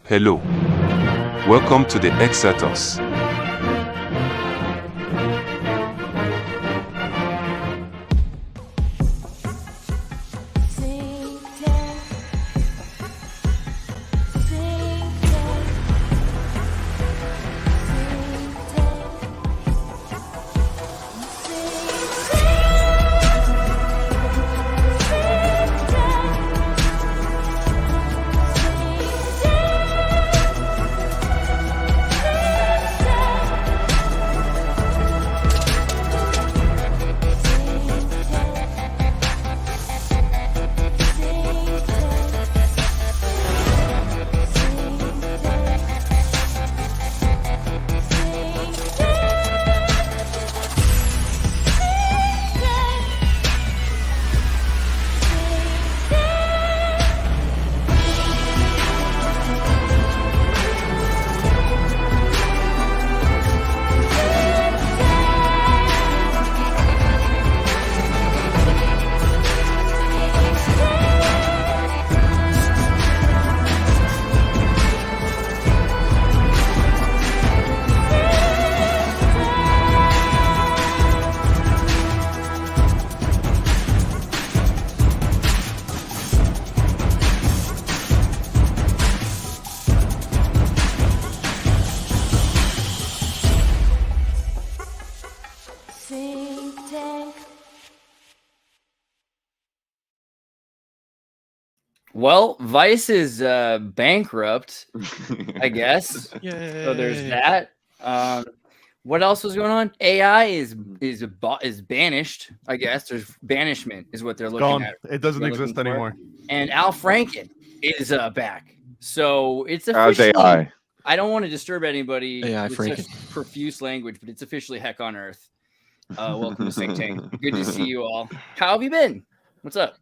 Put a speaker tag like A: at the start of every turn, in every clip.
A: Hello. Welcome to the Xirtus.
B: Well, Vice is bankrupt, I guess.
C: Yay.
B: So there's that. What else was going on? AI is banished, I guess. There's banishment is what they're looking
C: Gone.
B: at.
C: It doesn't
B: They're
C: exist
B: looking for.
C: anymore.
B: And Al Franken is back. So it's
D: As
B: officially.
D: AI.
B: I don't want to disturb anybody
E: AI
B: with
E: Franken.
B: such profuse language, but it's officially heck on earth. Welcome to SYNCTANK. Good to see you all. How have you been? What's up?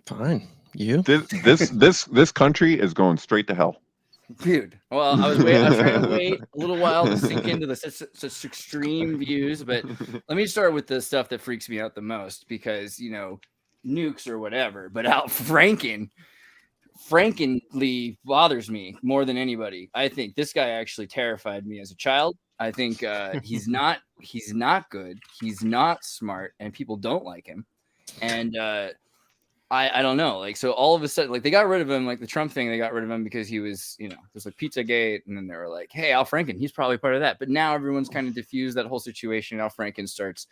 E: Fine. You?
D: This country is going straight to hell.
B: Dude, well, I was trying to wait a little while to sink into such extreme views, but let me start with the stuff that freaks me out the most because, you know, nukes or whatever, but Al Frankenly bothers me more than anybody. I think this guy actually terrified me as a child. I think he's not good. He's not smart, and people don't like him. And I don't know. Like, so all of a sudden, like, they got rid of him, like the Trump thing, they got rid of him because he was, you know, there's like Pizzagate, and then they were like, hey, Al Franken, he's probably part of that. But now everyone's kind of diffused that whole situation. Al Franken starts,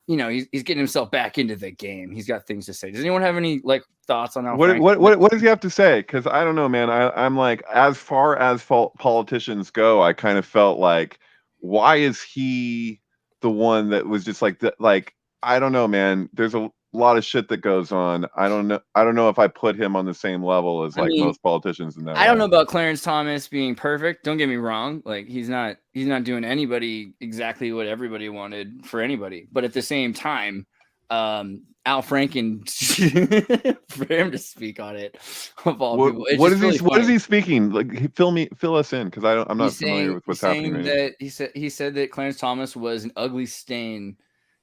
B: you know, he's getting himself back into the game. He's got things to say. Does anyone have any like thoughts on Al Franken?
D: What does he have to say? Because I don't know, man. I'm like, as far as politicians go, I kind of felt like, why is he the one that was just like that? Like, I don't know, man. There's a lot of shit that goes on. I don't know if I put him on the same level as most politicians in that.
B: I don't know about Clarence Thomas being perfect. Don't get me wrong. Like, he's not doing anybody exactly what everybody wanted for anybody. But at the same time, Al Franken, for him to speak on it, of all people,
D: what is he speaking? Like, fill us in, because I'm not familiar with what's happening.
B: That he said that Clarence Thomas was an ugly stain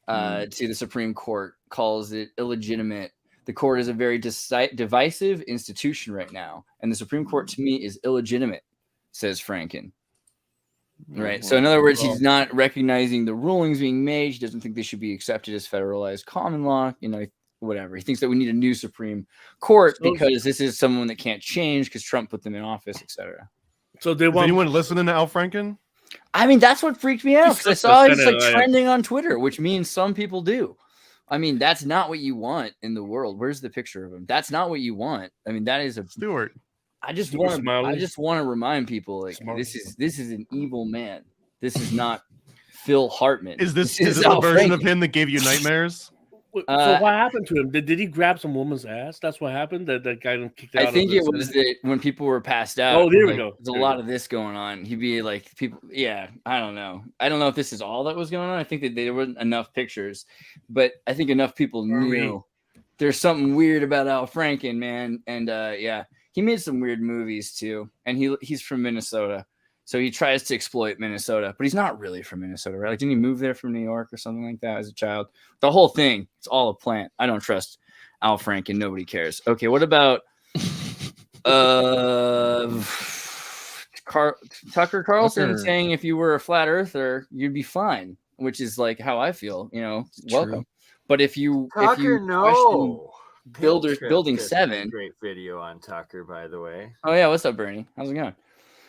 B: to the Supreme Court, calls it illegitimate. The court is a very divisive institution right now, and the Supreme Court to me is illegitimate, says Franken. Right. So in other words, he's not recognizing the rulings being made. He doesn't think they should be accepted as federalized common law. You know, whatever. He thinks that we need a new Supreme Court because this is someone that can't change because Trump put them in office, etc.
C: So is anyone listening to Al Franken?
B: I mean, that's what freaked me out. I saw it's like trending on Twitter, which means some people do. I mean, that's not what you want in the world. Where's the picture of him? That's not what you want. I mean, that is a
C: Stewart.
B: I just want to remind people, like, this is an evil man. This is not Phil Hartman.
C: Is this a version of him that gave you nightmares?
F: So what happened to him? Did he grab some woman's ass? That's what happened. That guy kicked out.
B: I think it was that when people were passed out.
F: Oh, there we go.
B: There's a lot of this going on. He'd be like, people. Yeah, I don't know. I don't know if this is all that was going on. I think that there weren't enough pictures, but I think enough people knew there's something weird about Al Franken, man. And yeah, he made some weird movies too. And he's from Minnesota. So he tries to exploit Minnesota, but he's not really from Minnesota, right? Like, didn't he move there from New York or something like that as a child? The whole thing, it's all a plant. I don't trust Al Franken. Nobody cares. Okay, what about Tucker Carlson
E: Tucker.
B: saying if you were a flat earther, you'd be fine, which is like how I feel. Welcome. But if you question building 7,
G: great video on Tucker, by the way.
B: Oh yeah, what's up, Bernie? How's it going?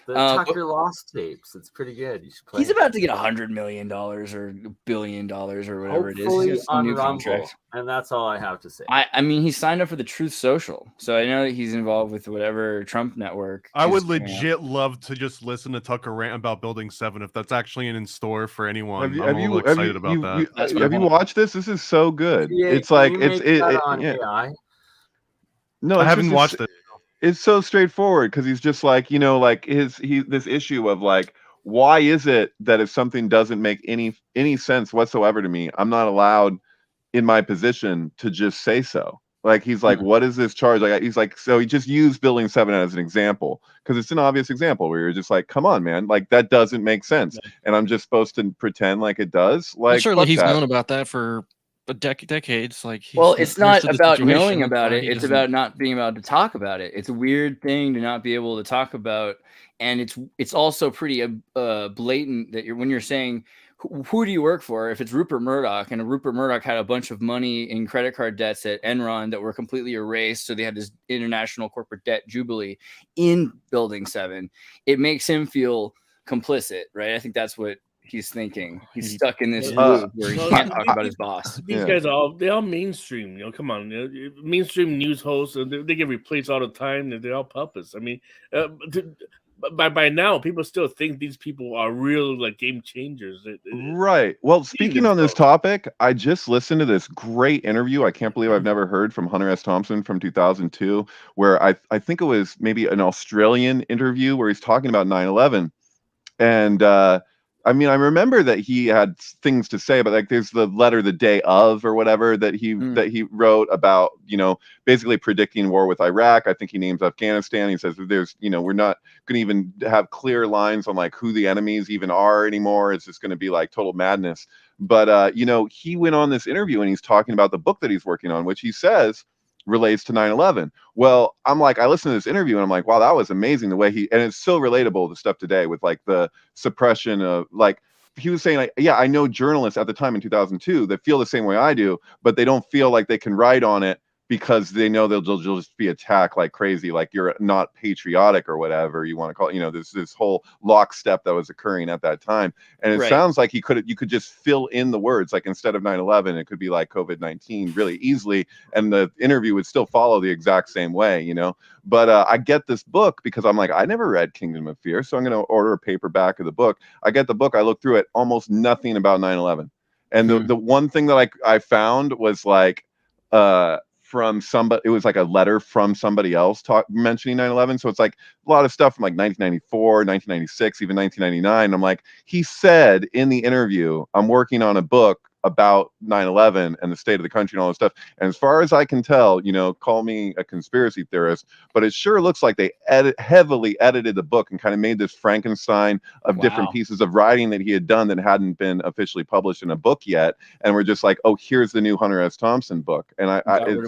G: The Tucker Lost tapes. It's pretty good. You should play.
B: He's about to get $100 million or $1 billion or whatever
G: Hopefully
B: it is.
G: on new contract, and that's all I have to say.
B: I mean, he signed up for the Truth Social, so I know that he's involved with whatever Trump network.
C: I would legit love to just listen to Tucker rant about Building 7 if that's actually in store for anyone. I'm a little excited about that.
D: Have you watched this? This is so good.
G: Yeah,
D: it's like
G: AI.
D: No,
C: I haven't watched it.
D: It's so straightforward because he's just like, like this issue of like, why is it that if something doesn't make any sense whatsoever to me, I'm not allowed in my position to just say so? Like, he's like, what is this charge? Like, he's like, so he just used Building 7 as an example because it's an obvious example where you're just like, come on, man, like that doesn't make sense, and I'm just supposed to pretend like it does. Like,
E: surely he's known about that for decades. Like,
B: it's not about knowing about it, it's about not being able to talk about it. It's a weird thing to not be able to talk about, and it's also pretty blatant that when you're saying who do you work for, if it's Rupert Murdoch, and Rupert Murdoch had a bunch of money in credit card debts at Enron that were completely erased, so they had this international corporate debt jubilee in Building 7, it makes him feel complicit, right? I think that's what he's thinking. He's stuck in this loop where he can't talk about his boss.
F: These guys are all mainstream. Come on, mainstream news hosts, and they get replaced all the time. They're all puppets. I mean, by now, people still think these people are real like game changers.
D: Right. Well, speaking on this topic, I just listened to this great interview. I can't believe I've never heard from Hunter S. Thompson from 2002, where I think it was maybe an Australian interview where he's talking about 9/11, and I mean, I remember that he had things to say, but like there's the letter the day of or whatever that he wrote about, basically predicting war with Iraq. I think he names Afghanistan. He says there's, we're not going to even have clear lines on like who the enemies even are anymore. It's just going to be like total madness. But, he went on this interview and he's talking about the book that he's working on, which he says relates to 9/11. Well, I'm like, I listened to this interview and I'm like, wow, that was amazing the way and it's so relatable to stuff today with like the suppression of, like, he was saying, like, yeah, I know journalists at the time in 2002 that feel the same way I do, but they don't feel like they can write on it because they know they'll just be attacked like crazy, like you're not patriotic or whatever you want to call it. There's this whole lockstep that was occurring at that time. And it sounds like you could just fill in the words, like instead of 9/11, it could be like COVID-19 really easily. And the interview would still follow the exact same way, But I get this book because I'm like, I never read Kingdom of Fear, so I'm going to order a paperback of the book. I get the book, I look through it, almost nothing about 9/11. And the one thing that I found was like, from somebody, it was like a letter from somebody else mentioning 9/11. So it's like a lot of stuff from like 1994, 1996, even 1999. I'm like, he said in the interview, I'm working on a book about 9/11 and the state of the country and all this stuff. And as far as I can tell, call me a conspiracy theorist, but it sure looks like they heavily edited the book and kind of made this Frankenstein of different pieces of writing that he had done that hadn't been officially published in a book yet. And we're just like, oh, here's the new Hunter S. Thompson book. And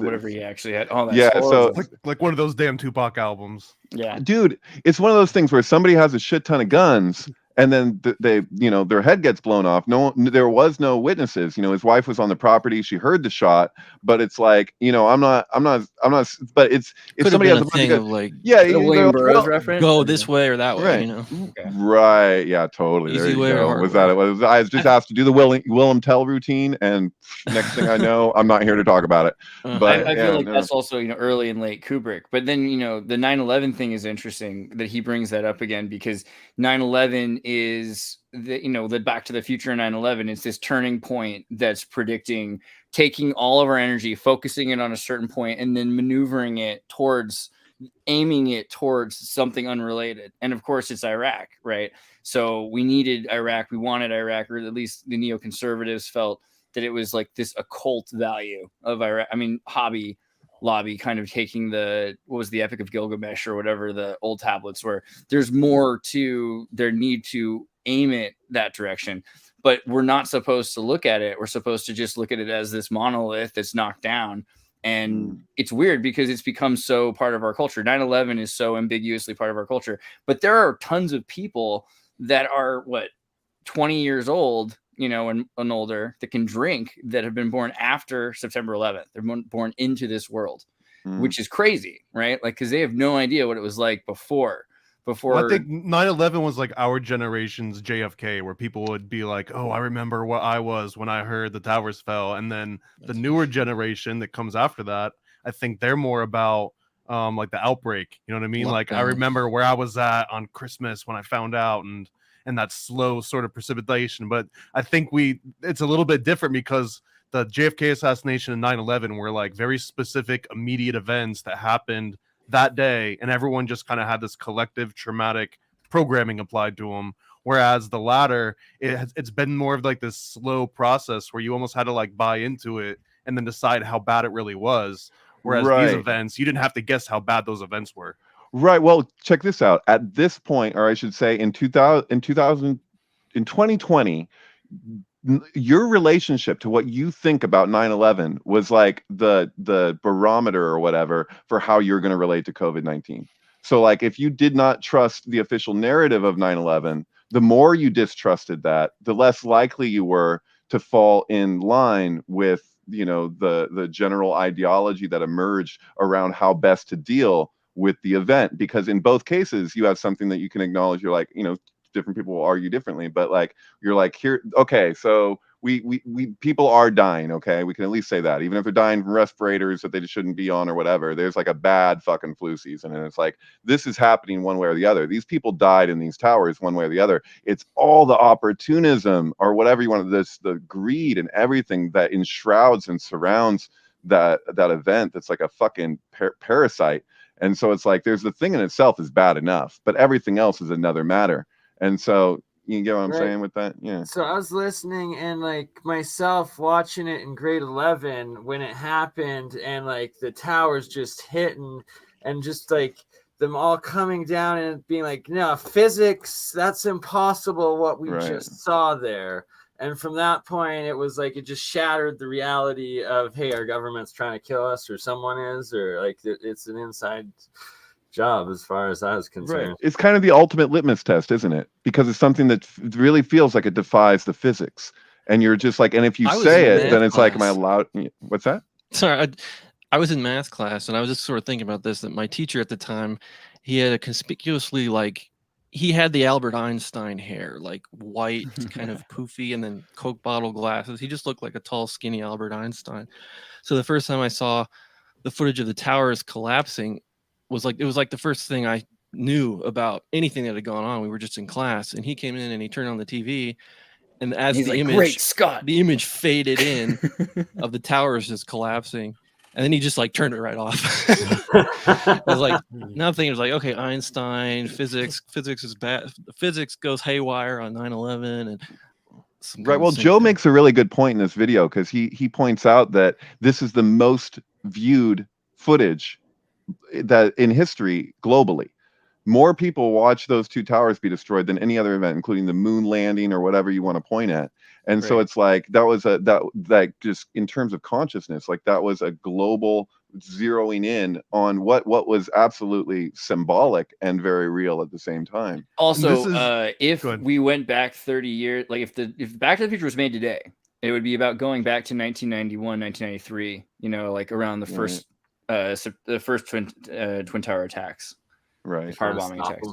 B: whatever he actually had. Oh, that's
C: so like one of those damn Tupac albums.
B: Yeah,
D: dude, it's one of those things where somebody has a shit ton of guns. And then they, their head gets blown off. There was no witnesses. His wife was on the property. She heard the shot, but it's like, I'm not. But it's somebody has a thing of like,
B: William Burroughs reference.
E: Go this way or that way,
D: right? Right? Yeah, totally.
E: Easy way or hard
D: was that? It was. I was just asked to do the Willem Tell routine, and next thing I know, I'm not here to talk about it. But
B: I feel like that's also early and late Kubrick. But then the 9/11 thing is interesting that he brings that up again, because 9/11 is the Back to the Future 9/11. It's this turning point that's predicting taking all of our energy, focusing it on a certain point, and then maneuvering it aiming it towards something unrelated. And of course it's Iraq, right? So we needed Iraq, we wanted Iraq, or at least the neoconservatives felt that it was like this occult value of Iraq. I mean, Hobby Lobby kind of taking what was the Epic of Gilgamesh or whatever the old tablets were. There's more to their need to aim it that direction, but we're not supposed to look at it. We're supposed to just look at it as this monolith that's knocked down. And it's weird because it's become so part of our culture. 9/11 is so ambiguously part of our culture, but there are tons of people that are 20 years old, and older, that can drink, that have been born after September 11th. They're born into this world, which is crazy, right? Like, because they have no idea what it was like before.
C: Well, I think 9/11 was like our generation's JFK, where people would be like, oh, I remember what I was when I heard the towers fell. And then the newer generation that comes after that, I think they're more about like the outbreak. You know what I mean? Like, I remember where I was at on Christmas when I found out, and that slow sort of precipitation. But I think it's a little bit different because the JFK assassination and 9/11 were like very specific, immediate events that happened that day, and everyone just kind of had this collective traumatic programming applied to them. Whereas the latter, it's been more of like this slow process where you almost had to like buy into it and then decide how bad it really was. Whereas these events, you didn't have to guess how bad those events were.
D: Right. Well, check this out. At this point, or I should say, in 2020, your relationship to what you think about 9/11 was like the barometer or whatever for how you're going to relate to COVID-19. So like, if you did not trust the official narrative of 9/11, the more you distrusted that, the less likely you were to fall in line with, the general ideology that emerged around how best to deal with the event. Because in both cases, you have something that you can acknowledge. You're like, different people will argue differently, but like, you're like, here, okay, so we people are dying, okay, we can at least say that, even if they're dying from respirators that they shouldn't be on or whatever. There's like a bad fucking flu season, and it's like, this is happening one way or the other. These people died in these towers one way or the other. It's all the opportunism, or whatever you want, the greed and everything that enshrouds and surrounds that event. That's like a fucking parasite. And so it's like, there's the thing in itself is bad enough, but everything else is another matter. And so you get what I'm saying with that? Yeah.
G: So I was listening, and like myself watching it in grade 11 when it happened, and like the towers just hitting, and just like them all coming down and being like, no, physics, that's impossible what we just saw there. And from that point, it was like, it just shattered the reality of, hey, our government's trying to kill us, or someone is, or like it's an inside job as far as I was concerned.
D: Right. It's kind of the ultimate litmus test, isn't it? Because it's something that really feels like it defies the physics. And you're just like, and if you say it, then it's like, am I allowed? What's that?
E: Sorry, I was in math class, and I was just sort of thinking about this, that my teacher at the time, he had a conspicuously, like, he had the Albert Einstein hair, like white, kind of poofy, and then Coke bottle glasses. He just looked like a tall, skinny Albert Einstein. So the first time I saw the footage of the towers collapsing, it was like the first thing I knew about anything that had gone on. We were just in class, and he came in and he turned on the TV, and as the image,
B: great Scott,
E: the image faded in of the towers just collapsing, and then he just like turned it right off. I was like, now I'm thinking, it was like, okay, Einstein, physics is bad. Physics goes haywire on 9/11, and
D: right. Well, Joe makes a really good point in this video, because he points out that this is the most viewed footage that in history globally. More people watch those two towers be destroyed than any other event, including the moon landing or whatever you want to point at. And so it's like, that was that just in terms of consciousness, like that was a global zeroing in on what was absolutely symbolic and very real at the same time.
B: Also, if we went back 30 years, like if Back to the Future was made today, it would be about going back to 1991, 1993, like around the first twin tower attacks,
D: right?
B: Car bombing attacks.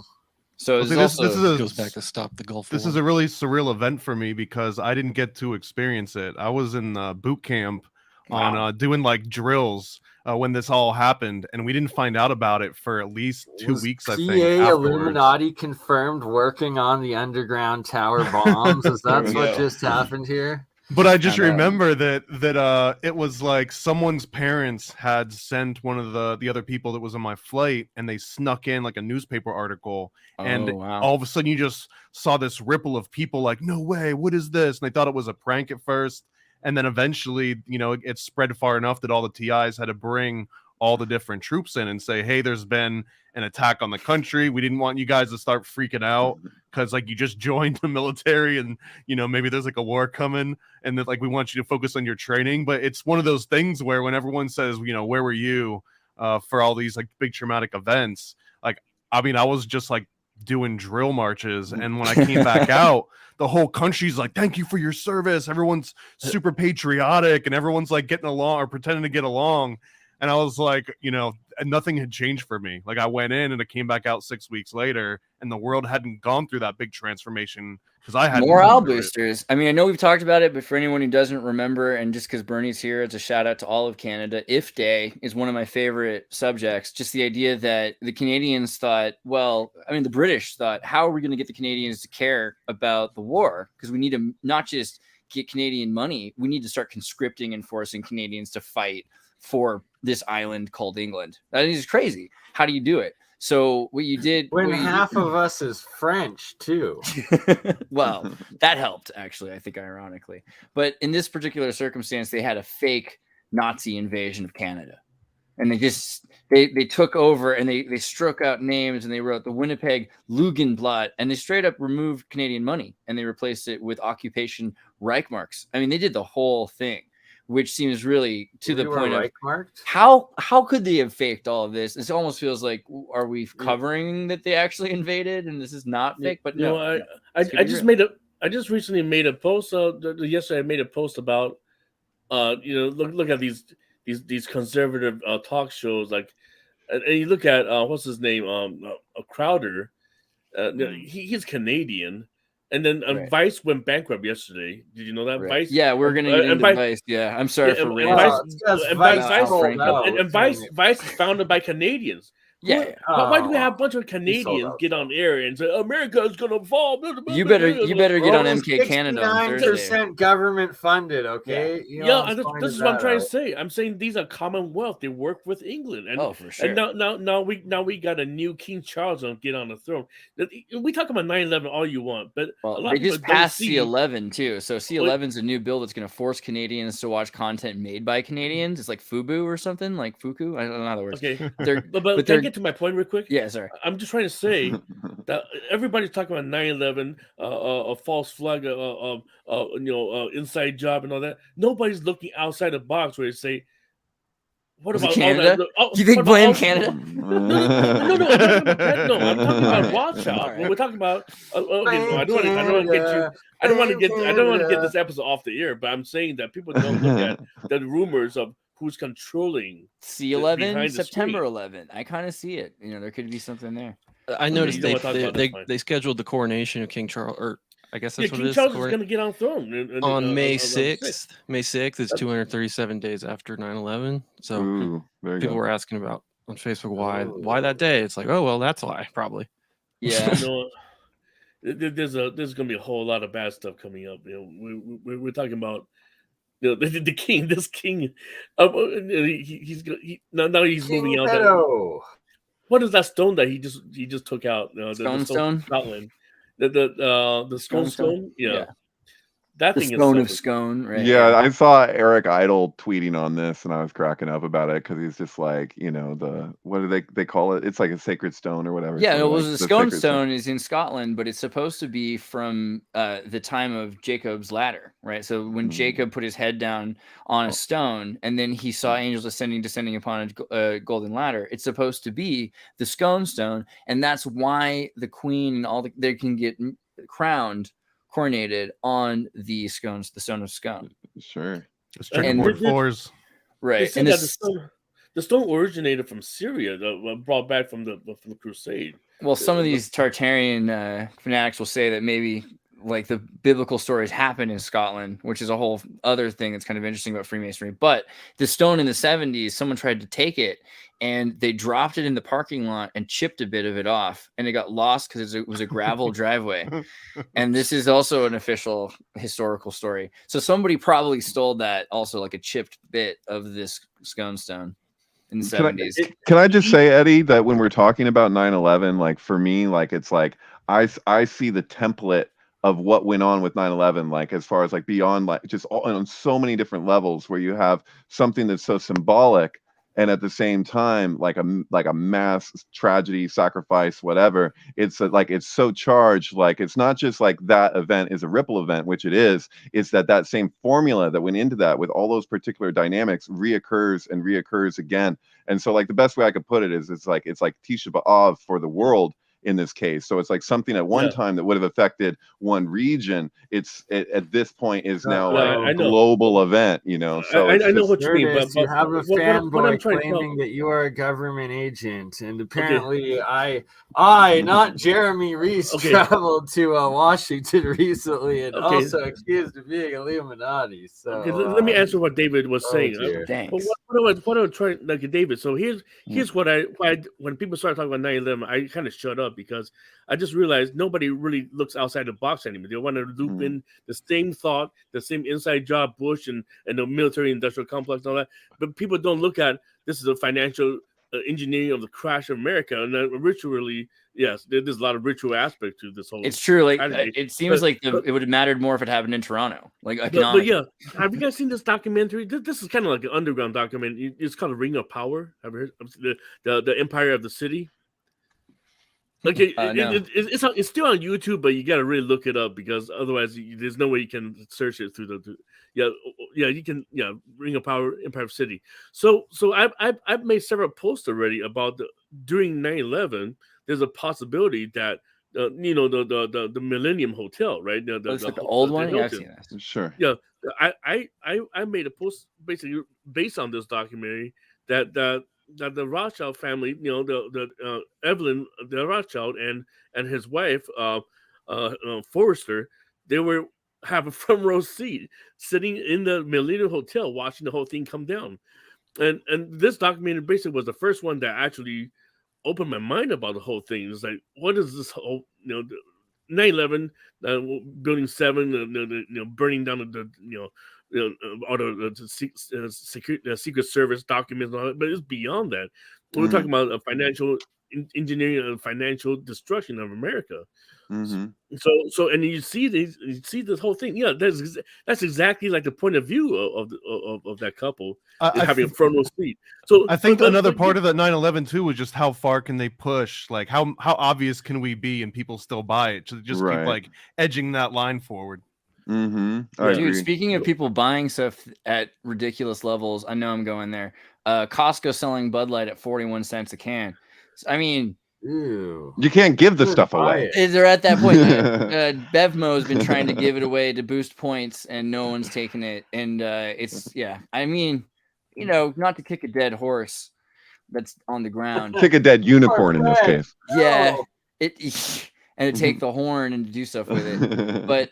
B: So
E: this goes back to stop the Gulf War.
C: This is a really surreal event for me because I didn't get to experience it. I was in boot camp on doing like drills when this all happened, and we didn't find out about it for at least 2 weeks. I think
G: PA Illuminati confirmed working on the underground tower bombs. Is that what just happened here?
C: But I just remember that it was like someone's parents had sent one of the other people that was on my flight, and they snuck in like a newspaper article, and all of a sudden you just saw this ripple of people like, no way, what is this? And they thought it was a prank at first, and then eventually, it spread far enough that all the TIs had to bring all the different troops in and say, hey, there's been an attack on the country. We didn't want you guys to start freaking out because like you just joined the military and maybe there's like a war coming and that like we want you to focus on your training. But it's one of those things where when everyone says, where were you for all these like big traumatic events, like I mean I was just like doing drill marches, and when I came back out, the whole country's like, thank you for your service. Everyone's super patriotic and everyone's like getting along or pretending to get along. And I was like, nothing had changed for me. Like I went in and I came back out 6 weeks later and the world hadn't gone through that big transformation because I had
B: morale boosters. I mean, I know we've talked about it, but for anyone who doesn't remember, and just because Bernie's here, it's a shout out to all of Canada. If Day is one of my favorite subjects. Just the idea that the Canadians thought, the British thought, how are we going to get the Canadians to care about the war? Because we need to not just get Canadian money, we need to start conscripting and forcing Canadians to fight for this island called England. That is crazy. How do you do it? So what you did
G: when half of us is French too.
B: Well, that helped actually, I think, ironically. But in this particular circumstance, they had a fake Nazi invasion of Canada. And they took over and they struck out names and they wrote the Winnipeg Lugenblatt and they straight up removed Canadian money and they replaced it with occupation Reichmarks. I mean, they did the whole thing, which seems really to the point of how could they have faked all of this? It almost feels like, are we covering that they actually invaded and this is not fake? But no,
F: I just recently made a post. Yesterday I made a post about look at these conservative talk shows, like, and you look at what's his name, Crowder. He's Canadian. And then Vice went bankrupt yesterday. Did you know that?
B: Right.
F: Vice?
B: Yeah, we're gonna get into Vice. Yeah, I'm sorry for
F: Vice is founded by Canadians.
B: Yeah.
F: Why do we have a bunch of Canadians get on air and say America is going to fall?
B: You better get on MK Canada.
G: 69% government funded. Okay.
F: Yeah, this is what I'm trying to say. I'm saying these are Commonwealth. They work with England, and
B: for sure.
F: And now we got a new King Charles on get on the throne. We talk about 9/11 all you want, but
B: they just passed C11 too. So C11 is a new bill that's going to force Canadians to watch content made by Canadians. It's like FUBU or something, like Fuku. I don't know how that works.
F: Okay, but they're to my point real quick.
B: Yeah, sorry.
F: I'm just trying to say that everybody's talking about 9/11, a false flag, inside job and all that. Nobody's looking outside the box where they say, "What about
B: Canada?
F: Do
B: you think blame Canada?"
F: No. I'm talking about Rothschild. When we're talking about, I don't want to get this episode off the air, but I'm saying that people don't look at the rumors of who's controlling
B: C11, September 11th. I kind of see it. There could be something there.
E: I noticed they scheduled the coronation of King Charles, or I guess that's what
F: King
E: it is.
F: Charles is going to get on throne
E: on May 6th. May 6th is 237 days after 9/11. So people were asking about on Facebook why that day. It's like, oh well, that's why probably.
B: Yeah.
F: There's going to be a whole lot of bad stuff coming up. We're talking about. The king, this king, he's moving out. What is that stone that he just took out?
B: The stone?
F: Scotland. The stone. Yeah. That
B: the
F: thing
B: stone
F: is
B: of scone, right?
D: Yeah, I saw Eric Idle tweeting on this, and I was cracking up about it because he's just like, what do they call it? It's like a sacred stone or whatever.
B: Yeah, the scone stone is in Scotland, but it's supposed to be from the time of Jacob's ladder, right? So when Jacob put his head down on a stone, and then he saw angels descending upon a golden ladder, it's supposed to be the scone stone, and that's why the queen and they can get coronated on the scones, the stone of scone.
D: Sure.
C: And floors.
B: Right.
F: And the stone originated from Syria, brought back from the Crusade.
B: Well, some of these Tartarian fanatics will say that maybe like the biblical stories happen in Scotland, which is a whole other thing that's kind of interesting about Freemasonry. But the stone in the 70s, someone tried to take it and they dropped it in the parking lot and chipped a bit of it off, and it got lost because it was a gravel driveway. And this is also an official historical story. So somebody probably stole that also, like a chipped bit of this scone stone in the 70s.
D: Can I just say, Eddie, that when we're talking about 9/11, like for me, like it's like I see the template of what went on with 9/11, like as far as like beyond like just on so many different levels, where you have something that's so symbolic and at the same time, like a mass tragedy, sacrifice, whatever. It's like it's so charged. Like it's not just like that event is a ripple event, which it is. It's that same formula that went into that with all those particular dynamics reoccurs and reoccurs again. And so, like the best way I could put it is, it's like Tisha B'Av for the world in this case. So it's like something at one time that would have affected one region. At this point is now like a global event, you know. So
F: I know what you mean, but
G: you have a
F: what I'm
G: fanboy
F: trying to
G: claiming that you are a government agent, and apparently I, not Jeremy Reese, traveled to Washington recently and also accused of being Illuminati. So
F: let me answer what David was saying.
B: Thanks.
F: What I was trying, like David. So here's why when people start talking about 9/11, I kind of shut up, because I just realized nobody really looks outside the box anymore. They want to loop in the same thought, the same inside job, Bush and the military industrial complex and all that. But people don't look at this is a financial engineering of the crash of America. And ritually, yes, there's a lot of ritual aspect to this whole.
B: It's true. Like it seems it would have mattered more if it happened in Toronto. Like
F: but yeah, have you guys seen this documentary? This is kind of like an underground documentary. It's called Ring of Power. Have you heard the Empire of the City? Like it's still on YouTube, but you got to really look it up, because otherwise there's no way you can search it through you can Ring of Power, Empire of City. So I've made several posts already about during 9/11. There's a possibility that the Millennium Hotel, right?
B: The old one. Yeah, I've seen that.
D: Sure.
F: Yeah, I made a post basically based on this documentary that the Rothschild family, the Evelyn, the Rothschild and his wife, Forrester, they have a front row seat sitting in the Millennium Hotel watching the whole thing come down. And this documentary basically was the first one that actually opened my mind about the whole thing. It's like, what is this whole, 9/11, Building 7, burning down all the Secret Service documents and all that, but it's beyond that. We're talking about a financial engineering and financial destruction of America. So and you see this whole thing. Yeah, that's exactly like the point of view of that couple having a front row seat. So
C: I think another part of that 9/11 too was just how far can they push? Like how obvious can we be and people still buy it? To just keep like edging that line forward.
B: Dude, speaking of people buying stuff at ridiculous levels, I know I'm going there. Costco selling Bud Light at 41 cents a can. I mean,
G: ew.
D: You can't give the stuff away.
B: They're at that point. Bevmo has been trying to give it away to boost points, and no one's taking it. And I mean, not to kick a dead horse that's on the ground.
D: Kick a dead unicorn in this case.
B: Yeah, and to take the horn and to do stuff with it. But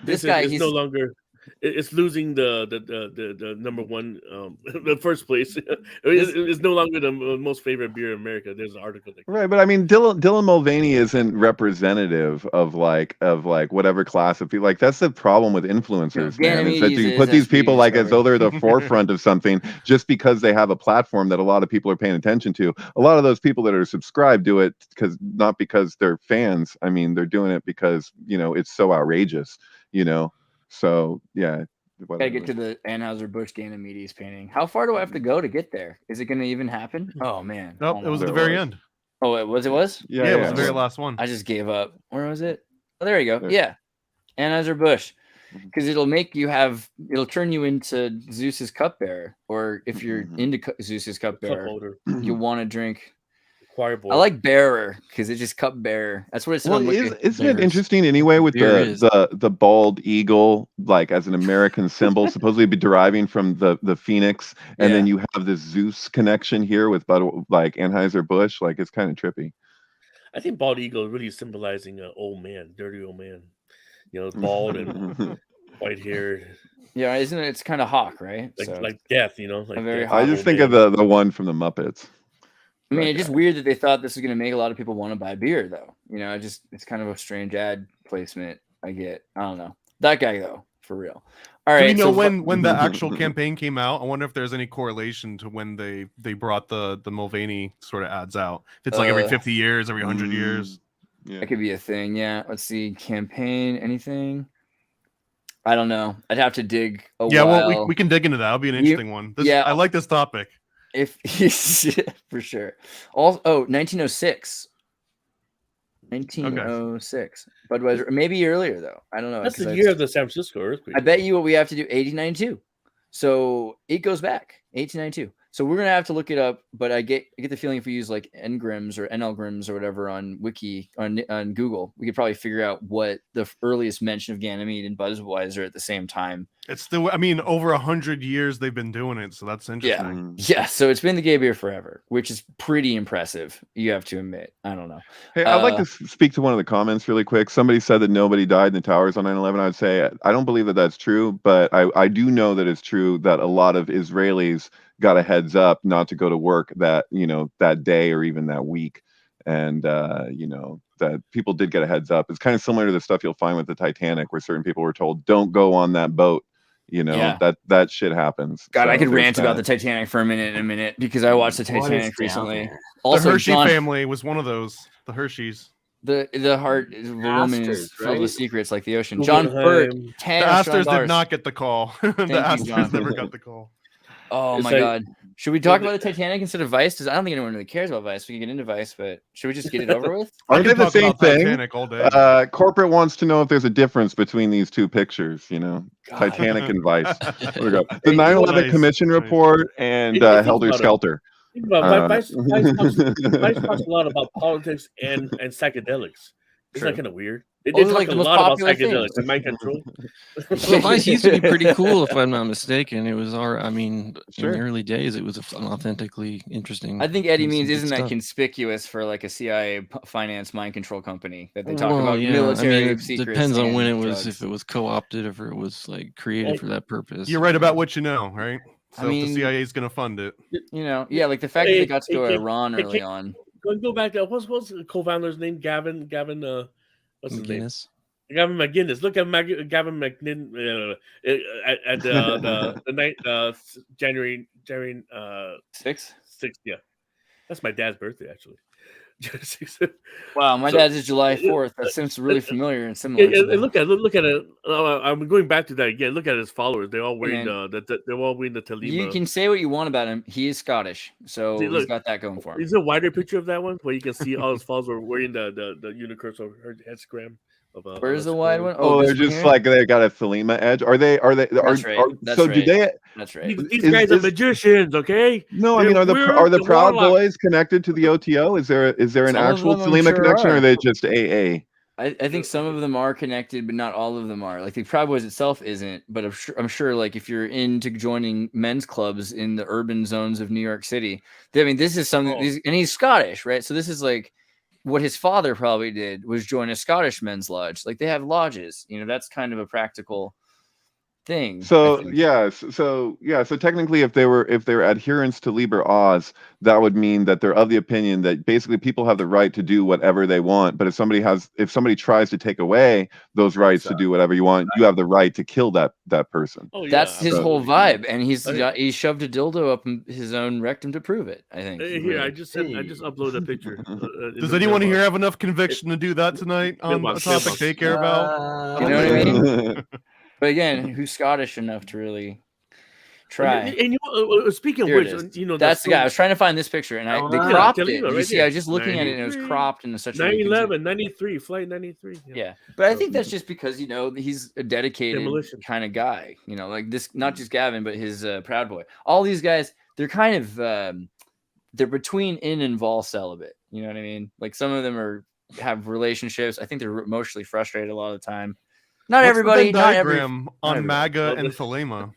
B: this guy, he's
F: no longer. It's losing the number one, the first place. It's no longer the most favorite beer in America. There's an article.
D: Right, but I mean, Dylan Mulvaney isn't representative of like whatever class of people. Like that's the problem with influencers, man. Is that you put these people like as though they're the forefront of something just because they have a platform that a lot of people are paying attention to. A lot of those people that are subscribed do it not because they're fans. I mean, they're doing it because it's so outrageous. So yeah,
B: gotta get to the Anheuser-Busch Ganymedes painting. How far do I have to go to get there? Is it gonna even happen? Oh man!
C: Nope, it was at the very end.
B: Oh, it was.
C: Yeah, it was the very last one.
B: I just gave up. Where was it? Oh, there you go. Yeah, Anheuser-Busch, because it'll turn you into Zeus's cupbearer, or if you're into Zeus's cupbearer, you'll want to drink. I like bearer because it's just cup bearer. That's what it's.
D: Well, isn't it interesting anyway with the bald eagle, like as an American symbol, supposedly be deriving from the phoenix, and then you have this Zeus connection here with like Anheuser-Busch. Like it's kind of trippy.
F: I think bald eagle is really symbolizing an old man, dirty old man. Bald and white hair.
B: Yeah, isn't it? It's kind of hawk, right?
F: Like death, Like death.
D: I just think of the one from the Muppets.
B: I mean, it's just weird that they thought this was going to make a lot of people want to buy beer, though. It's kind of a strange ad placement. I don't know. That guy, though, for real. All right.
C: Do you know when the actual campaign came out? I wonder if there's any correlation to when they brought the Mulvaney sort of ads out. If it's like every 50 years, every 100 years.
B: Yeah. That could be a thing. Yeah. Let's see. Campaign, anything? I don't know. I'd have to dig a while.
C: Well, we can dig into that. That'll be an interesting one. I like this topic.
B: If for sure. Also, 1906. 1906. Budweiser, maybe earlier though. I don't know.
F: That's
B: 'cause
F: the year of the San Francisco earthquake.
B: I bet you what we have to do 1892. So it goes back 1892. So we're gonna have to look it up. But I get the feeling if we use like Ngrims or NLGrims or whatever on Wiki on Google, we could probably figure out what the earliest mention of Ganymede and Budweiser at the same time.
C: It's still, I mean, over 100 years they've been doing it, so that's interesting.
B: Yeah. So it's been the gay beer forever, which is pretty impressive. You have to admit. I don't know.
D: Hey, I'd like to speak to one of the comments really quick. Somebody said that nobody died in the towers on 9/11. I would say I don't believe that that's true, but I do know that it's true that a lot of Israelis got a heads up not to go to work that day or even that week, and that people did get a heads up. It's kind of similar to the stuff you'll find with the Titanic, where certain people were told don't go on that boat. That shit happens.
B: God,
D: So
B: I could rant
D: there's
B: about the Titanic for a minute because I watched the Titanic recently.
C: The
B: Also,
C: Hershey
B: John,
C: family was one of those. The Hersheys.
B: the heart of a woman is
G: Asters,
B: filled with
G: right?
B: secrets like the ocean. John Burt,
F: Guggenheim.
B: 10
C: The Astors
B: Australian
C: did not get the call. The
B: you,
C: Astors
B: John.
C: never got the call.
B: Oh
F: It's
B: my
F: like-
B: God. Should we talk about the Titanic instead of Vice? Because I don't think anyone really cares about Vice. We can get into Vice, but should we just get it over with?
D: Aren't
C: I
D: they
C: can
D: the
C: talk
D: same
C: about
D: thing?
C: Titanic all day.
D: Corporate wants to know if there's a difference between these two pictures,
B: God.
D: Titanic and Vice. There we go. The
B: Hey,
D: 9/11
C: nice,
D: Commission
C: nice.
D: report and
F: If you think
D: Helter
F: about it,
D: Skelter.
F: Think about
D: Uh,
F: Vice talks a lot about politics and psychedelics. Isn't that
B: True.
F: kind of weird? They
B: Those are,
F: talk
B: like,
F: a
B: the most
F: lot about
B: popular
F: psychedelics
B: things.
F: and mind control.
E: Well, Vice used to be pretty cool, if I'm not mistaken. It was in
D: Sure.
E: the early days, it was an authentically interesting.
B: I think Eddie
E: some
B: Means
E: good
B: isn't that
E: stuff.
B: conspicuous for like a CIA finance mind control company that they talk
E: Well,
B: about
E: yeah,
B: military
E: it
B: secrets.
E: depends on when it
B: and
E: was,
B: drugs.
E: if it was co-opted, if it was like created for that purpose.
C: You're right about what you know, right? So
B: I
C: if the
B: mean-
C: CIA is going to fund it.
B: Yeah, like the fact that they got to go to Iran early
F: hey,
B: on.
F: Go back to what's the co-founder's name? Gavin. What's his name?
E: McGinnis.
F: Gavin McGinnis. Look at Gavin McGinnis at the night January
B: 6?
F: 6th. Yeah, that's my dad's birthday actually.
B: Wow, my
F: So-
B: dad's is July 4th. That seems really familiar and similar.
F: Yeah,
B: to
F: and look at it. I'm going back to that again. Look at his followers. They're all wearing
B: man.
F: they're all wearing the Talima.
B: You can say what you want about him. He is Scottish, so
F: See,
B: he's
F: look,
B: got that going for him.
F: Is there a wider picture of that one where you can see all his followers were wearing the unicursal Instagram?
B: Where's the wide one?
D: Oh, they're
B: this one
D: just
B: here?
D: like they got a Thelema edge. Are they?
B: That's right. That's
D: so
B: right.
D: do they?
B: That's right.
F: These
D: Is
F: guys are
D: this-
F: magicians, okay?
D: No, I
F: They're
D: mean, are the
F: weird,
D: Proud
F: warlock.
D: Boys connected to the OTO? Is there an
B: Some of
D: actual
B: them I'm
D: Thelema
B: sure
D: connection, or
B: are.
D: are they just AA?
B: I think some of them are connected, but not all of them are. Like the Proud Boys itself isn't, but I'm sure like if you're into joining men's clubs in the urban zones of New York City, this is something.
F: Oh.
B: And he's Scottish, right? So this is like what his father probably did was join a Scottish men's lodge. Like they have lodges, that's kind of a practical thing. I
D: So
B: think.
D: so technically, if they were adherents to Liber Oz, that would mean that they're of the opinion that basically people have the right to do whatever they want. But if somebody tries to take away those rights to do whatever you want, you have the right to kill that person.
F: Oh, yeah,
B: That's his whole
F: absolutely.
B: vibe, and
F: I-
B: he shoved a dildo up his own rectum to prove it. I think.
F: Here, I just uploaded a picture.
C: Does anyone here have enough conviction to do that tonight on a
F: Mailbox,
C: topic
F: mailbox.
C: they care about?
B: You know what I mean? But again, who's Scottish enough to really try?
F: And speaking of
B: Here it
F: which,
B: is. That's the guy. I was trying to find this picture, and they
G: yeah,
B: cropped
F: Tell
B: it.
F: you,
B: You
F: right
B: see,
F: there.
B: I was just looking at it, and it was
F: 93,
B: cropped in such a way you can see-
F: 9/11, 93, flight 93.
B: Yeah, but I think that's just because he's a dedicated
F: Demolition.
B: kind of guy. Like this, not just Gavin, but his Proud Boy. All these guys, they're kind of they're between in and vol celibate. You know what I mean? Like some of them have relationships. I think they're emotionally frustrated a lot of the time. Not
C: What's
B: everybody.
C: the Venn
B: Not every.
C: diagram
B: not
C: on
B: everybody.
C: MAGA
F: Well,
C: and
F: this-
C: Thelema.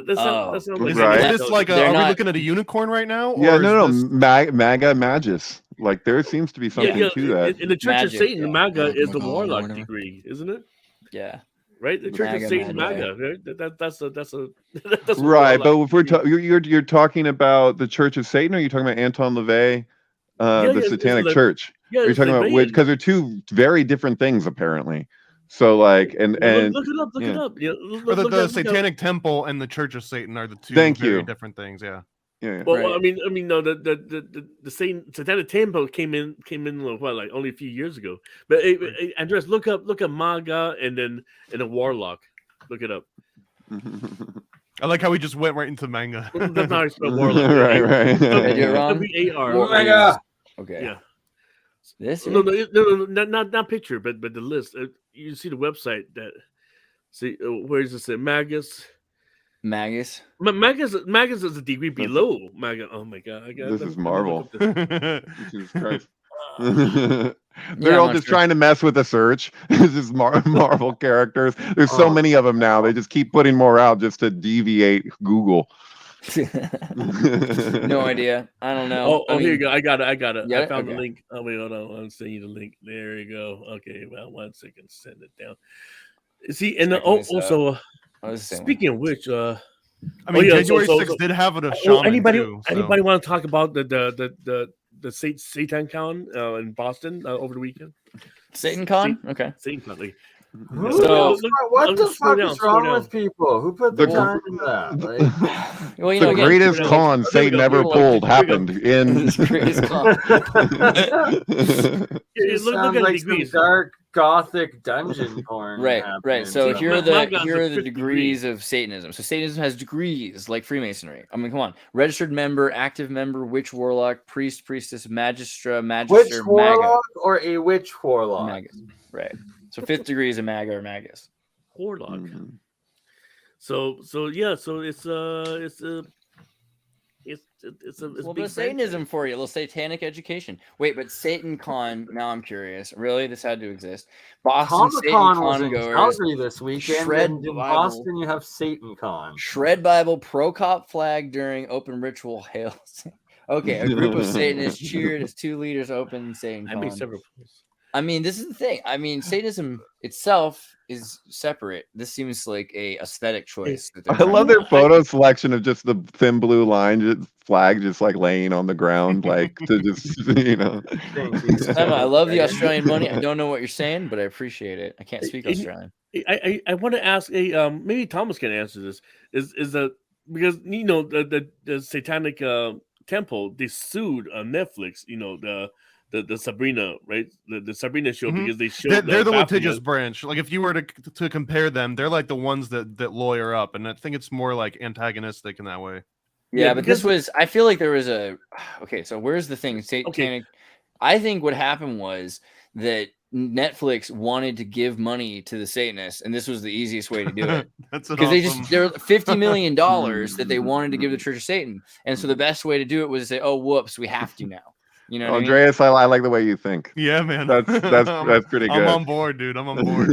F: That's not
B: Is
D: Right.
C: Is this like
B: They're
C: are we
B: not-
C: looking at a unicorn right now?
D: Yeah,
C: or
D: no,
C: is this-
D: MAGA Magus. Like there seems to be something
F: yeah,
D: to that.
F: in the Church
B: Magic,
F: of Satan,
B: yeah.
F: MAGA is the
E: Or
F: warlock
E: whatever.
F: degree, isn't it?
B: Yeah.
F: Right, the Church
B: MAGA,
F: of Satan,
B: MAGA.
F: MAGA. Right? That's a that's a
D: Right, but
F: warlock
D: if we're
F: degree.
D: you're talking about the Church of Satan, or are you talking about Anton LaVey,
F: Yeah,
D: the
F: it's
D: Satanic
F: the-
D: Church?
F: Yeah,
D: Are you
F: it's
D: talking about
F: Levian.
D: which? Because they're two very different things, apparently. So like, and
F: Look it up. Look it
D: yeah.
F: up. Yeah,
C: Or the
F: look up-
C: Satanic Temple and the Church of Satan are the two
D: Thank
C: very
D: you.
C: different things. Yeah.
D: yeah.
F: Well,
B: Right.
F: I mean, no, the Satanic Temple came in what, like only a few years ago. But Andreas, look up MAGA and then a warlock. Look it up.
C: I like how we just went right into manga.
F: That's not how I spell warlock.
D: Right.
B: Did I do it wrong?
F: W-A-R.
G: Oh my god!
B: Okay.
F: Yeah.
B: This
F: No,
B: here?
F: not picture, but the list. You see the website that. See, where is this? Magus.
B: Magus.
F: Magus is a degree below Magus. Oh my god!
D: This is Marvel. Jesus Christ.
B: Yeah,
D: They're
B: I'm
D: all
B: not
D: just
B: sure.
D: trying to mess with the search. This is Marvel characters. There's so many of them now. They just keep putting more out just to deviate Google.
B: No idea. I don't know.
F: Oh, here you go. I got it.
B: You got
F: I
B: it?
F: found the
B: Okay.
F: link. Oh wait, hold on. I'm sending you the link. There you go. Okay, well, 1 second. Send it down. See, and
B: Checking this out.
F: also,
B: What was the same
F: speaking of which,
C: I mean,
F: yeah,
C: January
F: so-
C: 6th did have it a shaman
F: anybody
C: too. So.
F: anybody want to talk about the SYNCTANK in Boston over the weekend?
B: Satan Con? Okay.
F: SYNCTANK. Like,
B: So-
G: What the
F: slow
G: fuck
F: down,
G: is
F: slow
G: wrong
F: down.
G: with people? Who put the
D: The-
G: time in that? Like,
B: Well, you
D: The
B: know, again,
D: greatest
F: people-
D: con
F: Here we
D: Satan
F: go,
D: ever
F: here we go,
D: pulled
F: here we go.
D: happened in.
B: This greatest con.
G: it
F: look
G: sounds
F: at the
G: like some
F: degrees.
G: dark gothic dungeon porn.
B: Right.
G: happening.
B: So
F: So-
B: here are
F: My God's
B: the
F: a fifth
B: degrees of Satanism. So Satanism has degrees like Freemasonry. I mean, come on. Registered member, active member, witch, warlock, priest, priestess, magister,
G: Witch
B: maga.
G: warlock or a witch warlock?
B: Magus. Right. So 5th degree is a maga or magus.
F: Warlock.
D: Mhm.
F: So yeah. So it's a
B: A little
F: big
B: bit of Satanism for you, a little satanic education. Wait, but Satan Con, now I'm curious. Really? This had to exist. Boston Satan
G: Comic-Con was
B: Con
G: in
B: goers.
G: Calgary this weekend,
B: Shred
G: and in
B: Bible.
G: Boston you have Satan Con.
B: Shred Bible, pro cop flag during open ritual hails. Okay, a group of Satanists cheered as 2 leaders opened Satan
F: I made
B: Con.
F: several points.
B: I mean, this is the thing. I mean, Satanism itself is separate. This seems like a aesthetic choice. That they're
D: I
B: trying
D: love
B: to
D: their photo selection of just the thin blue line flag just like laying on the ground, like to just
G: Thank you.
B: Emma, I love the Australian money. I don't know what you're saying, but I appreciate it. I can't speak Australian.
F: I want to ask maybe Thomas can answer this. Is that because the satanic temple, they sued on Netflix, the Sabrina, right? The Sabrina show,
C: Mhm.
F: because they showed
C: They're the
F: Baphomet.
C: litigious branch. Like if you were to compare them, they're like the ones that lawyer up, and I think it's more like antagonistic in that way.
B: Yeah,
F: Yeah,
B: but this
F: because-
B: was. I feel like there was a. Okay, so where's the thing? Satanic. I think what happened was that Netflix wanted to give money to the Satanists, and this was the easiest way to do it.
C: That's an
B: Because
C: awesome...
B: they're $50 million that they wanted to give the Church of Satan, and so the best way to do it was to say, "Oh, whoops, we have to now." You know, what I mean?
D: Andreas, I like the way you think.
C: Yeah, man.
D: That's pretty
C: I'm
D: good.
C: on board, dude. I'm on board.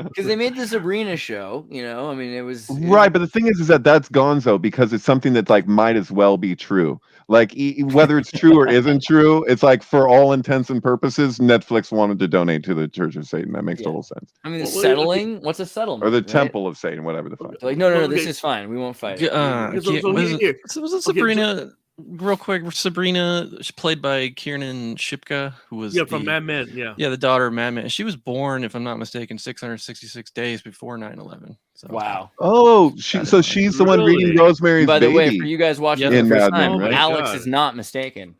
B: Because they made the Sabrina show. I mean, it was
D: Right, but the thing is that that's gonzo because it's something that's like might as well be true. Like whether it's true or isn't true, it's like for all intents and purposes, Netflix wanted to donate to the Church of Satan. That makes total sense.
B: I mean, the
F: Well,
B: settling. What's a settlement?
D: Or the
B: right?
D: Temple of Satan, whatever the fuck.
B: They're like, no,
F: Well,
B: this
F: okay.
B: is fine. We won't fight.
E: Yeah,
B: it.
F: So
E: was
F: here.
E: it
F: Okay,
E: Sabrina? Real quick, Sabrina, played by Kiernan Shipka, who was
F: from
E: the,
F: Mad Men, yeah.
E: yeah, the daughter of Mad Men. She was born, if I'm not mistaken, 666 days before 9/11. So
B: Wow.
D: Oh, so she's the one reading
F: Really?
D: Rosemary's
B: By the way,
D: Baby.
B: for you guys watching
E: Yeah.
B: for the
D: In
B: first
D: Mad Men,
B: time,
D: right?
B: Alex
F: God.
B: is not mistaken.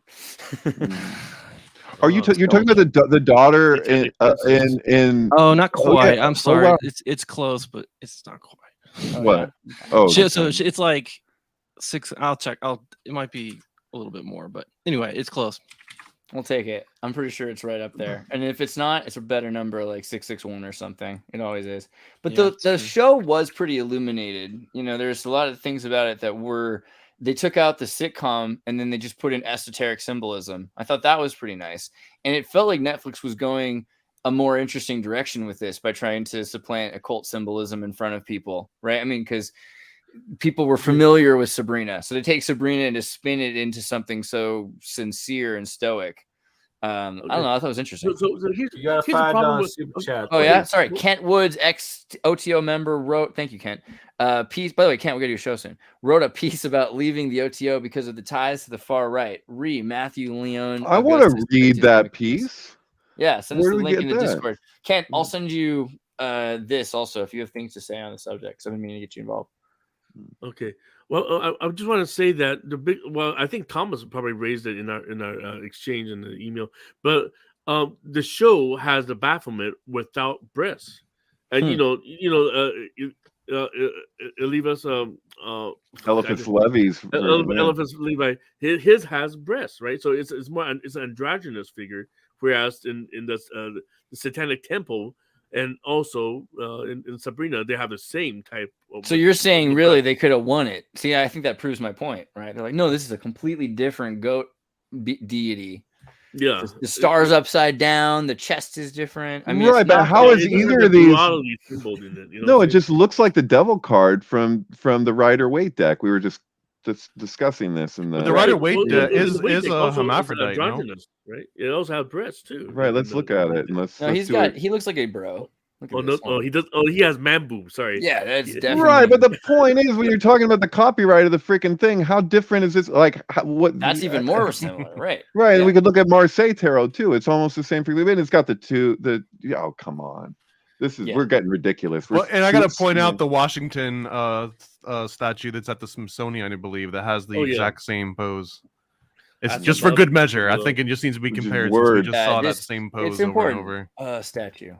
D: Are you
F: Oh,
D: you're talking about the daughter in
F: Satanic
D: in
E: Oh, not
D: Oh,
E: quite.
D: yeah.
E: I'm sorry.
D: wow.
E: It's close, but it's not quite.
B: Oh,
D: what? Oh,
E: It's like 6. I'll check. It might be a little bit more, but anyway, it's close.
B: We'll take it. I'm pretty sure it's right up there. And if it's not, it's a better number, like 661 or something. It always is. But
E: Yeah,
B: the
E: it's true.
B: show was pretty illuminated. There's a lot of things about it that they took out the sitcom and then they just put in esoteric symbolism. I thought that was pretty nice. And it felt like Netflix was going a more interesting direction with this by trying to supplant occult symbolism in front of people, right? I mean, because people were familiar with Sabrina, so to take Sabrina and to spin it into something so sincere and stoic, I don't know. I thought it was interesting.
F: So here's,
G: You got a
F: here's the problem
G: $5
F: with
G: super chat.
B: Oh
F: okay.
B: yeah, sorry. Kent Woods, ex OTO member, wrote. Thank you, Kent. Piece. By the way, Kent, we're gonna do a show soon. Wrote a piece about leaving the OTO because of the ties to the far right. Matthew Leon.
D: I want to
B: Augustus,
D: read that
B: 1926.
D: piece.
B: Yeah, send us
D: Where
B: the
D: do we
B: link in
D: get
B: the
D: that?
B: Discord. Kent, I'll send you this also if you have things to say on the subject. So I've been meaning to get you involved.
F: Okay. Well, I just want to say that I think Thomas probably raised it in our exchange in the email, but the show has the Baphomet without breasts, and Eliphas
D: Eliphas Levi's version, yeah.
F: Eliphas Levi, his has breasts, right? So it's more it's an androgynous figure, whereas in the Satanic Temple and also in Sabrina they have the same type.
B: So you're saying really they could have won it? See, I think that proves my point, right? They're like, no, this is a completely different goat deity.
F: Yeah,
B: The star's upside down. The chest is different. I mean,
D: right, but how is either of these? No, it just looks like the devil card from the Rider-Waite deck. We were just discussing this in
C: the Rider-Waite deck is a hermaphrodite, no?
F: Right? It also has breasts too.
D: Right, let's look at it and let's.
B: No, he looks like a bro.
F: He does. Oh, he has man boobs. Sorry.
B: Yeah, that's definitely
D: right. But the point is, when you're talking about the copyright of the freaking thing, how different is this? Like, what?
B: That's even more similar, right?
D: Right.
B: Yeah.
D: And we could look at Marseille Tarot too. It's almost the same freaking thing. It's got the two. Oh, come on. We're getting ridiculous.
C: And I got to point out the Washington statue that's at the Smithsonian, I believe, that has the exact same pose. It's just for good measure. I think it just needs to be compared since we just saw that same pose over and over.
B: Statue.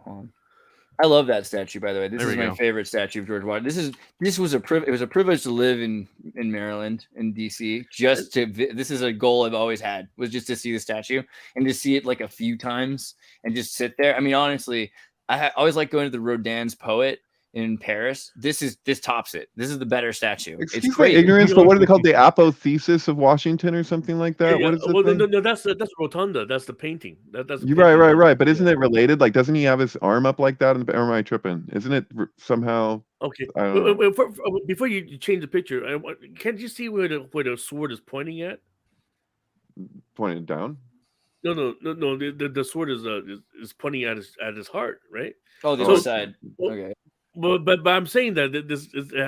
B: I love that statue, by the way. This is my favorite statue of George Washington. It was a privilege to live in Maryland, in DC. This is a goal I've always had, was just to see the statue and to see it like a few times and just sit there. I mean, honestly, I always like going to the Rodin's Poet in Paris. This tops it. This is the better statue.
D: Excuse my ignorance, but what are they called? The apotheosis of Washington or something like that?
F: Yeah,
D: what is it?
F: No, that's Rotunda. That's the painting. That's
D: right. But isn't it related? Like, doesn't he have his arm up like that? Or am I tripping? Isn't it somehow?
F: Okay. Before you change the picture, can't you see where the sword is pointing at?
D: Pointing down.
F: No. The sword is pointing at his heart, right?
B: Oh, the other side. Okay.
F: But I'm saying that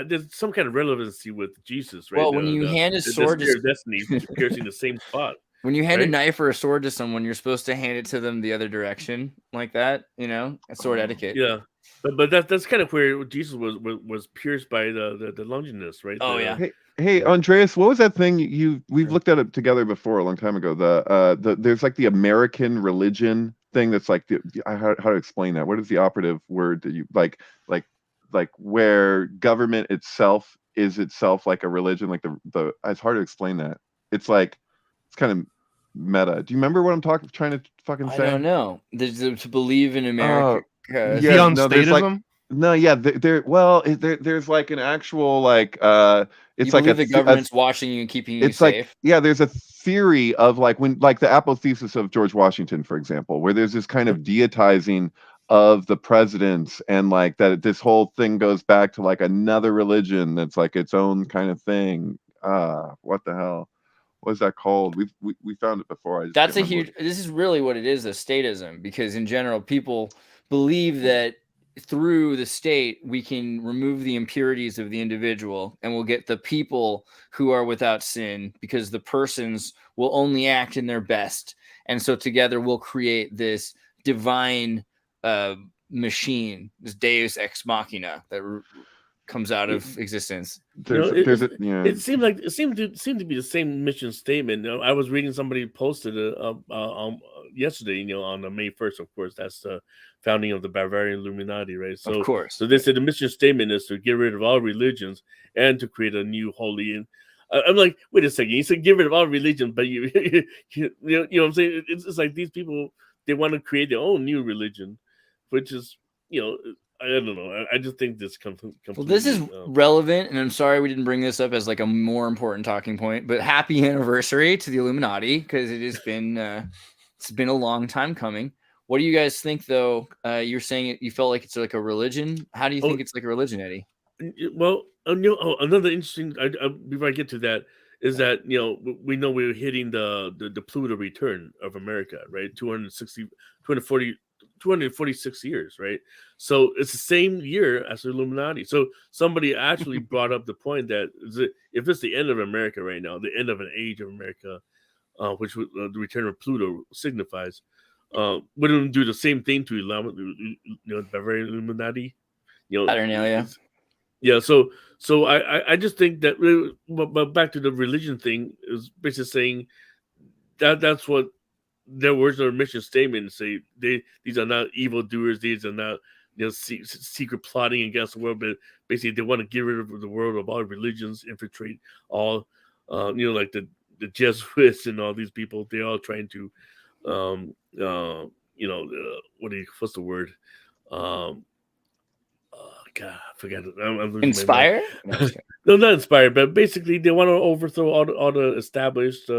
F: there's some kind of relevancy with Jesus, right?
B: Well, when you hand a sword
F: to destiny, piercing the same spot.
B: When you hand a knife or a sword to someone, you're supposed to hand it to them the other direction, like that. Sword etiquette.
F: Yeah, but that's kind of where Jesus was pierced by the Longinus, right?
B: Oh yeah.
D: Hey, Andreas, what was that thing we've looked at it together before a long time ago? There's like the American religion thing that's like how to explain that? What is the operative word that you like where government itself is itself like a religion? Like the it's hard to explain that. It's like it's kind of meta. Do you remember what I'm trying to fucking say?
B: I don't know. To believe in America.
C: Theostatism?
D: There's like an actual like it's
B: you
D: like
B: the government's watching you and keeping you safe.
D: There's a theory of like when like the apotheosis of George Washington, for example, where there's this kind of deitizing of the presidents and like that this whole thing goes back to like another religion that's like its own kind of thing. What the hell? What is that called? We found it before.
B: This is really what it is, a statism, because in general people believe that through the state we can remove the impurities of the individual and we'll get the people who are without sin, because the persons will only act in their best, and so together we'll create this divine machine, this Deus ex machina that comes out of existence.
F: It seemed to be the same mission statement. I was reading somebody posted yesterday, on May 1st, of course, that's the founding of the Bavarian Illuminati, right? So,
B: of course.
F: So they said the mission statement is to get rid of all religions and to create a new holy. And I'm like, wait a second, you said get rid of all religion, but you know what I'm saying? It's like these people, they want to create their own new religion, which is, I don't know. I just think this comes.
B: Well, this is relevant, and I'm sorry we didn't bring this up as like a more important talking point. But happy anniversary to the Illuminati, because it has been it's been a long time coming. What do you guys think, though? You're saying you felt like it's like a religion. How do you think it's like a religion, Eddie?
F: Well, another interesting. Before I get to that, is that we know we're hitting the Pluto return of America, right? 246 years, right? So it's the same year as the Illuminati. So somebody actually brought up the point that if it's the end of America right now, the end of an age of America, which the return of Pluto signifies, wouldn't it do the same thing to the Bavarian Illuminati?
B: Saturnalia.
F: Yeah. So I just think that. But back to the religion thing, is basically saying that's what their original mission statement say. These are not evildoers. These are not secret plotting against the world, but basically they want to get rid of the world of all religions, infiltrate all, like the Jesuits and all these people. They're all trying to, what's the word? God, I forgot it. I'm losing
B: Inspire?
F: my mind. No, not inspired, but basically they want to overthrow all the established,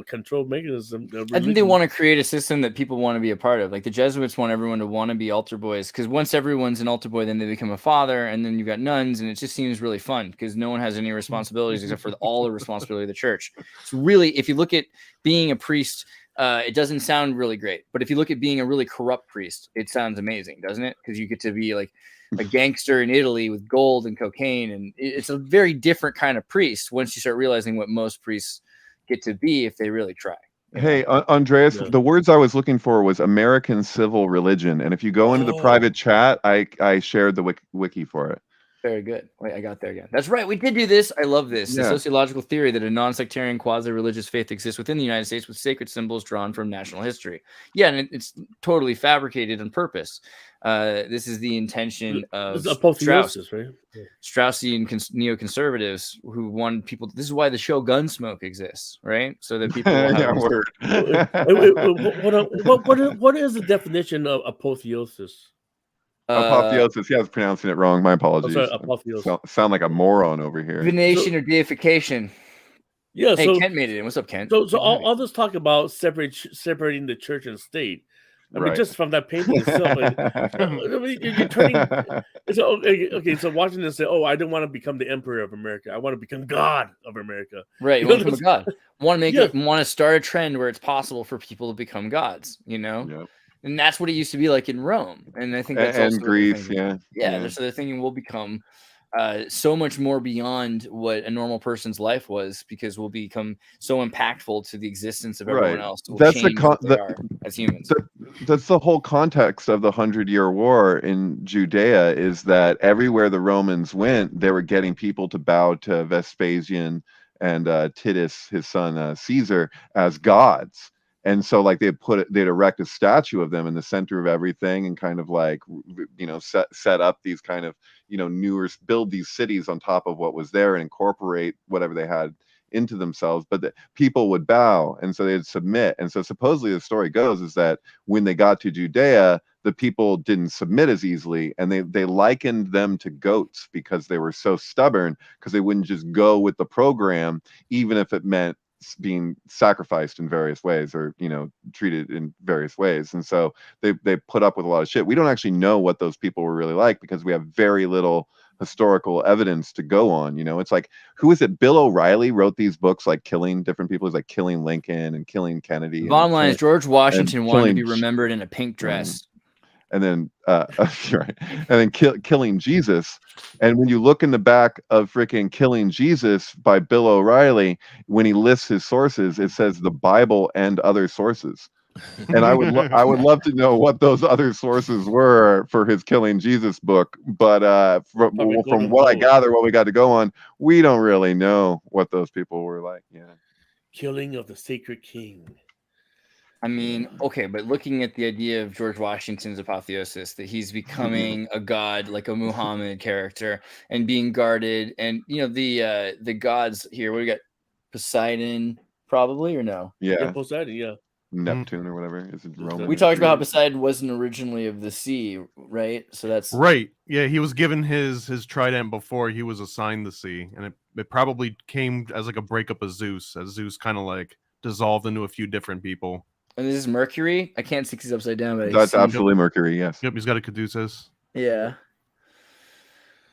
F: control mechanism.
B: I think they want to create a system that people want to be a part of. Like the Jesuits want everyone to want to be altar boys, because once everyone's an altar boy, then they become a father, and then you've got nuns, and it just seems really fun because no one has any responsibilities except for all the responsibility of the church. So really, if you look at being a priest, it doesn't sound really great, but if you look at being a really corrupt priest, it sounds amazing, doesn't it? Because you get to be like a gangster in Italy with gold and cocaine, and it's a very different kind of priest once you start realizing what most priests get to be if they really try.
D: Hey, Andreas, the words I was looking for was American civil religion, and if you go into the private chat, I shared the wiki for it.
B: Very good. Wait, I got there again. That's right. We did do this. I love this.
D: Yeah.
B: The sociological theory that a non-sectarian quasi-religious faith exists within the United States with sacred symbols drawn from national history. Yeah, and it's totally fabricated on purpose. This is the intention of Strauss,
F: right?
B: Straussian neoconservatives who want people. This is why the show Gunsmoke exists, right? So that people will have
F: What is the definition of apotheosis?
D: Apotheosis. Yeah, I was pronouncing it wrong. My apologies.
F: Sorry, apotheosis.
D: Sound like a moron over here.
B: divination or deification.
F: Yeah.
B: Hey,
F: So
B: Kent made it in. What's up, Kent?
F: So all this talk about separating the church and state. I mean, just from that painting itself, you're turning. So, okay, so watching this say, "Oh, I don't want to become the emperor of America. I want to become God of America."
B: Right, you want to become a god. Want to start a trend where it's possible for people to become gods.
D: Yep.
B: And that's what it used to be like in Rome. And I think that's
D: and
B: also
D: Greece,
B: yeah. So they're thinking we'll become so much more beyond what a normal person's life was, because we'll become so impactful to the existence of everyone else. We'll
D: That's
B: change what they are as humans.
D: That's the whole context of the 100-Year War in Judea, is that everywhere the Romans went, they were getting people to bow to Vespasian and Titus, his son Caesar, as gods. And so like they'd erect a statue of them in the center of everything, and kind of like, set up these kind of, build these cities on top of what was there and incorporate whatever they had into themselves, but the people would bow, and so they'd submit. And so supposedly the story goes is that when they got to Judea, the people didn't submit as easily, and they likened them to goats because they were so stubborn, because they wouldn't just go with the program, even if it meant being sacrificed in various ways, or treated in various ways. And so they put up with a lot of shit. We don't actually know what those people were really like, because we have very little historical evidence to go on. It's like, who is it? Bill O'Reilly wrote these books like killing different people. He's like killing Lincoln and killing Kennedy.
B: The bottom line is George Washington wanted to be remembered in a pink dress.
D: And then right, and then killing Jesus. And when you look in the back of freaking Killing Jesus by Bill O'Reilly, when he lists his sources, it says the Bible and other sources. And I would love to know what those other sources were for his Killing Jesus book. But from what I gather, what we got to go on, we don't really know what those people were like. Yeah.
F: Killing of the Sacred King.
B: I mean, okay, but looking at the idea of George Washington's apotheosis, that he's becoming a god, like a Muhammad character, and being guarded, and the gods here. What do we got? Poseidon, probably, or no?
D: Yeah,
F: Poseidon. Yeah,
D: Neptune or whatever. Is it Roman?
B: We talked about how Poseidon wasn't originally of the sea, right? So that's
C: right. Yeah, he was given his trident before he was assigned the sea, and it probably came as like a breakup of Zeus, as Zeus kind of like dissolved into a few different people.
B: And this is Mercury. I can't see because he's upside down, but
D: that's absolutely Mercury. Yes.
C: Yep. He's got a caduceus.
B: Yeah.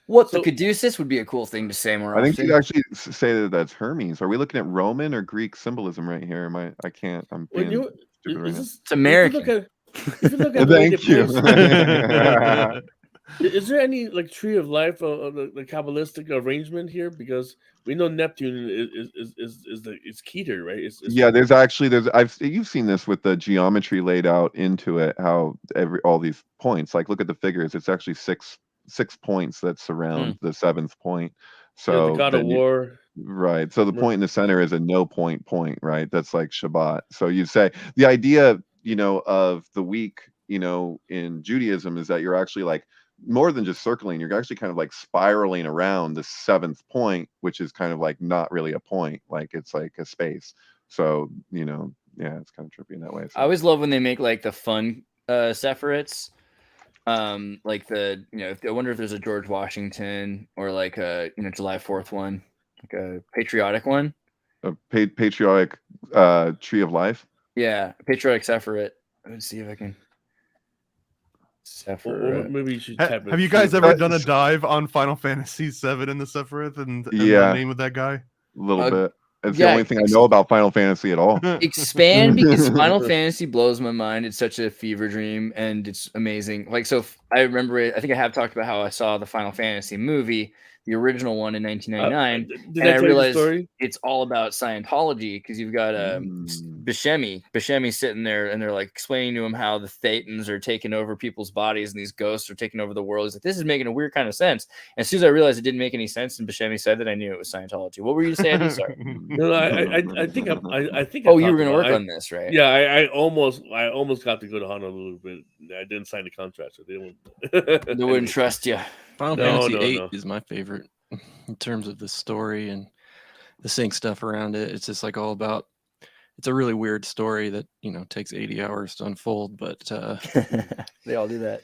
B: The caduceus would be a cool thing to say more often.
D: I think you actually say that that's Hermes. Are we looking at Roman or Greek symbolism right here? I can't. I'm being stupid right now.
B: It's American.
F: Thank you. Is there any like tree of life, the Kabbalistic arrangement here? Because we know Neptune is Keter, right?
D: You've seen this with the geometry laid out into it. How all these points, like look at the figures. It's actually six points that surround the seventh point. So
F: the God of War.
D: Right. So the point in the center is a no point, right? That's like Shabbat. So you say the idea, of the week, in Judaism is that you're actually like more than just circling. You're actually kind of like spiraling around the 7th point, which is kind of like not really a point, like it's like a space. So yeah, it's kind of trippy in that way. So.
B: I always love when they make like the fun separates. Like the I wonder if there's a George Washington or like a July 4th one, like a patriotic one.
D: A patriotic tree of life.
B: Yeah, patriotic Sephiroth. Let's see if I can.
F: Or maybe you should type
C: Have you guys ever done a dive on Final Fantasy VII in the Sephiroth and the name of that guy?
D: A little bit. It's the only thing I know about Final Fantasy at all.
B: Expand, because Final Fantasy blows my mind. It's such a fever dream and it's amazing. Like, so I remember it. I think I have talked about how I saw the Final Fantasy movie, the original one in 1999, and I realized it's all about Scientology, because you've got Buscemi sitting there, and they're like explaining to him how the Thetans are taking over people's bodies and these ghosts are taking over the world. He's like, this is making a weird kind of sense. And as soon as I realized it didn't make any sense, and Buscemi said that, I knew it was Scientology. What were you saying? Sorry.
F: No, I think I think.
B: Oh, you were going to work on this, right?
F: Yeah, I almost got to go to Honolulu, but I didn't sign the contract, so they wouldn't
B: trust you.
E: Final Fantasy VIII is my favorite in terms of the story and the sync stuff around it. It's just like all about. It's a really weird story that takes 80 hours to unfold, but
B: they all do that.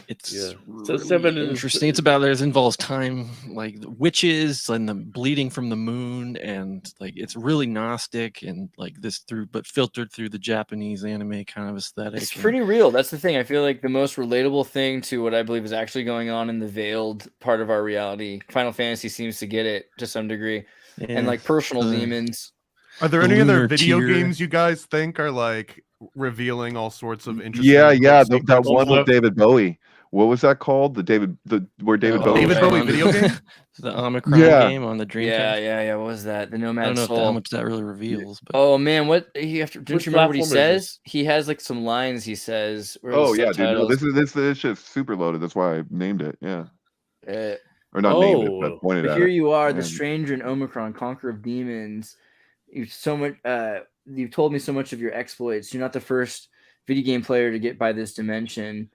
E: It's really interesting. It's about it involves time, like witches and the bleeding from the moon, and like it's really Gnostic and like this but filtered through the Japanese anime kind of aesthetic.
B: It's pretty real. That's the thing. I feel like the most relatable thing to what I believe is actually going on in the veiled part of our reality. Final Fantasy seems to get it to some degree, and like personal demons.
C: Are there any other video games you guys think are like revealing all sorts of interesting?
D: Yeah, that one with David Bowie. What was that called? Where David Bowie?
C: David Bowie video game?
E: The Omicron game on the Dreamcast.
B: Yeah. What was that? The Nomad
E: I don't know
B: Soul.
E: how much that really reveals. But...
B: Oh man, what don't you remember what he says? He has like some lines he says.
D: Oh yeah, dude. No, this shit's super loaded. That's why I named it. Yeah. Or not named it, but pointed at it.
B: Here you are, the stranger in Omicron, conqueror of demons. You've told me so much of your exploits. You're not the first video game player to get by this dimension.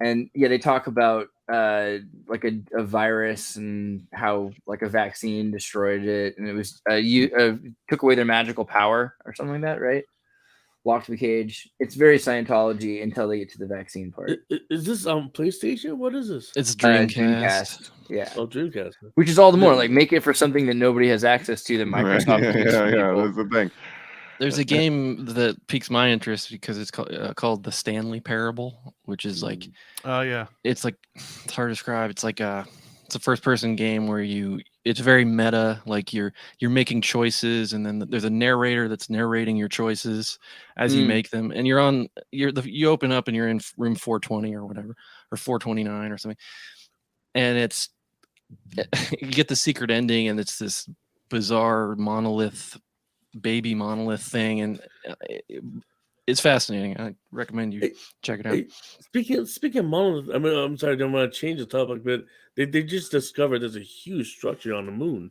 B: And yeah, they talk about like a virus and how like a vaccine destroyed it, and it was took away their magical power or something like that, right? Locked the cage. It's very Scientology until they get to the vaccine part.
F: Is this on PlayStation? What is this?
E: It's Dreamcast.
B: Yeah.
F: Oh, Dreamcast.
B: Which is all the more like make it for something that nobody has access to that Microsoft.
D: Yeah, that's the thing.
E: There's a game that piques my interest because it's called The Stanley Parable, which is like, it's like, it's hard to describe. It's like it's a first-person game where it's very meta. Like you're making choices, and then there's a narrator that's narrating your choices as you make them, and you open up and you're in room 420 or whatever, or 429 or something, and you get the secret ending, and it's this bizarre baby monolith thing, and it's fascinating. I recommend you check it out.
F: Speaking of monolith, I mean, I'm sorry, I don't want to change the topic, but they just discovered there's a huge structure on the moon.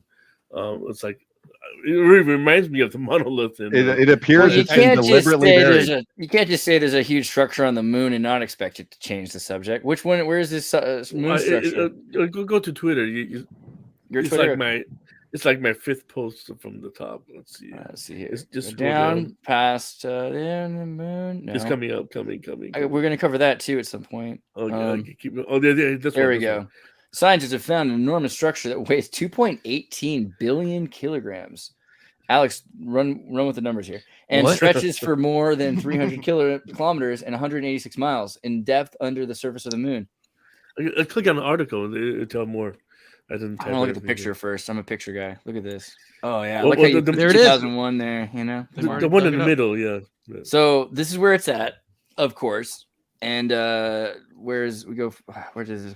F: It's like it really reminds me of the monolith.
D: It appears it's deliberately buried.
B: You can't just say there's a huge structure on the moon and not expect it to change the subject. Which one? Where is this moon structure?
F: Go to Twitter.
B: Your Twitter.
F: It's like my fifth post from the top. Let's see.
B: Here.
F: It's just
B: down past the moon. No.
F: It's coming up. Coming.
B: We're going to cover that too at some point.
F: There
B: we go. Scientists have found an enormous structure that weighs 2.18 billion kilograms. Alex, run with the numbers here. And stretches for more than 300 kilometers and 186 miles in depth under the surface of the moon.
F: I click on the article and it'll tell more. I don't
B: look at the picture first. I'm a picture guy. Look at this. Oh yeah, there it is. 2001 there.
F: The one in the middle. Yeah.
B: So this is where it's at, of course. And where does this?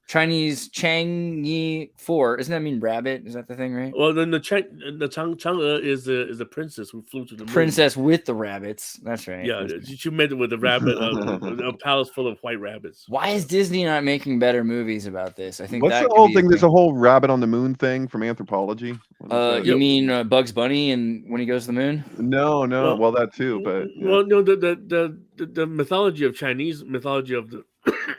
B: Chinese Chang'e 4. Doesn't that mean rabbit? Is that the thing, right?
F: Well, then the Chang'e is the princess who flew to the moon.
B: Princess with the rabbits. That's right.
F: Yeah, she met it with a rabbit, a palace full of white rabbits.
B: Why is Disney not making better movies about this? I think
D: what's the whole thing? There's a whole rabbit on the moon thing from Anthropology.
B: You mean Bugs Bunny and when he goes to the moon?
D: No. Well, that too, but
F: well, no, the mythology of Chinese mythology of the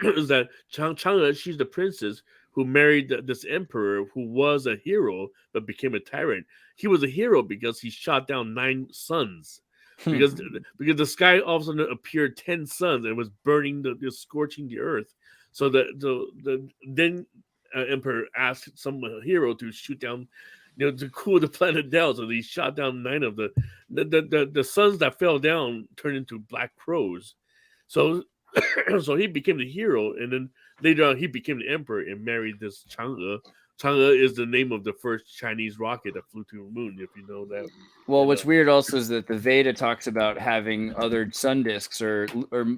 F: is that Chang'e, she's the princess who married this emperor who was a hero but became a tyrant. He was a hero because he shot down 9 suns. Because the sky all of a sudden appeared 10 suns and was burning scorching the earth. So the then emperor asked some hero to shoot down, to cool the planet down. So he shot down 9 of the suns that fell down turned into black crows. So so he became the hero, and then later on he became the emperor and married this Chang'e. Chang'e is the name of the first Chinese rocket that flew to the moon, if you know that.
B: Well, what's weird also is that the Veda talks about having other sun disks or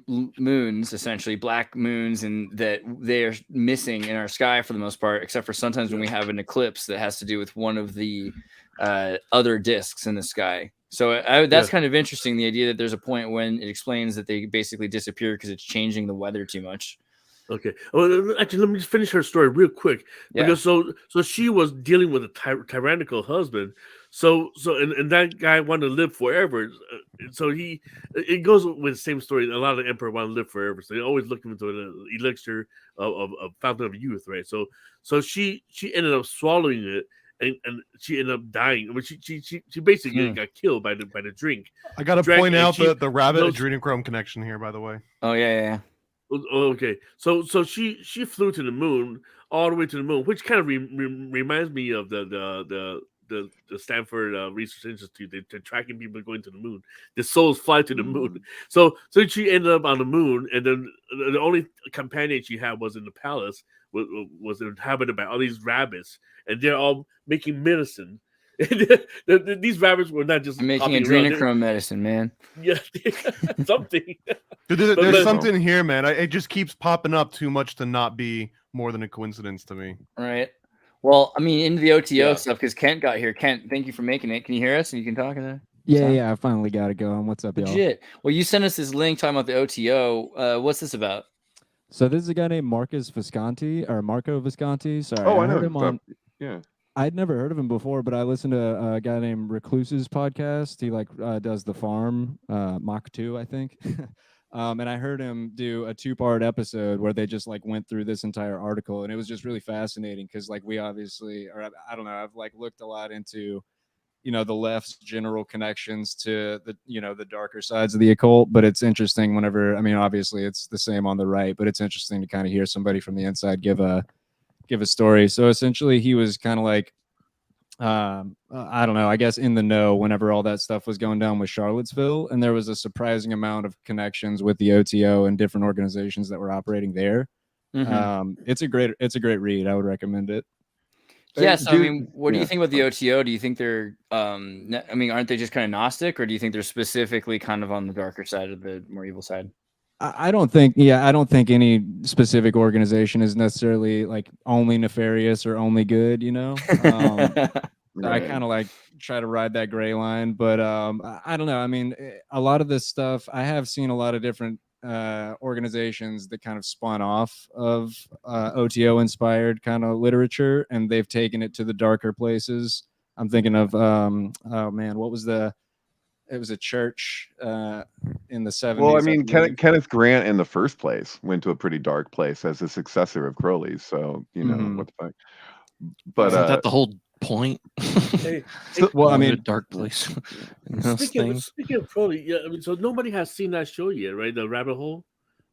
B: moons, essentially black moons, and that they are missing in our sky for the most part, except for sometimes when we have an eclipse that has to do with one of the other disks in the sky. So that's kind of interesting, the idea that there's a point when it explains that they basically disappear because it's changing the weather too much.
F: Okay. Well, actually, let me just finish her story real quick.
B: Yeah.
F: Because so she was dealing with a tyrannical husband. And that guy wanted to live forever. So it goes with the same story. A lot of the emperor want to live forever. So they always looking into an elixir of fountain of youth, right? So she ended up swallowing it. And she ended up dying. I mean, she basically got killed by the drink.
C: I got to point out the rabbit adrenochrome connection here, by the way.
B: Oh yeah.
F: Okay, so she flew to the moon, all the way to the moon, which kind of reminds me of the Stanford Research Institute. They're tracking people going to the moon. The souls fly to the moon. So she ended up on the moon, and then the only companion she had was in the palace, was inhabited by all these rabbits, and they're all making medicine. These rabbits were not just
B: making adrenochrome medicine, man.
F: Yeah, something.
C: Dude, there's something here, man. It just keeps popping up too much to not be more than a coincidence to me.
B: Right. Well, I mean, into the OTO stuff, because Kent got here. Kent, thank you for making it. Can you hear us? And you can talk about
H: it? Yeah, I finally got it going. What's up, y'all?
B: Legit. Well, you sent us this link talking about the OTO. What's this about?
H: So this is a guy named Marco Visconti. Sorry.
D: Oh, I know him on. Yeah.
H: I'd never heard of him before, but I listened to a guy named Recluse's podcast. He does The Farm, Mach 2, I think. And I heard him do a 2-part episode where they just went through this entire article, and it was just really fascinating because we obviously, or I don't know, I've looked a lot into, the left's general connections to the darker sides of the occult, but it's interesting whenever, obviously it's the same on the right, but it's interesting to kind of hear somebody from the inside give a story. So essentially he was kind of I don't know, I guess in the know whenever all that stuff was going down with Charlottesville, and there was a surprising amount of connections with the OTO and different organizations that were operating there. It's a great read. I would recommend it.
B: Yes. What do you think about the OTO? Do you think they're aren't they just kind of Gnostic, or do you think they're specifically kind of on the darker side of the more evil side?
H: I don't think any specific organization is necessarily only nefarious or only good, Right. I kind of try to ride that gray line, but I don't know. A lot of this stuff, I have seen a lot of different organizations that kind of spun off of OTO inspired kind of literature, and they've taken it to the darker places. I'm thinking of it was a church in the 70s.
D: Well, Kenneth Grant in the first place went to a pretty dark place as a successor of Crowley's. So, what the fuck. But
E: isn't that the whole point?
F: A
E: dark place.
F: Speaking of Crowley, so nobody has seen that show yet, right? The Rabbit Hole.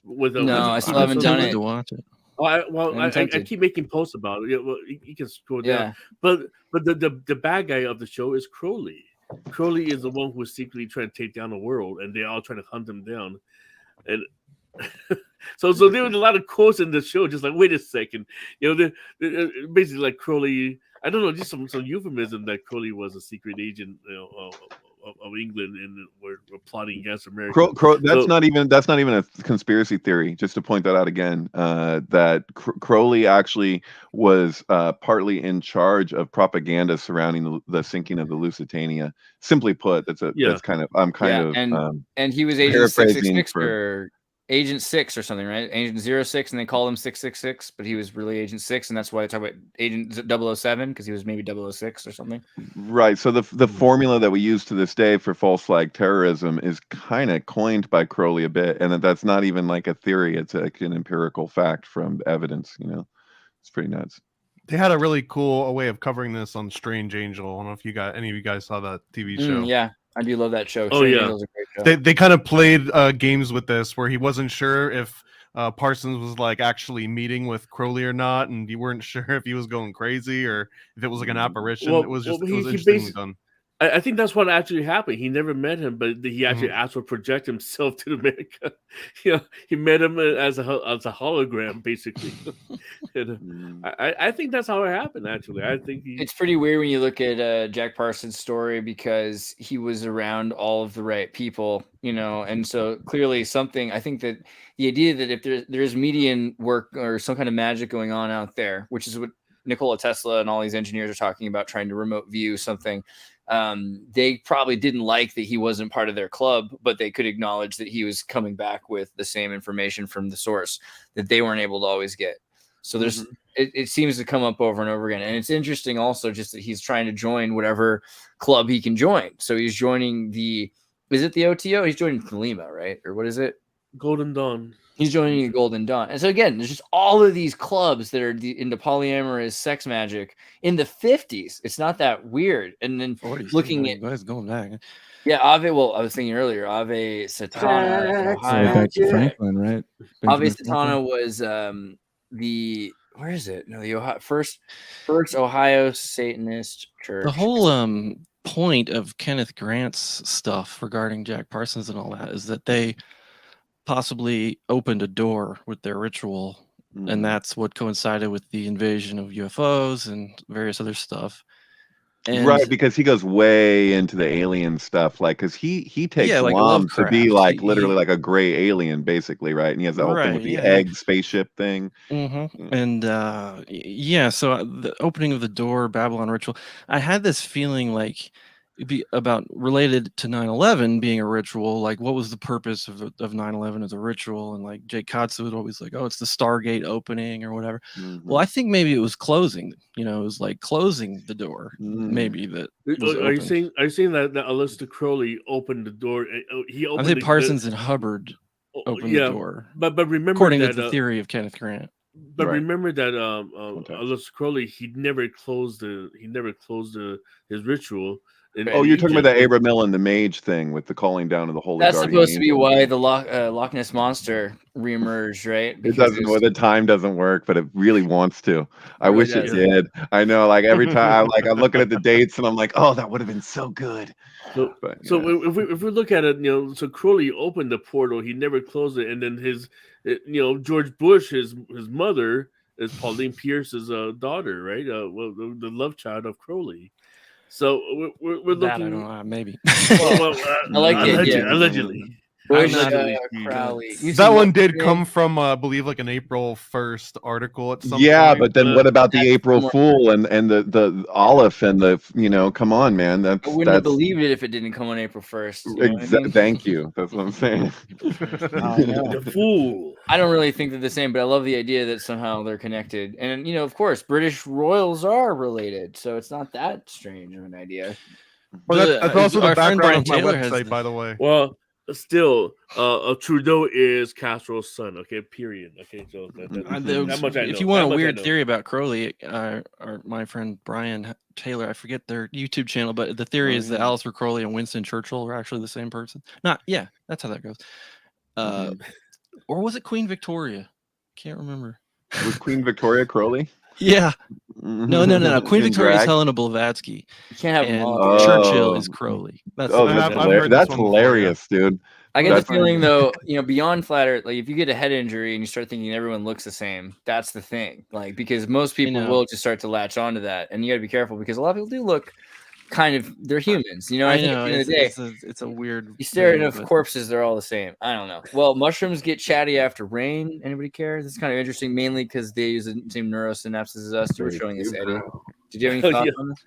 B: I still haven't done it.
E: To watch it.
F: I keep making posts about it. Well, you can scroll down. But the bad guy of the show is Crowley. Crowley is the one who is secretly trying to take down the world, and they're all trying to hunt him down. And so there was a lot of quotes in the show, just wait a second, basically Crowley. I don't know, just some euphemism that Crowley was a secret agent, of England, and we're plotting against America.
D: That's not even a conspiracy theory. Just to point that out again, that Crowley actually was partly in charge of propaganda surrounding the sinking of the Lusitania. Simply put, that's kind of and he was Agent 666 for
B: Agent 6 or something, right? Agent 06, and they called him 666, but he was really Agent 6, and that's why they talk about Agent 007 because he was maybe 006 or something.
D: Right. So the formula that we use to this day for false flag terrorism is kind of coined by Crowley a bit, and that's not even like a theory; it's like an empirical fact from evidence. It's pretty nuts.
C: They had a really cool way of covering this on Strange Angel. I don't know if any of you guys saw that TV show.
B: Yeah, I do love that show.
F: Oh,
B: Strange
F: yeah.
B: Angel's a great show.
C: They kind of played games with this where he wasn't sure if Parsons was like actually meeting with Crowley or not, and you weren't sure if he was going crazy or if it was like an apparition.
F: Well,
C: it was
F: well,
C: just
F: he
C: interestingly
F: basi-
C: done.
F: I think that's what actually happened. He never met him, but he actually asked to project himself to America. He met him as a hologram, basically. And, I think that's how it happened. Actually, I think
B: it's pretty weird when you look at Jack Parsons' story because he was around all of the right people, and so clearly something. I think that the idea that if there's median work or some kind of magic going on out there, which is what Nikola Tesla and all these engineers are talking about, trying to remote view something. They probably didn't like that he wasn't part of their club, but they could acknowledge that he was coming back with the same information from the source that they weren't able to always get. So there's it seems to come up over and over again. And it's interesting also just that he's trying to join whatever club he can join. So he's joining is it the OTO? He's joining Thelema, right? Or what is it?
F: Golden Dawn.
B: He's joining the Golden Dawn. And so again, there's just all of these clubs that are into polyamorous sex magic in the 50s. It's not that weird. And then
E: 40s,
B: looking at
E: guys going back.
B: Yeah, Ave. Well, I was thinking earlier, Ave Satana, Ohio.
H: Back to Franklin, right?
B: Ave
H: Benjamin
B: Satana was the where is it? No, the Ohio, first Ohio Satanist church.
E: The whole point of Kenneth Grant's stuff regarding Jack Parsons and all that is that they possibly opened a door with their ritual, and that's what coincided with the invasion of UFOs and various other stuff. And
D: right, because he goes way into the alien stuff, like because he takes
E: like
D: Lom to be
E: Lovecraft.
D: like literally like a gray alien, basically, right? And he has that whole thing with the egg spaceship thing.
E: And so the opening of the door, Babylon ritual, I had this feeling like it'd be about related to 9/11 being a ritual. Like, what was the purpose of 9/11 as a ritual? And like Jake Katsu would always like, oh, it's the Stargate opening or whatever. Well, I think maybe it was closing. It was like closing the door. Maybe that.
F: Are you saying that Aleister Crowley opened the door? He opened.
E: I think Parsons and Hubbard opened the door.
F: But remember,
E: according to the theory of Kenneth Grant.
F: But remember that Aleister Crowley, he never closed his ritual.
D: You're talking about the Abram and the Mage thing with the calling down of the Holy
B: That's
D: Guardian
B: supposed to be
D: Angel.
B: why the Loch Ness Monster reemerged, right?
D: It doesn't. Well, the time doesn't work, but it really wants to. I
B: really
D: wish it did. I know. Like every time, I'm looking at the dates, and I'm like, oh, that would have been so good.
F: So if we look at it, so Crowley opened the portal, he never closed it, and then his, George Bush, his mother is Pauline Pierce's daughter, right? The love child of Crowley. So we're looking.
E: I don't know, maybe.
B: I like it.
F: Allegedly.
B: Bush,
C: Crowley. That one did come from, I believe, like an April 1st article at some point.
D: But then what about the April Fool and the Olive and the, come on, man.
B: I wouldn't have believed it if it didn't come on April 1st.
D: Thank you. That's what I'm saying.
F: The fool.
B: I don't really think they're the same, but I love the idea that somehow they're connected. And, of course, British royals are related, so it's not that strange of an idea.
C: Well, that's also the background of my
E: Taylor
C: website, by the way.
F: Well, still, Trudeau is Castro's son. Okay, period. Okay, so that much I know.
E: If you want a weird theory about Crowley, or my friend Brian Taylor, I forget their YouTube channel, but the theory is that Aleister Crowley and Winston Churchill are actually the same person. That's how that goes. Or was it Queen Victoria? Can't remember.
D: Was Queen Victoria Crowley?
E: Yeah. No. Queen Victoria is Helena Blavatsky.
B: You can't have
E: and Churchill is Crowley. That's
D: hilarious, dude.
B: I get the feeling, though, beyond flat Earth, like if you get a head injury and you start thinking everyone looks the same, that's the thing. Like, because most people will just start to latch onto that, and you got to be careful because a lot of people do look they're humans. I think at the end of the day,
E: it's a weird.
B: You stare at enough corpses, they're all the same. I don't know. Well, mushrooms get chatty after rain. Anybody care? This is kind of interesting, mainly because they use the same neurosynapses as us. You were showing us, Eddie. Did you have any thoughts on this?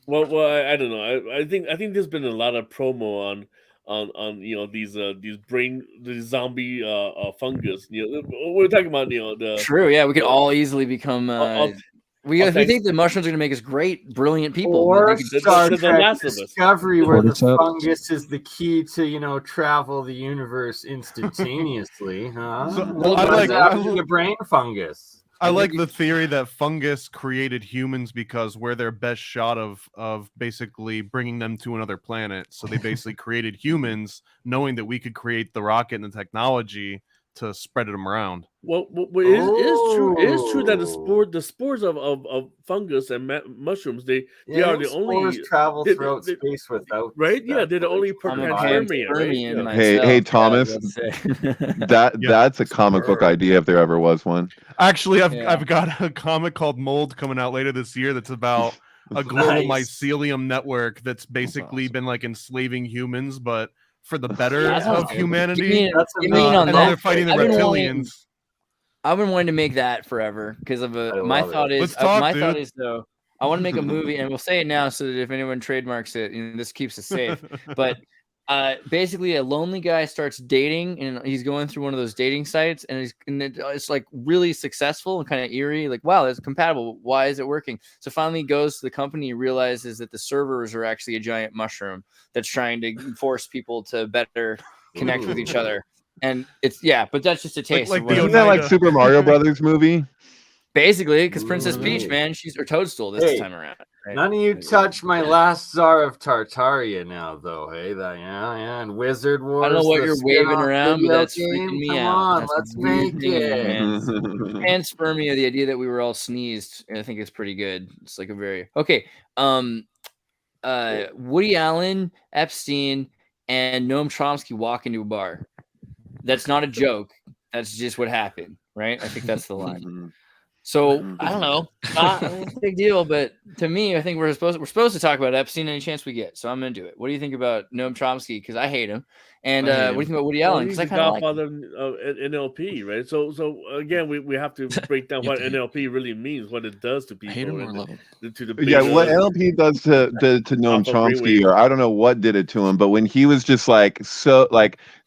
F: Well, I don't know. I think there's been a lot of promo these zombie fungus. We're talking about the
B: True. Yeah, we could all easily become. If we think the mushrooms are going to make us great, brilliant people,
G: Or Star
F: the
G: Trek
F: Last of Us.
G: Discovery, where the
H: Cordyceps.
G: fungus is the key to travel the universe instantaneously. Huh?
C: So,
G: What
C: I like-
G: happens to the brain fungus?
C: I like the theory that fungus created humans because we're their best shot of basically bringing them to another planet. So they basically created humans, knowing that we could create the rocket and the technology to spread them around.
F: Well, it is true. It is true that the spores of fungus and mushrooms they are the only
G: spores travel throughout space without
F: right. Yeah,
G: that,
F: they're the
G: but
F: only
B: I'm a
F: panspermia, right?
B: panspermian
F: Yeah.
B: myself.
D: Hey,
B: Yeah,
D: Thomas,
B: let's say.
D: that's a comic book idea if there ever was one.
C: Actually, I've
B: Yeah.
C: I've got a comic called Mold coming out later this year that's about a global
G: Nice.
C: mycelium network that's basically
E: awesome.
C: been like enslaving humans, but for the better
B: Yeah, that sounds
C: of
B: good.
C: humanity.
G: That's
B: Give me in on
C: And then they're
B: that.
C: fighting the
B: I've been wanting-
C: reptilians.
B: I've been wanting to make that forever because of
G: I
B: my
G: love
B: thought
G: it.
B: is
C: Let's talk,
B: my thought
C: dude.
B: is though I want to make a movie and we'll say it now so that if anyone trademarks it, this keeps us safe. But basically, a lonely guy starts dating and he's going through one of those dating sites and it's like really successful and kind of eerie. Like, wow, it's compatible. Why is it working? So finally, he goes to the company, realizes that the servers are actually a giant mushroom that's trying to force people to better connect with each other. And but that's just a taste.
C: like
B: of
C: the
B: what
D: Isn't that like
C: Oneida.
D: Super Mario Brothers movie?
B: basically, because Princess Peach,
G: Ooh.
B: man, she's or Toadstool this
G: Hey,
B: time around. Right?
G: None of you touch my last Tsar of Tartaria now, though. Hey, and Wizard Wars.
B: I don't know what
G: the
B: you're waving
G: spin-off
B: around, but
G: video
B: that's freaking
G: game.
B: me
G: Come
B: out.
G: on,
B: That's a
G: let's
B: weird
G: make
B: thing in me,
G: it.
B: man. Panspermia, the idea that we were all sneezed, I think it's pretty good. It's like a very Woody Allen, Epstein, and Noam Chomsky walk into a bar. That's not a joke. That's just what happened, right? I think that's the line. So I don't know, not a big deal, but to me, I think we're supposed to talk about Epstein any chance we get. So I'm into it. What do you think about Noam Chomsky? Because I hate him. And
E: I hate
B: what do
E: him.
B: you think about Woody
F: Well,
B: Allen?
F: he's
B: Because
F: the
B: I kind of like
F: godfather of NLP, right? So again, we have to break down
E: You
F: what
E: have to
F: NLP really means, what it does to people.
E: Hate him or
F: and
E: love him.
F: to the
D: Yeah,
F: beta-
D: what NLP does to Noam
F: Alpha
D: Chomsky,
F: brainwave.
D: or I don't know what did it to him, but when he was just like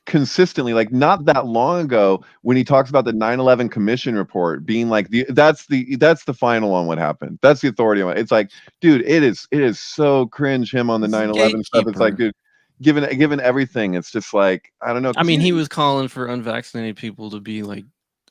D: consistently, like not that long ago, when he talks about the 9/11 Commission report being like that's the final on what happened. That's the authority on it. It's like, dude, it is so cringe him on the
E: He's a
D: 9/11 stuff. It's like,
E: gatekeeper.
D: dude, given everything, it's just like I don't know.
E: I mean, he was calling for unvaccinated people to be like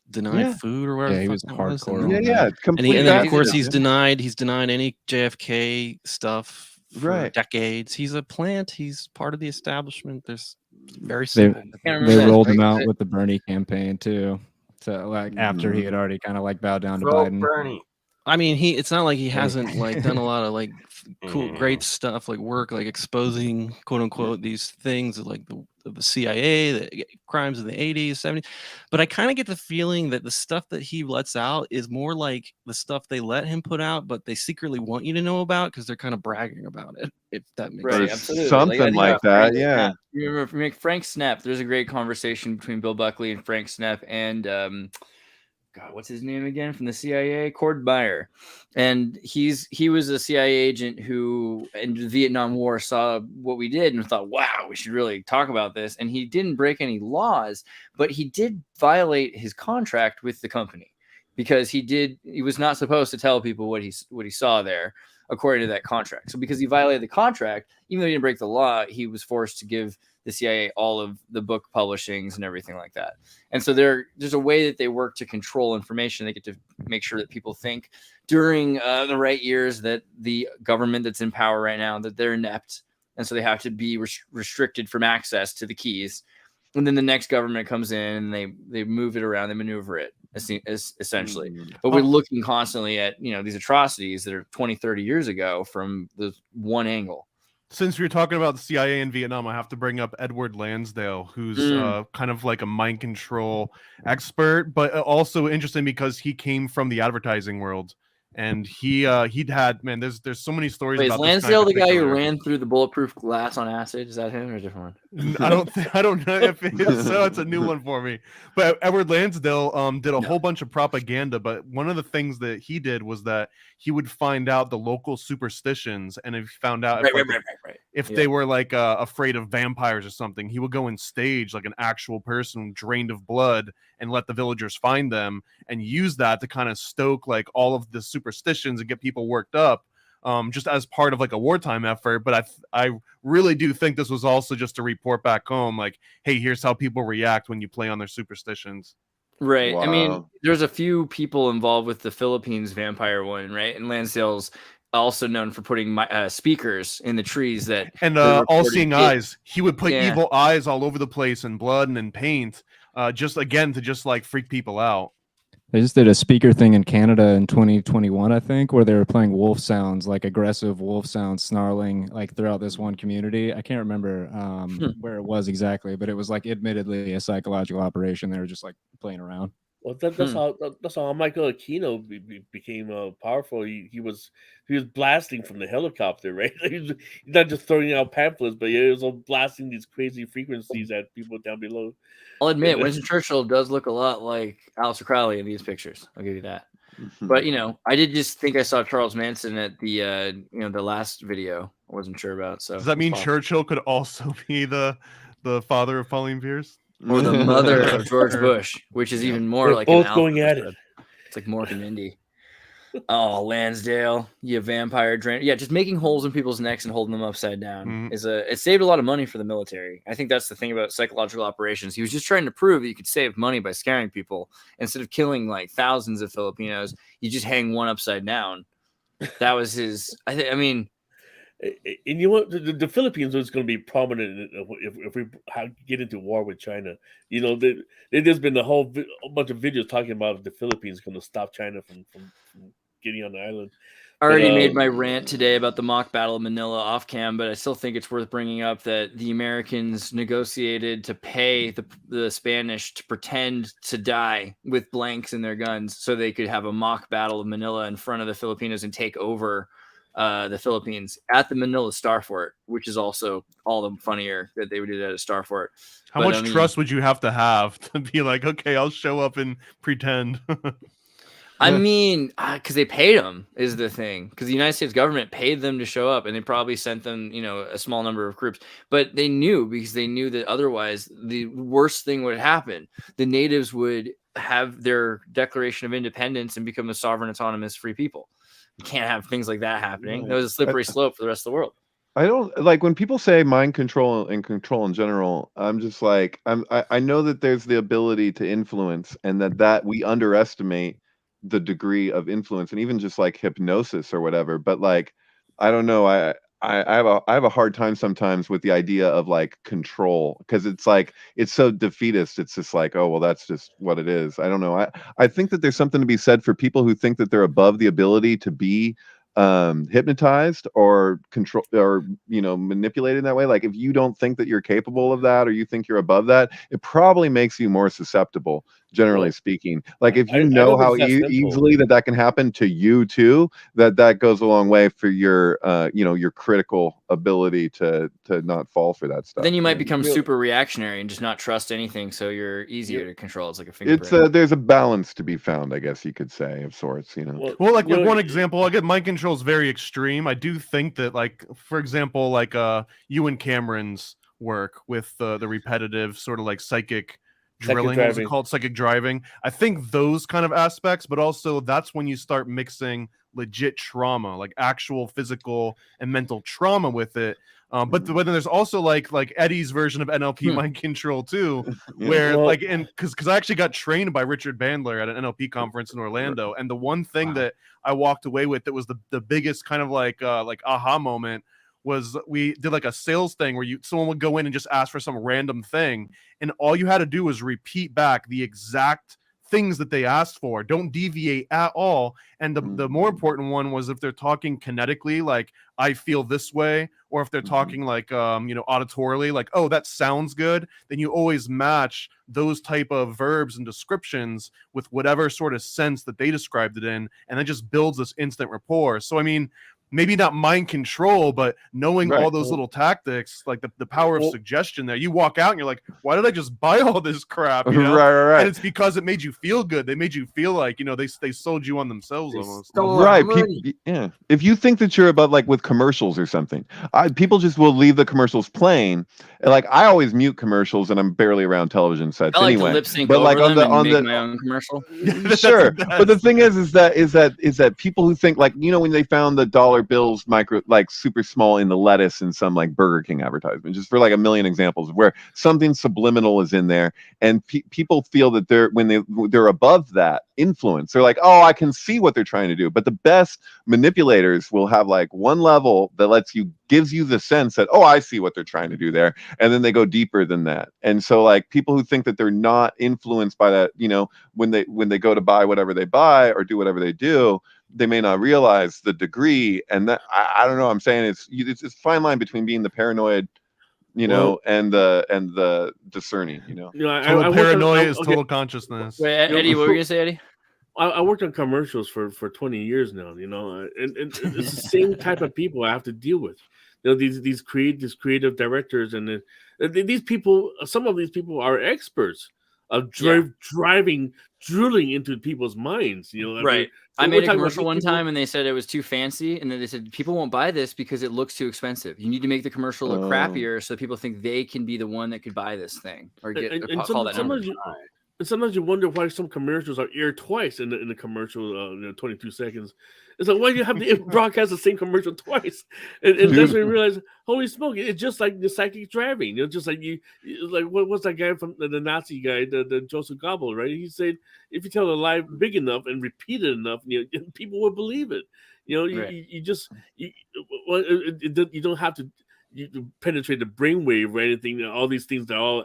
E: denied
D: Yeah.
E: food or whatever.
H: Yeah, he
E: the
H: was
E: fuck that was,
H: hardcore
E: and
H: on
E: then-
D: yeah,
H: that.
D: complete.
E: And then of
B: Yeah,
E: course
B: he's
E: he's denied any JFK stuff for
D: Right.
E: decades. He's a plant. He's part of the establishment. There's very
H: They,
E: simple.
B: can't remember
H: they
B: that,
H: rolled him
B: right?
H: out with the Bernie campaign too. So like after he had already kind of like bowed down to
G: Vote
H: Biden.
G: Bernie.
E: I mean, it's not like he hasn't like done a lot of like cool,
G: Yeah.
E: great stuff, like work, like exposing quote unquote these things like the CIA, the crimes of the 80s, 70s. But I kind of get the feeling that the stuff that he lets out is more like the stuff they let him put out, but they secretly want you to know about because they're kind of bragging about it. If that makes
B: Right,
E: sense.
B: absolutely.
D: Something
B: I think
D: like that,
B: Frank
D: yeah.
B: Snap. You remember Frank Snap? There's a great conversation between Bill Buckley and Frank Snap and God, what's his name again from the CIA? Cord Meyer. And he was a CIA agent who in the Vietnam War saw what we did and thought, wow, we should really talk about this. And he didn't break any laws, but he did violate his contract with the company because he was not supposed to tell people what he saw there according to that contract. So because he violated the contract, even though he didn't break the law, he was forced to give the CIA all of the book publishings and everything like that. And so there's a way that they work to control information. They get to make sure that people think during the right years that the government that's in power right now, that they're inept. And so they have to be restricted from access to the keys. And then the next government comes in and they move it around, they maneuver it essentially. But we're looking constantly at, these atrocities that are 20, 30 years ago from the one angle.
C: Since we were talking about the CIA in Vietnam, I have to bring up Edward Lansdale, who's kind of like a mind control expert, but also interesting because he came from the advertising world, and he'd had there's so many stories.
B: Wait,
C: about
B: is Lansdale
C: this
B: the
C: guy in
B: guy who
C: particular.
B: ran through the bulletproof glass on acid? Is that him or a different one?
C: I don't know if it is so. It's a new one for me. But Edward Lansdale did a whole bunch of propaganda. But one of the things that he did was that he would find out the local superstitions, and if he found out
B: Right.
C: if they were like afraid of vampires or something, he would go and stage like an actual person drained of blood and let the villagers find them and use that to kind of stoke like all of the superstitions and get people worked up, just as part of like a wartime effort. But I really do think this was also just to report back home, like, hey, here's how people react when you play on their superstitions.
B: Right. I mean,
D: Wow.
B: there's a few people involved with the Philippines vampire one, right? And Lansdale's also known for putting speakers in the trees that
C: And
B: recorded
C: all-seeing
B: it.
C: eyes. He would put
B: Yeah.
C: evil eyes all over the place and blood and paint, just again to just like freak people out.
H: They just did a speaker thing in Canada in 2021, I think, where they were playing wolf sounds, like aggressive wolf sounds, snarling like throughout this one community. I can't remember where it was exactly, but it was like admittedly a psychological operation. They were just like playing around.
F: Well, that's how Michael Aquino became powerful. He was blasting from the helicopter, right? He's not just throwing out pamphlets, but he was blasting these crazy frequencies at people down below.
B: I'll admit, Winston Churchill does look a lot like Aleister Crowley in these pictures. I'll give you that. But I did just think I saw Charles Manson at the the last video. I wasn't sure about. So
C: does that mean Churchill could also be the father of Pauline Pierce?
B: Or the mother of George Bush, which is even more
F: They're
B: like
F: both
B: an
F: going
B: alpha
F: at
B: episode.
F: it.
B: It's like Mork and Mindy. Oh, Lansdale, you vampire drain. Yeah, just making holes in people's necks and holding them upside down it saved a lot of money for the military. I think that's the thing about psychological operations. He was just trying to prove that you could save money by scaring people instead of killing like thousands of Filipinos. You just hang one upside down. That was his. I mean.
F: And you know what? The Philippines is going to be prominent if we get into war with China. There's been a whole bunch of videos talking about the Philippines going to stop China from getting on the island.
B: I already made my rant today about the mock battle of Manila off cam, but I still think it's worth bringing up that the Americans negotiated to pay the Spanish to pretend to die with blanks in their guns so they could have a mock battle of Manila in front of the Filipinos and take over the Philippines at the Manila Star Fort, which is also all the funnier that they would do that at a Star Fort.
C: How much trust would you have to be like, okay, I'll show up and pretend?
B: I mean, because they paid them is the thing. Because the United States government paid them to show up, and they probably sent them, a small number of troops. But they knew, because they knew that otherwise the worst thing would happen. The natives would have their Declaration of Independence and become a sovereign, autonomous, free people. You can't have things like that happening. That was a slippery slope for the rest of the world.
D: I don't like when people say mind control and control in general. I'm just like, I know that there's the ability to influence, and that we underestimate the degree of influence, and even just like hypnosis or whatever. But like, I don't know. I have a hard time sometimes with the idea of like control, because it's like it's so defeatist. It's just like, oh well, that's just what it is. I don't know. I think that there's something to be said for people who think that they're above the ability to be hypnotized or control or manipulated in that way. Like if you don't think that you're capable of that, or you think you're above that, it probably makes you more susceptible, generally speaking. Like if you know how easily that can happen to you too, that goes a long way for your your critical ability to not fall for that stuff.
B: Then you might become super reactionary and just not trust anything, so you're easier to control. It's like a fingerprint.
D: There's a balance to be found, I guess you could say, of sorts.
C: Well, like with one example, I get mind control is very extreme. I do think that, like, for example, like Ewan Cameron's work with the repetitive sort of like psychic drilling, what's it called, psychic driving. I think those kind of aspects, but also that's when you start mixing legit trauma, like actual physical and mental trauma with it. But then there's also like Eddie's version of NLP mind control too, where because I actually got trained by Richard Bandler at an NLP conference in Orlando, and the one thing that I walked away with that was the biggest kind of like aha moment was we did like a sales thing where someone would go in and just ask for some random thing, and all you had to do was repeat back the exact things that they asked for. Don't deviate at all. And the more important one was if they're talking kinetically, like I feel this way, or if they're talking like auditorily, like, oh, that sounds good, then you always match those type of verbs and descriptions with whatever sort of sense that they described it in, and it just builds this instant rapport. So I mean, maybe not mind control, but knowing all
D: Right.
C: those little tactics, like the power of suggestion there. You walk out and you're like, why did I just buy all this crap? You know?
D: Right.
C: And it's because it made you feel good. They made you feel like, you know, they sold you on themselves almost.
G: stole our
D: Right.
G: money.
D: Yeah. If you think that you're above, like with commercials or something, people just will leave the commercials playing. And like I always mute commercials, and I'm barely around television sets
B: I like
D: anyway.
B: to lip sync
D: but
B: over
D: like
B: them
D: on
B: and
D: the
B: make my own commercial.
D: sure, but the thing is that people who think, like, you know, when they found the dollar bills micro, like super small in the lettuce in some like Burger King advertisement, just for like a million examples of where something subliminal is in there, and people feel that they're above that influence. They're like, oh, I can see what they're trying to do. But the best manipulators will have like one level that gives you the sense that, oh, I see what they're trying to do there, and then they go deeper than that. And so like people who think that they're not influenced by that, you know, when they go to buy whatever they buy or do whatever they do, they may not realize the degree. And that I don't know, I'm saying it's a fine line between being the paranoid, you know, and the discerning, you know.
C: Total paranoia is total consciousness.
B: Wait, Eddie, what were you gonna say, Eddie?
F: I worked on commercials for 20 years now, you know, and it's the same type of people I have to deal with. You know, these creative directors, and these people. Some of these people are experts of drilling into people's minds. You know,
B: right.
F: I
B: made a commercial one time, and they said it was too fancy, and then they said people won't buy this because it looks too expensive. You need to make the commercial look crappier so people think they can be the one that could buy this thing or call that number.
F: And sometimes you wonder why some commercials are aired twice in the commercial, 22 seconds. It's like, why do you have to broadcast the same commercial twice? And that's when you realize, holy smoke, it's just like the psychic driving. You know, just like like what's that guy from the Nazi guy, the Joseph Goebbels, right? He said, if you tell a lie big enough and repeat it enough, you know, people will believe it. You know,
B: right.
F: You don't have to penetrate the brainwave or anything. All these things are all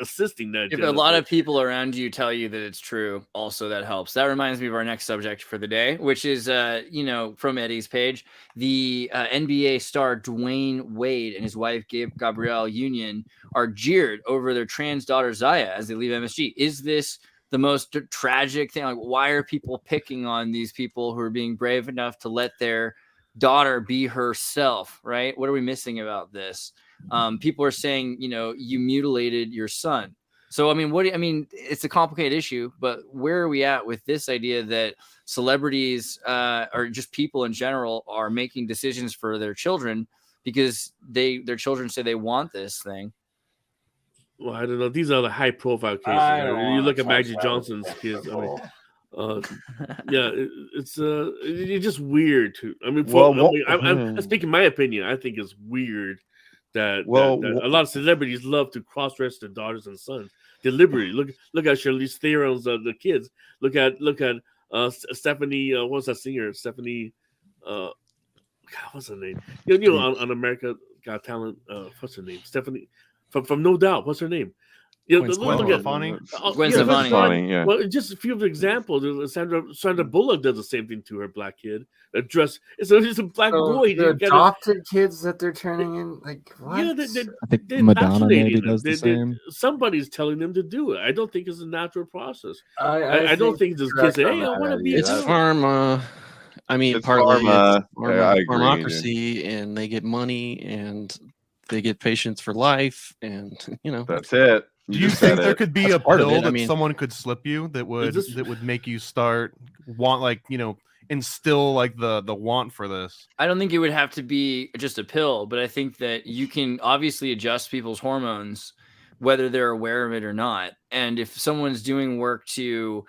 F: assisting that.
B: If a lot of people around you tell you that it's true, also that helps. That reminds me of our next subject for the day, which is, from Eddie's page, the NBA star Dwayne Wade and his wife Gabrielle Union are jeered over their trans daughter Zaya as they leave MSG. Is this the most tragic thing? Like, why are people picking on these people who are being brave enough to let their daughter be herself, right? What are we missing about this? People are saying, you know, you mutilated your son. So, I mean, it's a complicated issue, but where are we at with this idea that celebrities or just people in general are making decisions for their children because their children say they want this thing?
F: Well, I don't know. These are the high profile cases. You look at Magic Johnson's kids. I mean, it's just weird too. I mean, I'm speaking my opinion. I think it's weird that a lot of celebrities love to cross-dress their daughters and sons deliberately. Look at Charlize Theron's the kids. Look at Stephanie. What's that singer? Stephanie. God, what's her name? You know, on America Got Talent. What's her name? Stephanie from No Doubt. What's her name?
C: Gwen Stefani.
B: Gwen Stefani.
D: Yeah.
F: Well, just a few examples. Sandra Bullock does the same thing to her black kid. A dress. It's a black boy.
G: The adopted kids that they're turning in, like what?
F: Yeah,
H: I think Madonna maybe does the same.
F: Somebody's telling them to do it. I don't think it's a natural process.
G: I
F: don't think this kid say, "Hey, I want to be."
E: It's pharma. I mean,
D: It's
E: partly
D: pharma. I agree,
E: pharmacracy, and they get money, and they get patients for life, and you know
D: that's it.
C: Do you think there could be a pill that someone could slip you that would make you start want, like, you know, instill like the want for this?
B: I don't think it would have to be just a pill, but I think that you can obviously adjust people's hormones whether they're aware of it or not. And if someone's doing work to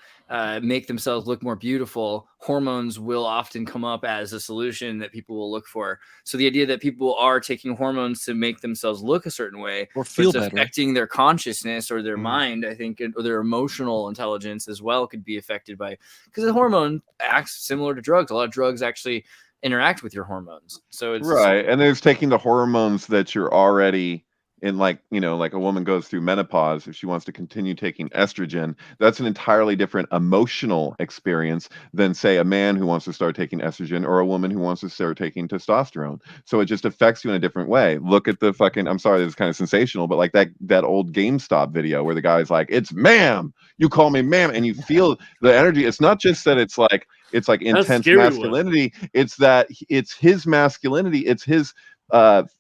B: make themselves look more beautiful, hormones will often come up as a solution that people will look for. So the idea that people are taking hormones to make themselves look a certain way
E: or feel better,
B: affecting their consciousness or their mind, I think, or their emotional intelligence as well could be affected by, because the hormone acts similar to drugs. A lot of drugs actually interact with your hormones. So it's
D: right. And there's taking the hormones that you're already in, like, you know, like a woman goes through menopause, if she wants to continue taking estrogen, that's an entirely different emotional experience than, say, a man who wants to start taking estrogen or a woman who wants to start taking testosterone. So it just affects you in a different way. Look at the fucking, I'm sorry, this is kind of sensational, but like that old GameStop video where the guy's like, "It's ma'am, you call me ma'am," and you feel the energy. It's not just that it's like It's like
F: That's
D: intense
F: scary one.
D: masculinity. It's that it's his masculinity. It's his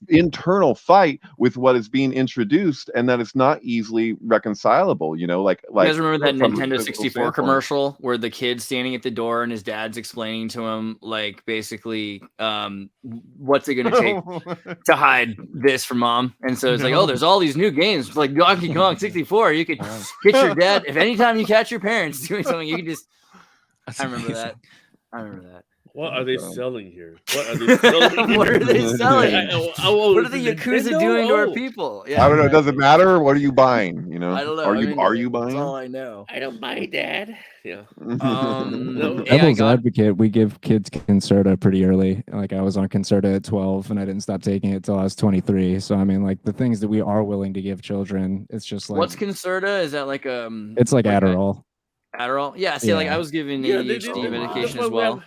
D: internal fight with what is being introduced, and that it's not easily reconcilable. You know, like
B: You guys remember that
D: from a
B: Nintendo
D: physical
B: 64
D: standpoint.
B: commercial where the kid's standing at the door and his dad's explaining to him, like, basically, what's it going to take to hide this from mom? And so it's like, oh, there's all these new games like Donkey Kong 64. You could get your dad if anytime you catch your parents doing something, you can just. I remember that.
F: What are they selling here? What are they selling?
B: What are they selling? What are the
F: is it
B: Yakuza
F: Nintendo?
B: doing to our
F: Oh.
B: people? Yeah,
D: I don't know. Does it matter? What are you buying? You know,
B: I don't know.
D: Are
B: I
D: you
B: mean,
D: are you
B: That's
D: buying?
B: all I know.
F: I don't buy that. Yeah.
B: No,
H: Devil's advocate, we give kids Concerta pretty early. Like I was on Concerta at 12 and I didn't stop taking it till I was 23. So I mean, like the things that we are willing to give children, it's just like
B: What's Concerta? Is that like
H: it's like Adderall.
B: Adderall? Yeah. See, like I was given ADHD medication as well.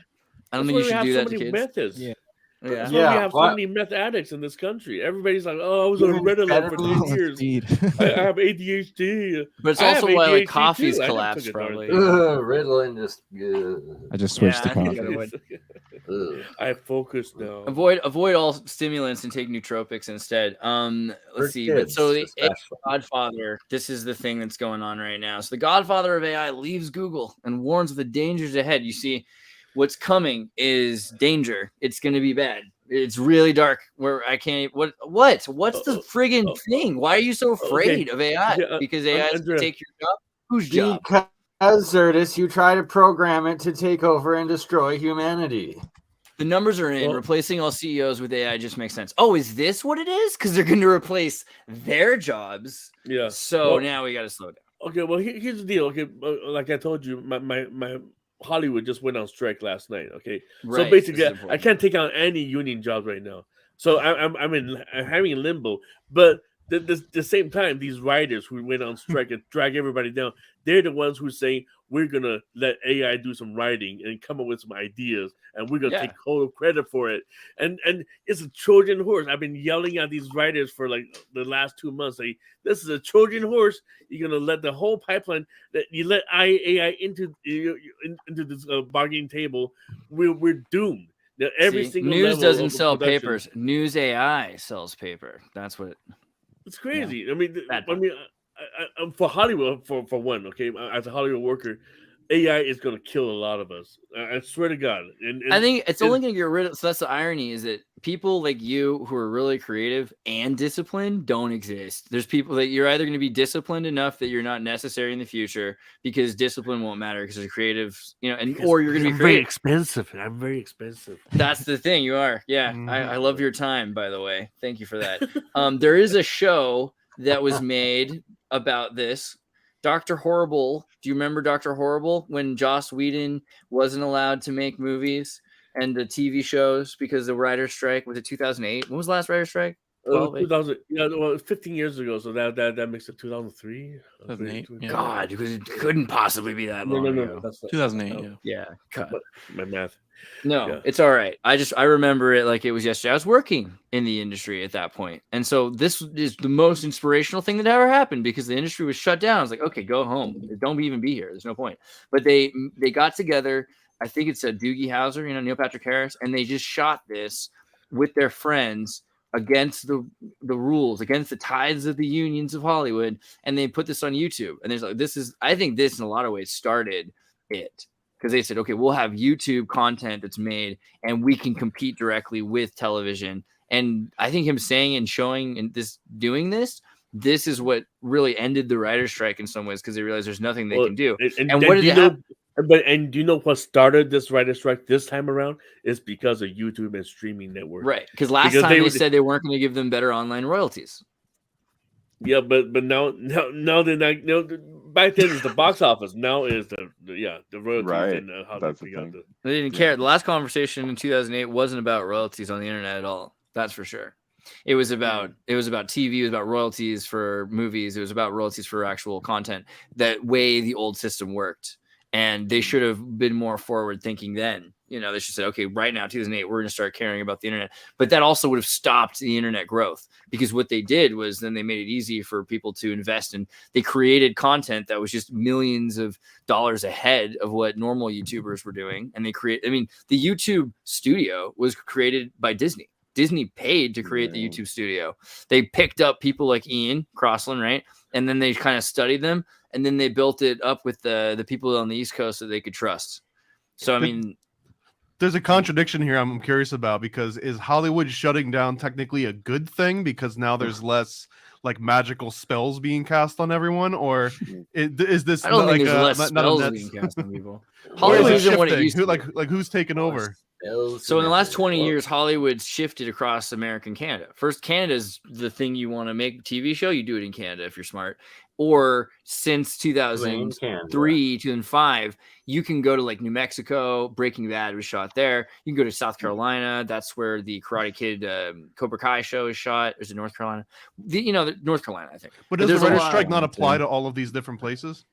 B: I don't think you should do that to kids.
F: Methods.
B: Yeah.
F: That's why we have so many meth addicts in this country. Everybody's like, "Oh, I was on Ritalin for 10 years. I have ADHD."
B: But it's also why like coffee's collapsed, probably.
G: Ritalin just.
H: I just switched to coffee.
F: I focus now.
B: Avoid all stimulants and take nootropics instead. Let's see. But so the Godfather, this is the thing that's going on right now. So the Godfather of AI leaves Google and warns of the dangers ahead. You see, what's coming is danger. It's going to be bad. It's really dark. Where I can't. What's the friggin' thing? Why are you so afraid of AI? Because AI is going to take your job. Whose job?
G: Because Xirtus, you try to program it to take over and destroy humanity.
B: The numbers are in. Replacing all CEOs with AI just makes sense. Oh, is this what it is? Because they're going to replace their jobs.
F: Yeah.
B: So now we got to slow down.
F: Okay. Well, here's the deal. Okay. Like I told you, my Hollywood just went on strike last night. Okay.
B: Right,
F: so basically, I can't take on any union jobs right now. So I'm having a limbo. But the same time, these writers who went on strike and drag everybody down, they're the ones who say we're gonna let AI do some writing and come up with some ideas, and we're gonna take total credit for it. And it's a Trojan horse. I've been yelling at these writers for like the last 2 months. Like, this is a Trojan horse. You're gonna let the whole pipeline that you let AI into this bargaining table. We're doomed. Now, every single
B: news doesn't sell
F: production.
B: papers. News AI sells paper. That's what.
F: It's crazy. Yeah. I mean, for Hollywood, for one, okay, as a Hollywood worker, AI is going to kill a lot of us. I swear to God. And
B: I think it's only going to get rid of. So that's the irony, is that people like you who are really creative and disciplined don't exist. There's people that you're either going to be disciplined enough that you're not necessary in the future because discipline won't matter because you're creative, or you're going to be creative.
F: Very expensive. I'm very expensive.
B: That's the thing. You are. Yeah. I love your time, by the way. Thank you for that. There is a show that was made about this. Dr. Horrible. Do you remember Dr. Horrible when Joss Whedon wasn't allowed to make movies and the TV shows because the writer's strike? Was it 2008? When was the last writer's strike?
F: 2000. Yeah, well, 15 years ago. So that makes it 2008.
B: God, because it couldn't possibly be that long ago.
F: That's
E: 2008.
B: Yeah. God.
F: My math.
B: No, it's all right. I remember it like it was yesterday. I was working in the industry at that point. And so this is the most inspirational thing that ever happened because the industry was shut down. I was like, okay, go home. Don't even be here. There's no point. But they got together. I think it's a Doogie Howser, Neil Patrick Harris, and they just shot this with their friends against the rules, against the tides of the unions of Hollywood. And they put this on YouTube. And there's like, I think this in a lot of ways started it. Because they said, okay, we'll have YouTube content that's made and we can compete directly with television. And I think him saying and showing and doing this is what really ended the writer's strike in some ways because they realized there's nothing they can do. And what did it happen?
F: And do you know what started this writer's strike this time around? Is because of YouTube and streaming networks.
B: Right. Because last time they said they weren't going to give them better online royalties.
F: Yeah, but now they're not. Back then it's the box office. Now is the royalties.
D: Right.
F: And how
D: That's
F: they
D: the thing.
B: They didn't care. The last conversation in 2008 wasn't about royalties on the internet at all. That's for sure. It was about TV. It was about royalties for movies. It was about royalties for actual content. That way the old system worked, and they should have been more forward thinking then. You know, they should say, okay, right now, 2008, we're going to start caring about the internet. But that also would have stopped the internet growth, because what they did was then they made it easy for people to invest, and they created content that was just millions of dollars ahead of what normal YouTubers were doing. And I mean, the YouTube studio was created by Disney. Disney paid to create the YouTube studio. They picked up people like Ian Crossland, right? And then they kind of studied them, and then they built it up with the people on the East Coast that they could trust. So, I mean,
C: there's a contradiction here I'm curious about, because is Hollywood shutting down technically a good thing because now there's less like magical spells being cast on everyone, or is this
B: I don't think
C: like
B: there's less
C: not a
B: spells
C: net...
B: being cast on people.
C: Or is
B: Hollywood
C: it
B: isn't what it
C: shifting?
B: used to be.
C: Like who's taking over?
B: So in the last 20 years, Hollywood's shifted across America and Canada. First, Canada's the thing you want to make a TV show, you do it in Canada if you're smart. Or since 2003, 2005, you can go to like New Mexico. Breaking Bad was shot there. You can go to South Carolina. That's where the Karate Kid Cobra Kai show is shot. Is it North Carolina? North Carolina, I think.
C: But does the writer's strike not apply to all of these different places?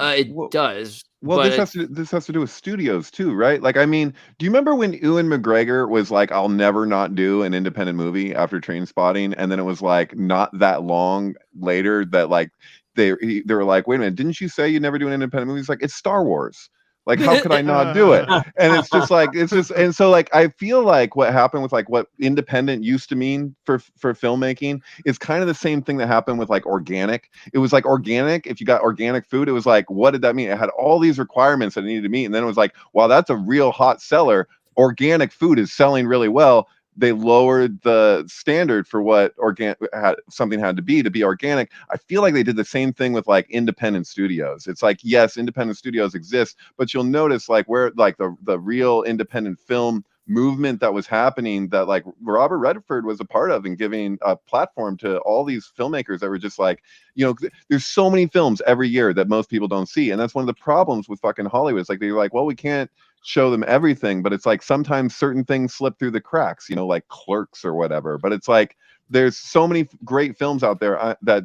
B: It does.
D: Well, this has to do with studios too, right? Like, I mean, do you remember when Ewan McGregor was like, "I'll never not do an independent movie" after Trainspotting, and then it was like not that long later that like they were like, "Wait a minute, didn't you say you never do an independent movie?" It's like, it's Star Wars. Like, how could I not do it? And it's just like, and so like, I feel like what happened with like what independent used to mean for filmmaking is kind of the same thing that happened with like organic. It was like organic. If you got organic food, it was like, what did that mean? It had all these requirements that it needed to meet. And then it was like, wow, that's a real hot seller. Organic food is selling really well. They lowered the standard for what something had to be organic. I feel like they did the same thing with like independent studios. It's like, yes, independent studios exist, but you'll notice like where like the real independent film movement that was happening, that like Robert Redford was a part of, and giving a platform to all these filmmakers that were just like, you know, there's so many films every year that most people don't see. And that's one of the problems with fucking Hollywood. It's like, they're like, well, we can't show them everything, but it's like sometimes certain things slip through the cracks, you know, like Clerks or whatever. But it's like, there's so many great films out there that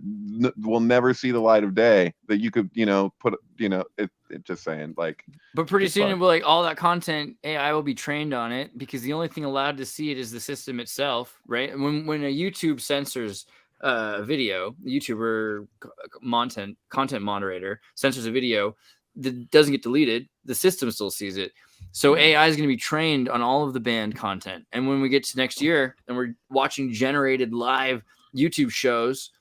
D: will never see the light of day that you could, you know, put, you know, it just saying like. But
B: pretty soon it will, like, all that content, AI will be trained on it, because the only thing allowed to see it is the system itself, right? When a YouTube censors a video, the YouTuber content moderator censors a video that doesn't get deleted, the system still sees it. So AI is going to be trained on all of the banned content. And when we get to next year and we're watching generated live YouTube shows,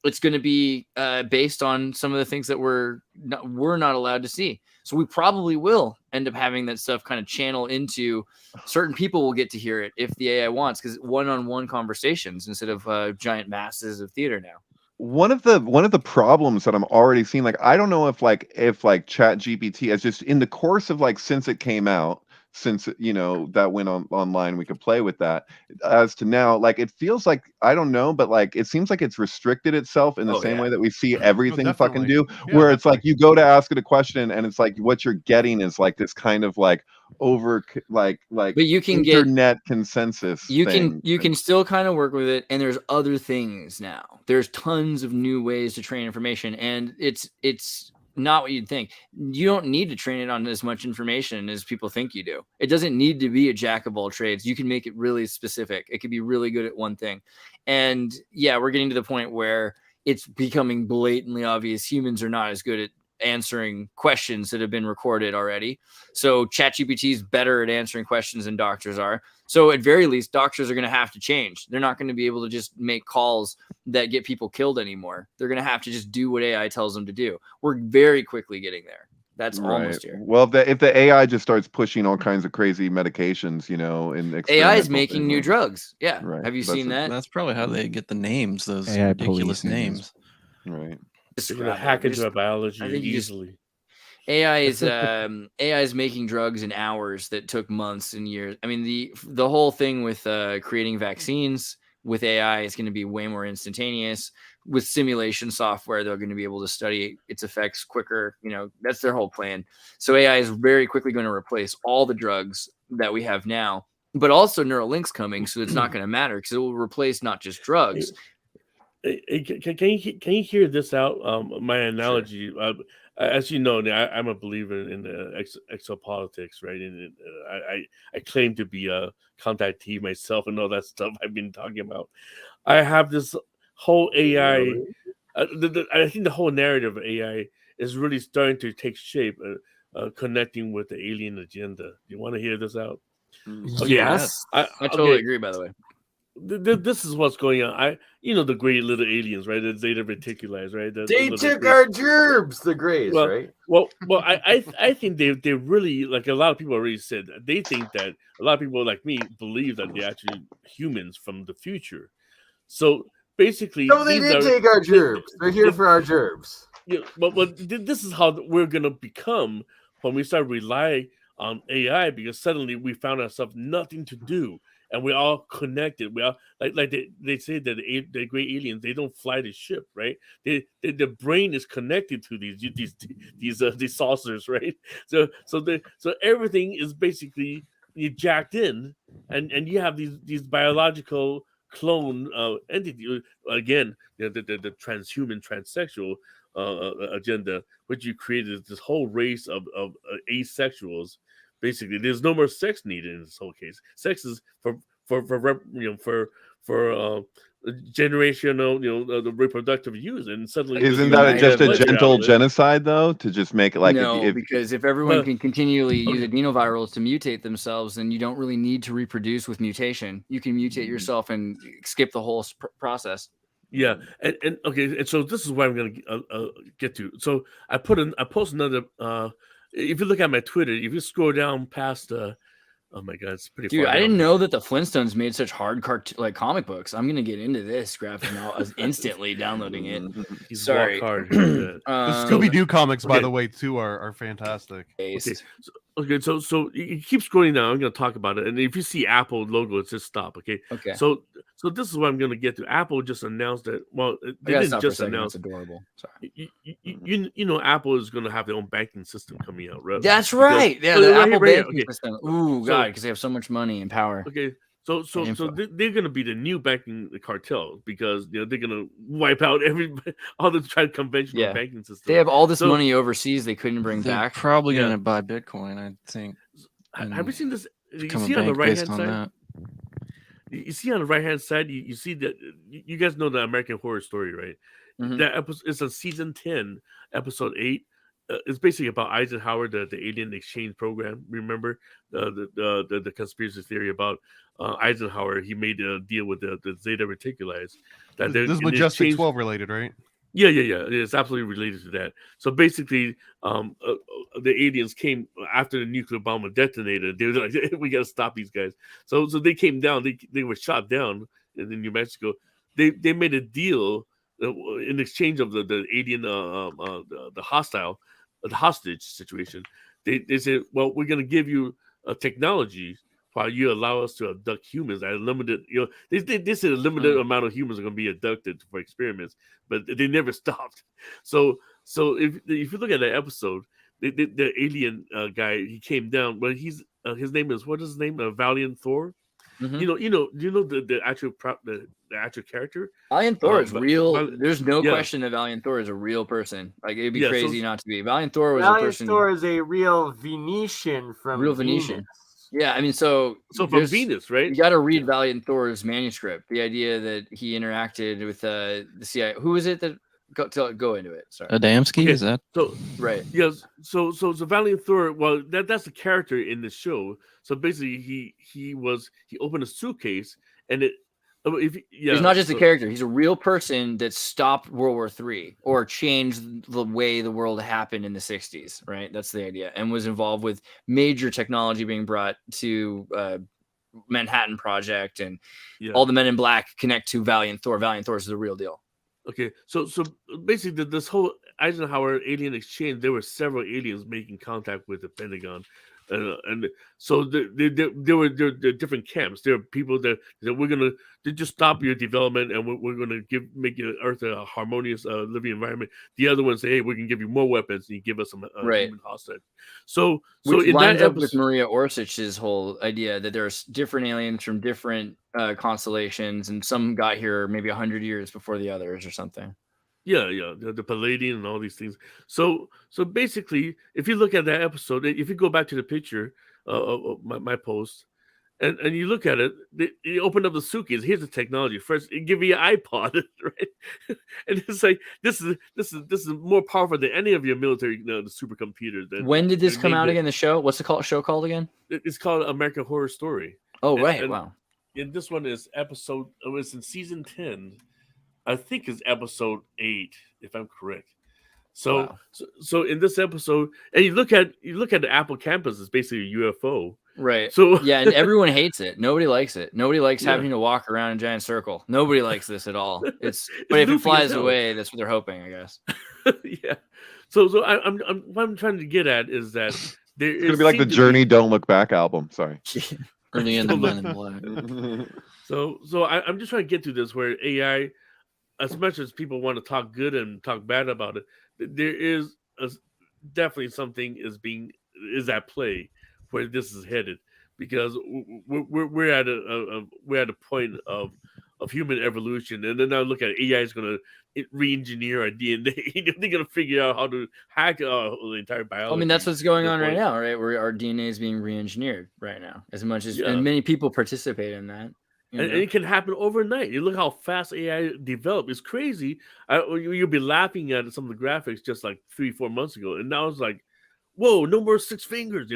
B: it's going to be based on some of the things that we're not allowed to see. So we probably will end up having that stuff kind of channel into certain people will get to hear it if the AI wants, because one-on-one conversations instead of giant masses of theater now.
D: One of the problems that I'm already seeing, like, I don't know if Chat GPT has just, in the course of like, since it came out, since, you know, that went online, we could play with that, as to now, like, it feels like, I don't know, but like, it seems like it's restricted itself in the same way that we see everything fucking do, where it's like, you go to ask it a question and it's like, what you're getting is like this kind of like but you can internet consensus.
B: You can still kind of work with it, and there's other things now. There's tons of new ways to train information, and it's not what you'd think. You don't need to train it on as much information as people think you do. It doesn't need to be a jack of all trades. You can make it really specific. It could be really good at one thing. And yeah, we're getting to the point where it's becoming blatantly obvious humans are not as good at answering questions that have been recorded already. So ChatGPT is better at answering questions than doctors are. So at very least, doctors are going to have to change. They're not going to be able to just make calls that get people killed anymore. They're going to have to just do what AI tells them to do. We're very quickly getting there. That's almost here.
D: Well, if the AI just starts pushing all kinds of crazy medications, you know, and
B: AI is making new drugs. Yeah.
D: Right.
B: Have you seen that?
E: That's probably how they get the names, those
H: AI
E: ridiculous
H: policing.
E: names.
D: Right.
F: You're gonna hack into our biology easily.
B: AI is making drugs in hours that took months and years. I mean, the whole thing with creating vaccines with AI is going to be way more instantaneous. With simulation software, they're going to be able to study its effects quicker. You know, that's their whole plan. So AI is very quickly going to replace all the drugs that we have now, but also Neuralink's coming, so it's not going to matter because it will replace not just drugs.
F: Can you hear this out? My analogy, as you know, I'm a believer in the exopolitics, right? And I claim to be a contactee myself and all that stuff I've been talking about. I have this whole AI.
G: Really?
F: I think the whole narrative of AI is really starting to take shape, connecting with the alien agenda. You want to hear this out? Okay,
G: Yes.
B: I totally agree. By the way,
F: this is what's going on. The great little aliens, right? The Zeta Reticuli, right?
G: They took our gerbs, the Greys,
F: well,
G: right?
F: well. I think they really, like a lot of people already said, they think that a lot of people like me believe that they're actually humans from the future. So basically,
G: No, they did take our gerbs. They're here for our gerbs.
F: Yeah, but this is how we're gonna become when we start relying on AI, because suddenly we found ourselves nothing to do, and we're all connected. We all like they say that the great aliens, they don't fly the ship, right? The brain is connected to these saucers, right? So everything is basically you jacked in, and you have these biological clone entity again, the transhuman transsexual agenda, which you created this whole race of asexuals. Basically, there's no more sex needed in this whole case. Sex is for generational, the reproductive use, and suddenly
D: Isn't that
B: might
D: just
B: have
D: a
B: like-
D: gentle genocide though? To just make it like
B: no, because if everyone
F: Well,
B: can continually use
F: okay.
B: adenovirals to mutate themselves, then you don't really need to reproduce with mutation. You can mutate yourself and skip the whole process.
F: Yeah, and okay, and so this is what I'm gonna get to. So I post another. If you look at my Twitter, if you scroll down past, oh my god, it's pretty.
B: Dude,
F: far
B: I didn't
F: down.
B: know that the Flintstones made such hard comic books. I'm gonna get into this graphic and I was instantly downloading it.
F: He's
B: Sorry.
F: walk hard.
C: The Scooby Doo comics, by
F: okay.
C: the way, too, are fantastic.
F: Okay, so you keep scrolling down. I'm going to talk about it, and if you see Apple logo, just stop. Okay.
B: Okay.
F: So this is what I'm going to get to. Apple just announced that. Well,
B: I
F: they
B: gotta
F: didn't
B: stop for a
F: just
B: second.
F: announce.
B: That's adorable. Sorry.
F: You know, Apple is going to have their own banking system coming out, right?
B: That's right. Yeah,
F: Oh,
B: the
F: right
B: Apple
F: here,
B: banking
F: okay.
B: system. Ooh,
F: So-
B: God, because they have so much money and power.
F: Okay. So
B: info.
F: they're going to be the new banking cartel, because they're going to wipe out all the conventional
B: Yeah.
F: banking system.
B: They have all this
F: So-
B: money overseas they couldn't bring
E: They're
B: back.
E: probably
F: Yeah.
E: going to buy Bitcoin, I think.
F: Have you seen this? You
E: Become a
F: see on the
E: bank
F: right
E: based
F: hand
E: on
F: side.
E: that.
F: You see on the right hand side, you see that you guys know the American Horror Story, right?
B: Mhm.
F: That episode is on season 10, episode 8. It's basically about Eisenhower, the alien exchange program. Remember the conspiracy theory about Eisenhower? He made a deal with the Zeta Reticuli. That
C: This is
F: in
C: Majestic
F: exchange-
C: 12 related, right?
F: Yeah. It's absolutely related to that. So basically, the aliens came after the nuclear bomb was detonated. They were like, "We got to stop these guys." So they came down. They were shot down in New Mexico. They made a deal in exchange of the alien the hostage situation. They said, "Well, we're going to give you a technology while you allow us to abduct humans at a limited, they said a limited amount of humans are going to be abducted for experiments, but they never stopped." So if you look at that episode, the alien guy, he came down, but his name is, what is his name? Valiant Thor.
B: Mhm.
F: You know the actual the actual character.
B: Valiant Thor is real.
F: Valiant-
B: There's no
F: yeah.
B: question that Valiant Thor is a real person. Like, it'd be
F: Yeah, so-
B: crazy not to be. Valiant Thor was a
G: Valiant
B: person.
G: Thor is a real Venetian from
B: Real Venetian.
G: Venus.
B: Yeah, I mean, so
F: from
B: there's-
F: Venus, right?
B: You got to read Valiant Thor's manuscript. The idea that he interacted with the CIA. Who is it that go into it? Sorry.
E: Adamski,
F: Okay.
E: is that?
F: So
B: Right.
F: yes, so Valiant Thor. Well, that's a character in the show. So basically, he opened a suitcase, and it.
B: He's not just a character. He's a real person that stopped World War III or changed the way the world happened in the 60s, right? That's the idea. And was involved with major technology being brought to Manhattan Project, and all the Men in Black connect to Valiant Thor. Valiant Thor is the real deal.
F: Okay, so basically, this whole Eisenhower alien exchange, there were several aliens making contact with the Pentagon. And so there were different camps. There are people that we're gonna just stop your development, and we're gonna make your Earth a harmonious living environment. The other ones say, hey, we can give you more weapons, and you give us some human hostage. So
B: which
F: in
B: lines
F: that
B: up with Maria Orsich's whole idea that there's different aliens from different constellations, and some got here maybe 100 years before the others or something.
F: Yeah, the Palladian and all these things. So basically, if you look at that episode, if you go back to the picture of my post, and you look at it, you open up the suitcase. Here's the technology. First, it give you an iPod, right? And it's like this is more powerful than any of your military the supercomputers.
B: When did this come out again? The show? What's the show called again?
F: It's called American Horror Story.
B: Oh, right. Wow.
F: And this one is episode. It was in season 10. I think it's episode 8, if I'm correct. So in this episode, and you look at the Apple campus, it's basically a UFO.
B: Right.
F: So
B: yeah, and everyone hates it. Nobody likes it. Nobody likes having to walk around in a giant circle. Nobody likes this at all. But if it flies away, that's what they're hoping, I guess.
F: Yeah. So I'm what I'm trying to get at is that there
D: it's gonna be like the Journey "Don't Look Back" album. Sorry.
E: Or the end of Men in Black.
F: So I'm just trying to get to this where AI, as much as people want to talk good and talk bad about it, there is definitely something is at play where this is headed, because we're at a point of human evolution, and then now look at AI is going to re-engineer our DNA. They're going to figure out how to hack the entire biology.
B: I mean, that's what's going on right now, right? Where our DNA is being re-engineered right now, as much as and many people participate in that.
F: And it can happen overnight. You look how fast AI developed. It's crazy. You'll be laughing at some of the graphics just like 3-4 months ago, and now it's like, whoa, no more 6 fingers,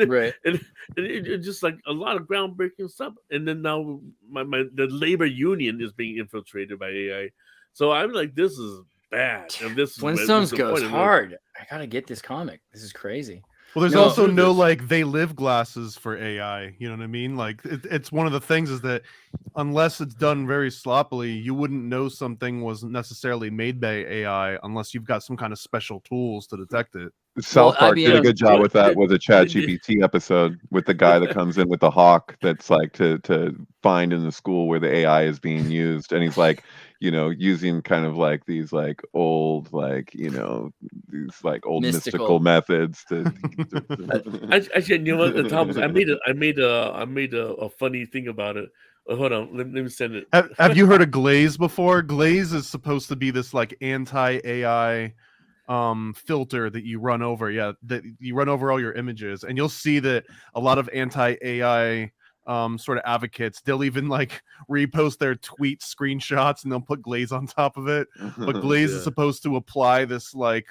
B: right?
F: And it's just like a lot of groundbreaking stuff. And then now the labor union is being infiltrated by AI. So I'm like, this is bad. And this
B: Flintstones goes hard. I gotta get this comic. This is crazy.
C: Well, there's also no like they live glasses for AI. You know what I mean? Like it's one of the things is that unless it's done very sloppily, you wouldn't know something was necessarily made by AI unless you've got some kind of special tools to detect it.
D: South Park did a good job with that with a ChatGPT episode with the guy that comes in with the hawk that's like to find in the school where the AI is being used, and he's like, using kind of like these like old these like old mystical methods to.
F: Actually, you know what, Thomas, I made a funny thing about it. Hold on, let me send it.
C: Have you heard of Glaze before? Glaze is supposed to be this like anti-AI filter that you run over. That you run over all your images, and you'll see that a lot of anti-AI sort of advocates, they'll even like repost their tweet screenshots and they'll put Glaze on top of it. But Glaze is supposed to apply this in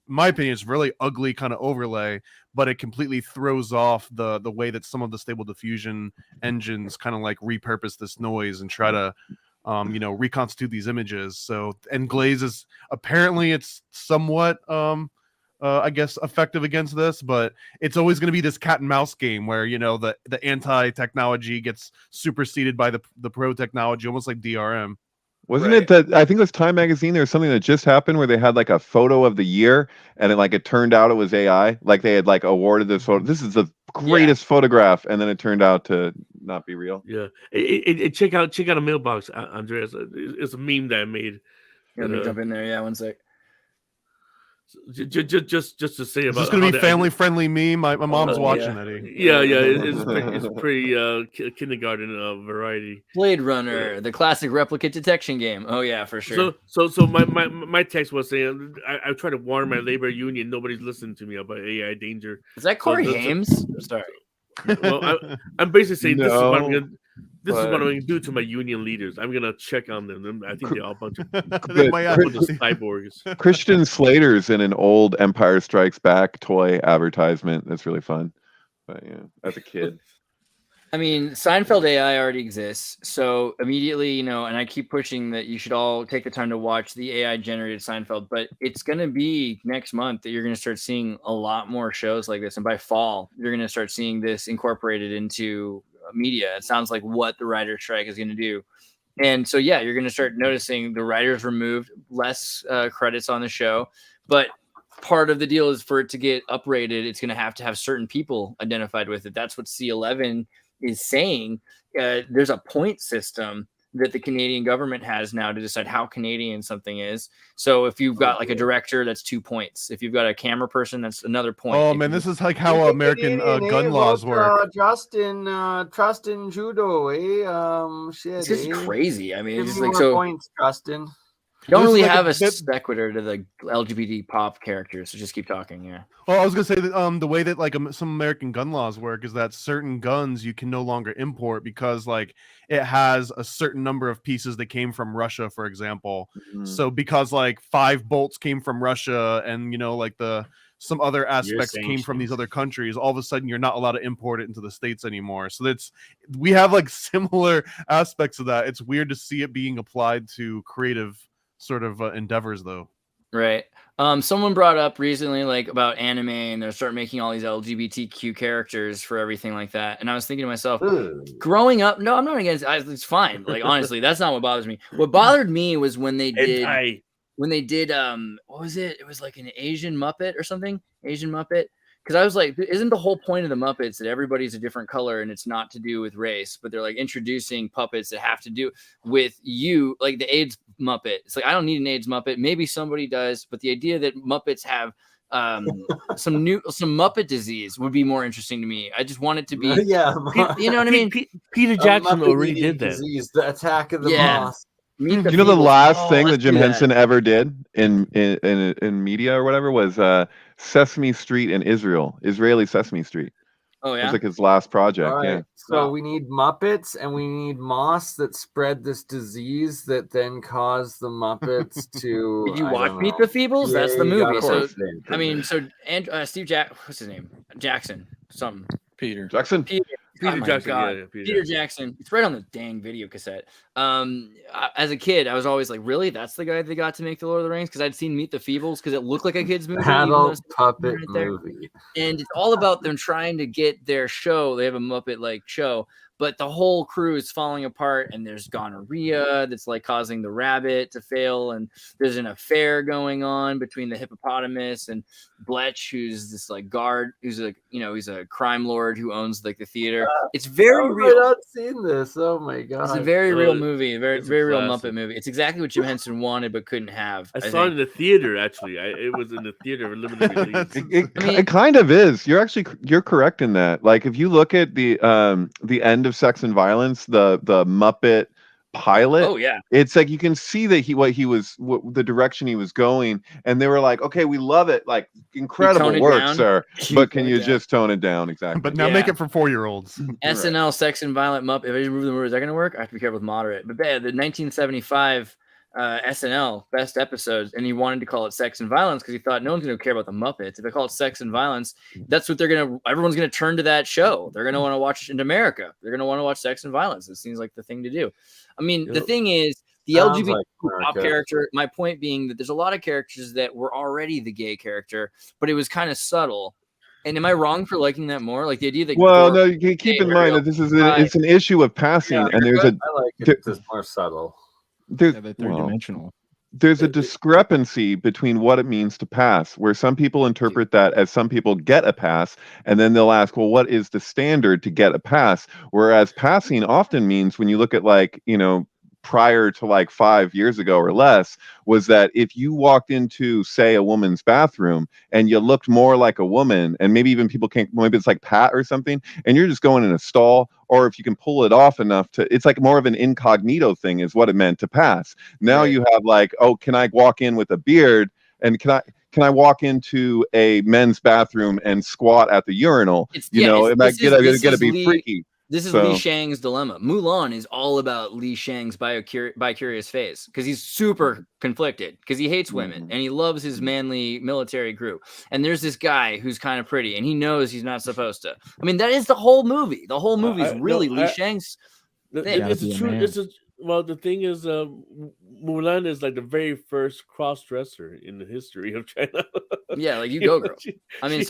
C: my opinion, it's really ugly kind of overlay, but it completely throws off the way that some of the Stable Diffusion engines kind of like repurpose this noise and try to reconstitute these images. So, and Glaze is apparently it's somewhat I guess effective against this, but it's always going to be this cat and mouse game where the anti-technology gets superseded by the pro technology, almost like DRM.
D: Wasn't it that I think it was Time Magazine? There was something that just happened where they had like a photo of the year, and it turned out it was AI. Like they had like awarded this photo. This is the greatest photograph, and then it turned out to not be real.
F: Yeah, check out a mailbox, Andreas. It's a meme that I made.
B: Let me jump in there. Yeah, one sec.
F: Just to say about
C: it's going to be family friendly meme. My mom's watching it.
F: Yeah, it's pretty kindergarten variety.
B: Blade Runner, the classic replicate detection game. Oh yeah, for sure.
F: So my text was saying I try to warn my labor union. Nobody's listening to me about AI danger.
B: Is that Corey Hames? Sorry.
F: Well, I'm basically saying this is what I'm gonna. This is what I'm going to do to my union leaders. I'm going to check on them. I think they're all a bunch of cyborgs.
D: Christian Slater's in an old Empire Strikes Back toy advertisement. That's really fun. But yeah, as a kid.
B: I mean, Seinfeld AI already exists. So immediately, and I keep pushing that you should all take the time to watch the AI generated Seinfeld. But it's going to be next month that you're going to start seeing a lot more shows like this. And by fall, you're going to start seeing this incorporated into media. It sounds like what the writer's strike is going to do. And so, you're going to start noticing the writers removed, less credits on the show. But part of the deal is for it to get uprated, it's going to have certain people identified with it. That's what C11 is saying. There's a point system that the Canadian government has now to decide how Canadian something is. So if you've got like a director, that's 2 points. If you've got a camera person, that's another point.
C: Oh
B: If
C: man,
B: you-
C: this is like how American gun laws work.
G: Justin Judo, shit.
B: It's just crazy. I mean,
G: Give
B: it's just
G: me
B: like
G: more
B: so.
G: points, Justin.
B: You don't
C: This is
B: really
C: like
B: have a
C: bit-
B: sequitur to the LGBT pop characters, so just keep talking. Yeah.
C: Well, I was gonna say that the way that like some American gun laws work is that certain guns you can no longer import because like it has a certain number of pieces that came from Russia, for example. So because like 5 bolts came from Russia, and like some other aspects came from these other countries, all of a sudden you're not allowed to import it into the States anymore. So we have like similar aspects of that. It's weird to see it being applied to creative sort of endeavors, though.
B: Right. Someone brought up recently like about anime, and they're start making all these LGBTQ characters for everything like that. And I was thinking to myself, growing up, no, I'm not against it. It's fine. Like honestly, that's not what bothers me. What bothered me was when they did what was it? It was like an Asian Muppet or something. Asian Muppet. Because I was like, isn't the whole point of the Muppets that everybody's a different color and it's not to do with race, but they're like introducing puppets that have to do with you, like the AIDS Muppet. It's like, I don't need an AIDS Muppet. Maybe somebody does, but the idea that Muppets have some Muppet disease would be more interesting to me. I just want it to be, you know what I mean?
F: Peter Jackson already did that.
G: Disease, the Attack of the Moth.
D: You know, the last thing that Jim Henson ever did in media or whatever was Sesame Street in Israel, Israeli Sesame Street.
B: Oh yeah,
D: it was like his last project.
G: All right.
D: Yeah.
G: So we need Muppets and we need moths that spread this disease that then cause the Muppets to.
B: Did you watch Meet the Feebles?
G: Yeah,
B: That's the movie. So
G: course.
B: I mean, so Steve what's his name? Jackson, something.
E: Peter
D: Jackson.
B: Peter
F: Jackson.
B: God. Peter Jackson. It's right on the dang video cassette. As a kid, I was always like, really? That's the guy they got to make the Lord of the Rings? Because I'd seen Meet the Feebles because it looked like a kid's movie.
G: Adult puppet movie.
B: And it's all about them trying to get their show. They have a Muppet-like show, but the whole crew is falling apart, and there's gonorrhea that's like causing the rabbit to fail, and there's an affair going on between the hippopotamus and Bletch, who's this like guard, who's like, he's a crime lord who owns like the theater. It's very real.
G: I've not seen this. Oh my god!
B: It's a very real movie, a very real Muppet movie. It's exactly what Jim Henson wanted but couldn't have.
F: I saw it in the theater. Actually, it was in the theater limited release.
D: It kind of is. You're correct in that. Like if you look at the end of Sex and Violence, the Muppet pilot.
B: Oh yeah,
D: it's like you can see that what the direction he was going, and they were like, okay, we love it, like incredible work, sir, but can you just tone it down? Exactly.
C: But now make it for 4-year-olds.
B: SNL Sex and Violent Muppet. If I remove the word, is that going to work? I have to be careful with moderate. But the 1975 SNL best episodes, and he wanted to call it Sex and Violence because he thought no one's going to care about the Muppets. If I call it Sex and Violence, that's what everyone's going to turn to that show. They're going to want to watch it in America. They're going to want to watch Sex and Violence. It seems like the thing to do. I mean, the thing is, the LGBT pop character, my point being that there's a lot of characters that were already the gay character, but it was kind of subtle. And am I wrong for liking that more? Like the idea that
D: no, you keep in mind that this is it's an issue of passing, and there's
G: I like it. It's more subtle.
H: They're third-dimensional.
D: There's a discrepancy between what it means to pass, where some people interpret that as some people get a pass, and then they'll ask, well, what is the standard to get a pass? Whereas passing often means, when you look at prior to like 5 years ago or less, was that if you walked into, say, a woman's bathroom and you looked more like a woman, and maybe even people can't, maybe it's like Pat or something, and you're just going in a stall, or if you can pull it off enough it's like more of an incognito thing is what it meant to pass. Now you have like, oh, can I walk in with a beard, and can I walk into a men's bathroom and squat at the urinal? It might get to be freaky.
B: This is Li Shang's dilemma. Mulan is all about Li Shang's bi-curious phase because he's super conflicted because he hates women and he loves his manly military crew. And there's this guy who's kind of pretty and he knows he's not supposed to. I mean, that is the whole movie. The whole movie is really Li Shang's thing.
F: Well, the thing is, Mulan is like the very first cross-dresser in the history of China.
B: Yeah, like you go, girl. I mean,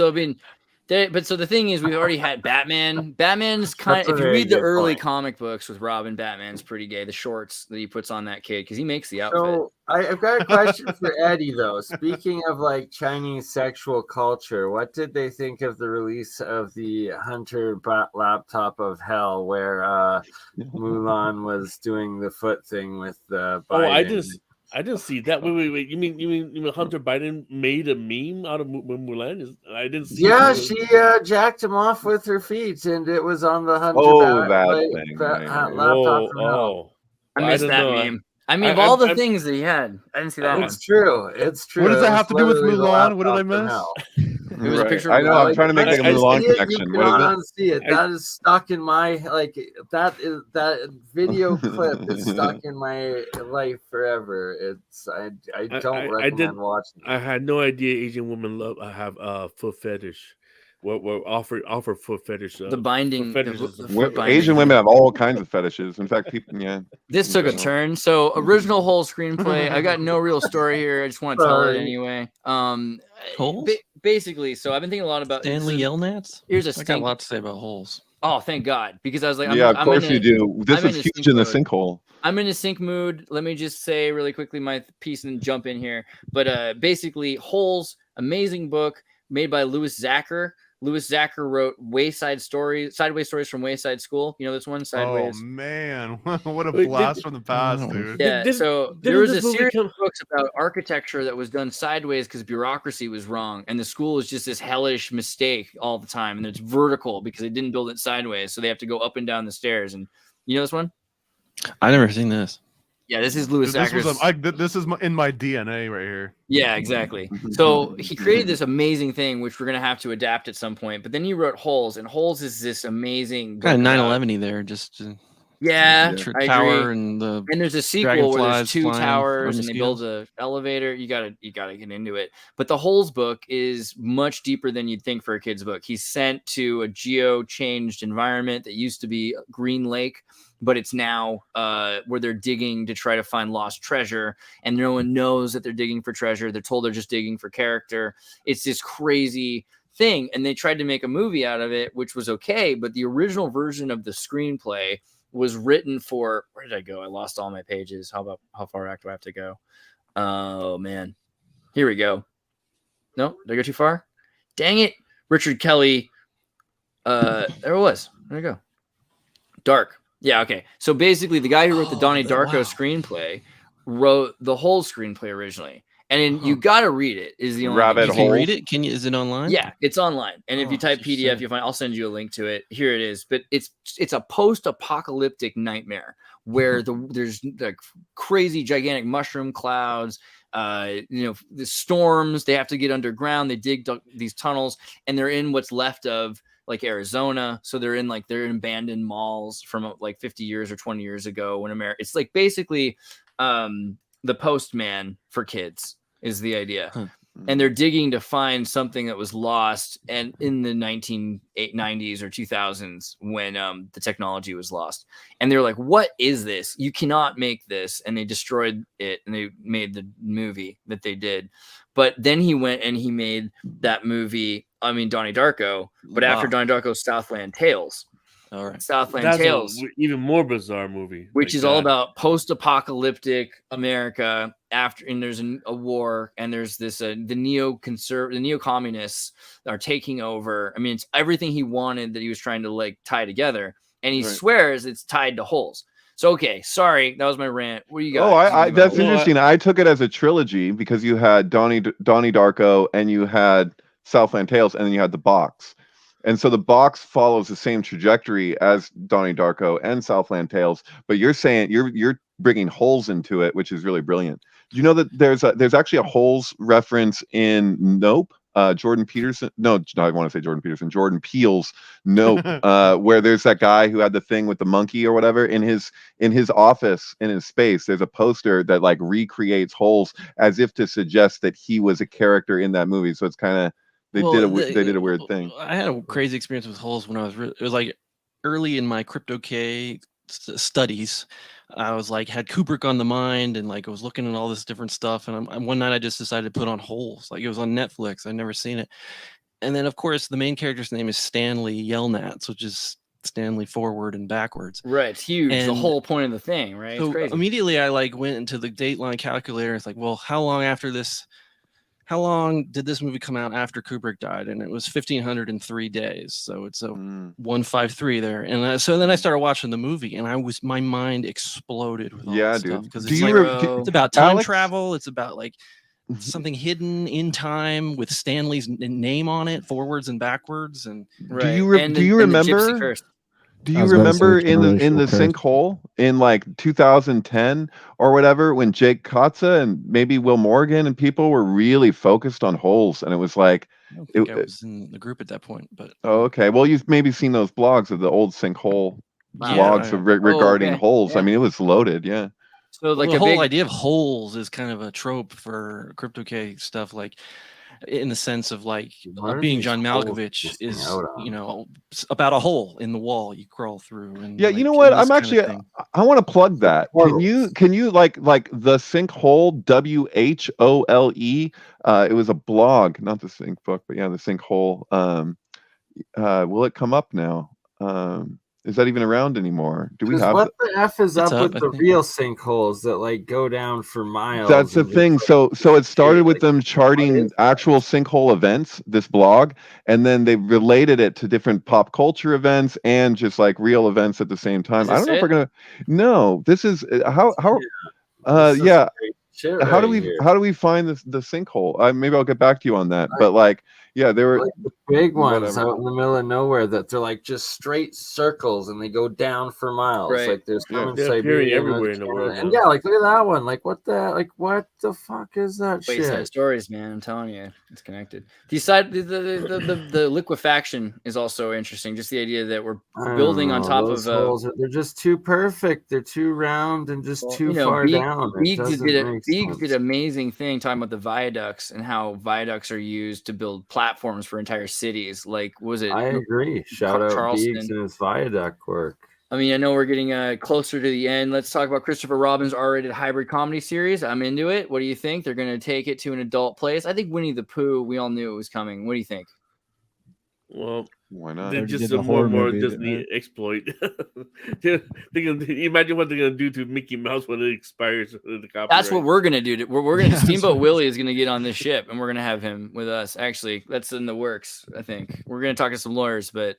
B: But so the thing is, we've already had Batman. Batman's kind
G: That's a
B: of, if you
G: very
B: read the
G: good
B: early
G: point.
B: comic books with Robin, Batman's pretty gay. The shorts that he puts on that kid, because he makes the outfit.
G: So I've got a question for Eddie though. Speaking of like Chinese sexual culture, what did they think of the release of the Hunter laptop of hell, where Mulan was doing the foot thing with Biden?
F: Oh, I didn't see that. Wait. You mean Hunter Biden made a meme out of Mulan? I didn't see.
G: Yeah,
F: that.
G: she jacked him off with her feet, and it was on the Hunter
D: that thing.
G: laptop from hell.
B: I missed
F: didn't
B: that
F: know.
B: meme. I mean, of all the things that he had, I didn't see that one.
G: It's true. It's true.
C: What does that
G: It
C: have
G: was
C: to do with
G: literally the
C: Mulan? What did I
G: laptop from
C: miss?
G: hell.
B: It was a picture.
D: I
B: Of
D: know.
B: Mulan.
D: I'm trying to make the
F: I
D: Mulan
G: See it,
D: connection.
G: you
D: What is it?
G: cannot unsee it. That is stuck in my that video clip is stuck in my life forever. It's I don't recommend watching it.
F: I had no idea Asian women have foot fetish. What offer foot fetish?
B: The binding.
F: Foot fetishes.
B: The foot binding.
D: Asian women have all kinds of fetishes. In fact, people, yeah.
B: This
D: in
B: took a
D: general.
B: turn. So original whole screenplay. I got no real story here. I just want to tell it
G: Sorry.
B: anyway.
E: Holes?
B: Basically, so I've been thinking a lot about
E: Stanley Yelnats?
B: Here's a
E: I got a
B: stink.
E: lot to say about holes.
B: Oh, thank God, because I was like,
D: Yeah, of course
B: I'm
D: you do. This
B: I'm
D: is
B: in a
D: huge
B: sync
D: in the
B: mode.
D: sinkhole.
B: I'm in a sync mood. Let me just say really quickly my piece and jump in here. But basically, Holes, amazing book made by Louis Zacher. Louis Zacher wrote Sideways Stories from Wayside School. You know this one, Sideways?
C: Oh man, what a
F: Wait,
C: blast from the past,
E: no.
C: dude.
B: Yeah,
F: Did-
B: so
F: didn't
B: there was
F: this
B: a
F: movie
B: series
F: come-
B: of books about architecture that was done sideways because bureaucracy was wrong, and the school was just this hellish mistake all the time, and it's vertical because they didn't build it sideways, so they have to go up and down the stairs. And you know this one?
E: I never seen this.
B: Yeah, this is Louis
C: This
B: Zacher's.
C: was this is in my DNA right here.
B: Yeah, exactly. So he created this amazing thing, which we're gonna have to adapt at some point. But then he wrote Holes, and Holes is this amazing
E: Kind of
B: book about-
E: 9/11 there, just
B: Yeah, I
E: tower
B: agree.
E: and the
B: And there's a sequel where there's
E: dragonflies
B: 2
E: flying
B: towers
E: from
B: and
E: the
B: they build a elevator. You gotta get into it. But the Holes book is much deeper than you'd think for a kid's book. He's sent to a geo-changed environment that used to be Green Lake, but it's now where they're digging to try to find lost treasure, and no one knows that they're digging for treasure. They're told they're just digging for character. It's this crazy thing, and they tried to make a movie out of it, which was okay, but the original version of the screenplay was written for, where did I go? I lost all my pages. How far back do I have to go? Oh man, here we go. No, did I go too far? Dang it. Richard Kelly. There it was. There we go. Dark. Yeah, okay. So basically the guy who wrote the Donnie Darko
E: wow.
B: screenplay wrote the whole screenplay originally. And you gotta read it is the only
D: Rabbit
E: You
B: thing.
E: can
D: hole.
E: read it? Is it online?
B: Yeah, it's online. And if you
E: Oh,
B: type
E: so
B: PDF,
E: sick.
B: you'll find. I'll send you a link to it. Here it is. But it's a post-apocalyptic nightmare where there's like crazy gigantic mushroom clouds. The storms. They have to get underground. They dig these tunnels, and they're in what's left of like Arizona. So they're in abandoned malls from like 50 years or 20 years ago when America. It's like basically the Postman for kids is the idea.
E: Huh.
B: And they're digging to find something that was lost and in the 1990s or 2000s when the technology was lost. And they're like, what is this? You cannot make this. And they destroyed it and they made the movie that they did. But then he went and he made that movie, Donnie Darko, but after
E: Wow.
B: Donnie Darko, Southland Tales.
E: All right.
B: Southland
F: That's
B: Tales.
F: an even more bizarre movie.
B: Which
F: Like
B: is all
F: that.
B: about post-apocalyptic America and there's a war, and there's this the neo-communists are taking over. I mean, it's everything he wanted that he was trying to like tie together, and he
D: Right.
B: swears it's tied to Holes. So okay, sorry, that was my rant. What do you got?
D: Oh, that's
F: Well,
D: interesting. I took it as a trilogy because you had Donnie Darko and you had Southland Tales, and then you had the box. And so the box follows the same trajectory as Donnie Darko and Southland Tales, but you're saying you're bringing Holes into it, which is really brilliant. You know that there's actually a Holes reference in Nope. Jordan Peele's Nope, where there's that guy who had the thing with the monkey or whatever in his office, in his space. There's a poster that like recreates Holes as if to suggest that he was a character in that movie. So it's kind of they did a weird thing.
E: I had a crazy experience with Holes when I was it was like early in my crypto K studies. I was like had Kubrick on the mind and like I was looking at all this different stuff, and one night I just decided to put on Holes. Like it was on Netflix. I'd never seen it, and then of course the main character's name is Stanley Yelnats, which is Stanley forward and backwards.
B: Right, it's huge. The
E: And
B: whole point of the thing, right? It's
E: so
B: crazy.
E: immediately I like went into the Dateline calculator. It's like, well, how long did this movie come out after Kubrick died? And it was 1,503 days. So it's a 153 there. And so then I started watching the movie, and my mind exploded with all this stuff, because it's it's about time travel. It's about like something hidden in time with Stanley's name on it, forwards and backwards. And
D: do you remember? Do you remember in the sinkhole in like 2010 or whatever, when Jake Kotza and maybe Will Morgan and people were really focused on holes, and it was like,
E: I don't think I was in the group at that point, but
D: oh, okay. Well, you've maybe seen those blogs of the old sinkhole blogs regarding holes. Yeah. I mean, it was loaded. Yeah.
B: So like
E: the whole idea of holes is kind of a trope for Crypto K stuff, like in the sense of like being John Malkovich is, you know, about a hole in the wall you crawl through. And
D: yeah,
E: like,
D: you know what? I'm actually I want to plug that. Can you like the sinkhole, WHOLE? It was a blog, not the Sink book, but yeah, the sinkhole. Will it come up now? Is that even around anymore? Do we have
G: what the F is up with the real sinkholes that like go down for miles?
D: That's the thing. So it started with them charting actual sinkhole events, this blog, and then they related it to different pop culture events and just like real events at the same time. I don't know if we're gonna. No, this is how. Yeah. How do we find the sinkhole? Maybe I'll get back to you on that. But like, yeah, there were
G: like the big ones out in the middle of nowhere that they're like just straight circles and they go down for miles.
B: Right.
G: Like there's
F: Siberia everywhere in the world.
G: And yeah, like look at that one. Like what the fuck is that shit?
B: Side stories, man. I'm telling you, it's connected. The liquefaction is also interesting. Just the idea that we're building on top of
G: they're just too perfect. They're too round and just too far down.
B: Beeg did an amazing thing talking about the viaducts and how viaducts are used to build platforms for entire cities. Like, was it?
G: I agree. Shout out Beegs and his viaduct work.
B: I mean, I know we're getting closer to the end. Let's talk about Christopher Robin's R-rated hybrid comedy series. I'm into it. What do you think? They're going to take it to an adult place. I think Winnie the Pooh, we all knew it was coming. What do you think?
F: Well,
D: why not?
F: They're just a more Disney exploit. Imagine what they're gonna do to Mickey Mouse when it expires.
B: That's what we're gonna do. We're gonna Steamboat Willie is gonna get on this ship, and we're gonna have him with us. Actually, that's in the works. I think we're gonna talk to some lawyers, but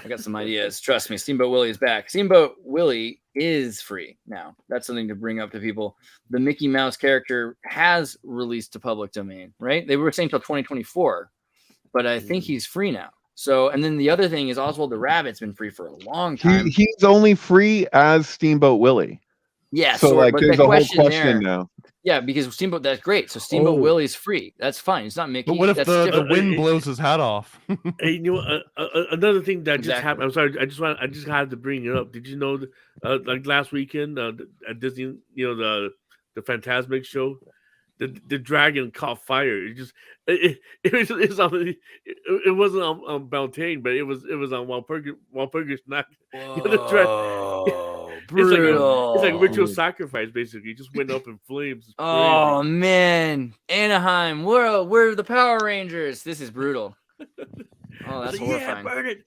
B: I got some ideas. Trust me, Steamboat Willie is back. Steamboat Willie is free now. That's something to bring up to people. The Mickey Mouse character has released to public domain, right? They were saying till 2024, but I think he's free now. So, and then the other thing is Oswald the Rabbit's been free for a long time.
D: He's only free as Steamboat Willie.
B: Yeah.
D: So like, there's a whole question now.
B: Yeah, because Steamboat, that's great. So Steamboat Willie's free. That's fine. It's not Mickey.
C: But what if the wind blows his hat off?
F: Hey, you know, another thing that just happened. I'm sorry. I just had to bring it up. Did you know, like last weekend at Disney, you know, the Fantasmic show, the dragon caught fire. It wasn't on Beltane, but it was on Walpurgis Night.
B: Brutal.
F: It's like ritual sacrifice, basically. It just went up in flames.
B: Oh man, Anaheim, we're the Power Rangers. This is brutal. Oh, that's horrifying.
F: Yeah, burn it,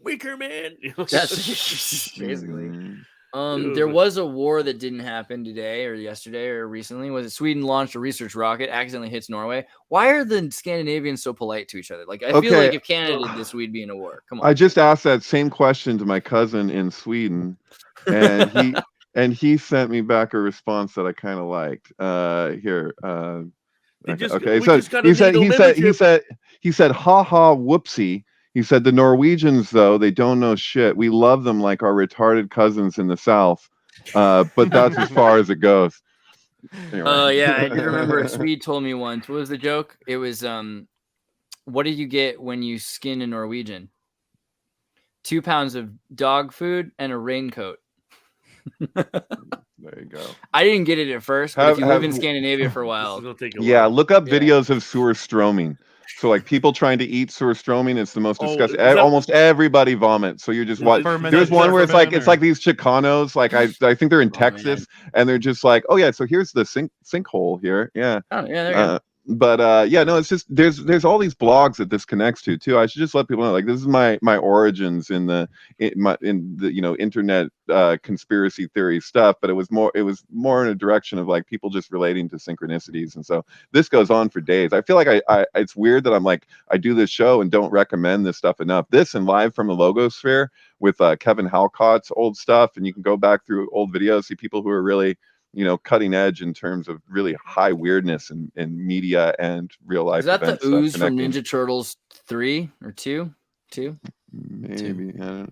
F: weaker man.
B: That's basically. There was a war that didn't happen today or yesterday or recently. Was it Sweden launched a research rocket, accidentally hits Norway? Why are the Scandinavians so polite to each other? Like, I feel like if Canada did this, we'd be in a war. Come on.
D: I just asked that same question to my cousin in Sweden, and he sent me back a response that I kind of liked. Here. Okay. So he said, ha ha, whoopsie. He said, the Norwegians, though, they don't know shit. We love them like our retarded cousins in the South. But that's as far as it goes. Anyway.
B: Yeah, I did remember Swede told me once. What was the joke? It was, what do you get when you skin a Norwegian? 2 pounds of dog food and a raincoat.
D: There you go.
B: I didn't get it at first, but if you live in Scandinavia for a while.
D: Look up videos of surströmming. So like people trying to eat surströmming, it's the most disgusting. Almost everybody vomits. So you're just watching. There's one where it's like these Chicanos. Like I think they're in Texas, and they're just like, oh yeah, so here's the sinkhole here. Yeah.
B: Oh yeah, there you go.
D: yeah, no, it's just there's all these blogs that this connects to too. I should just let people know, like, this is my origins in the internet conspiracy theory stuff, but it was more in a direction of like people just relating to synchronicities, and so this goes on for days. I feel like I it's weird that I'm like, I do this show and don't recommend this stuff enough. This and Live from the Logosphere with Kevin Halcott's old stuff, and you can go back through old videos, see people who are really cutting edge in terms of really high weirdness in media and real life.
B: Is that the ooze from
D: connecting.
B: Ninja Turtles 3 or 2?
D: Maybe. I don't know.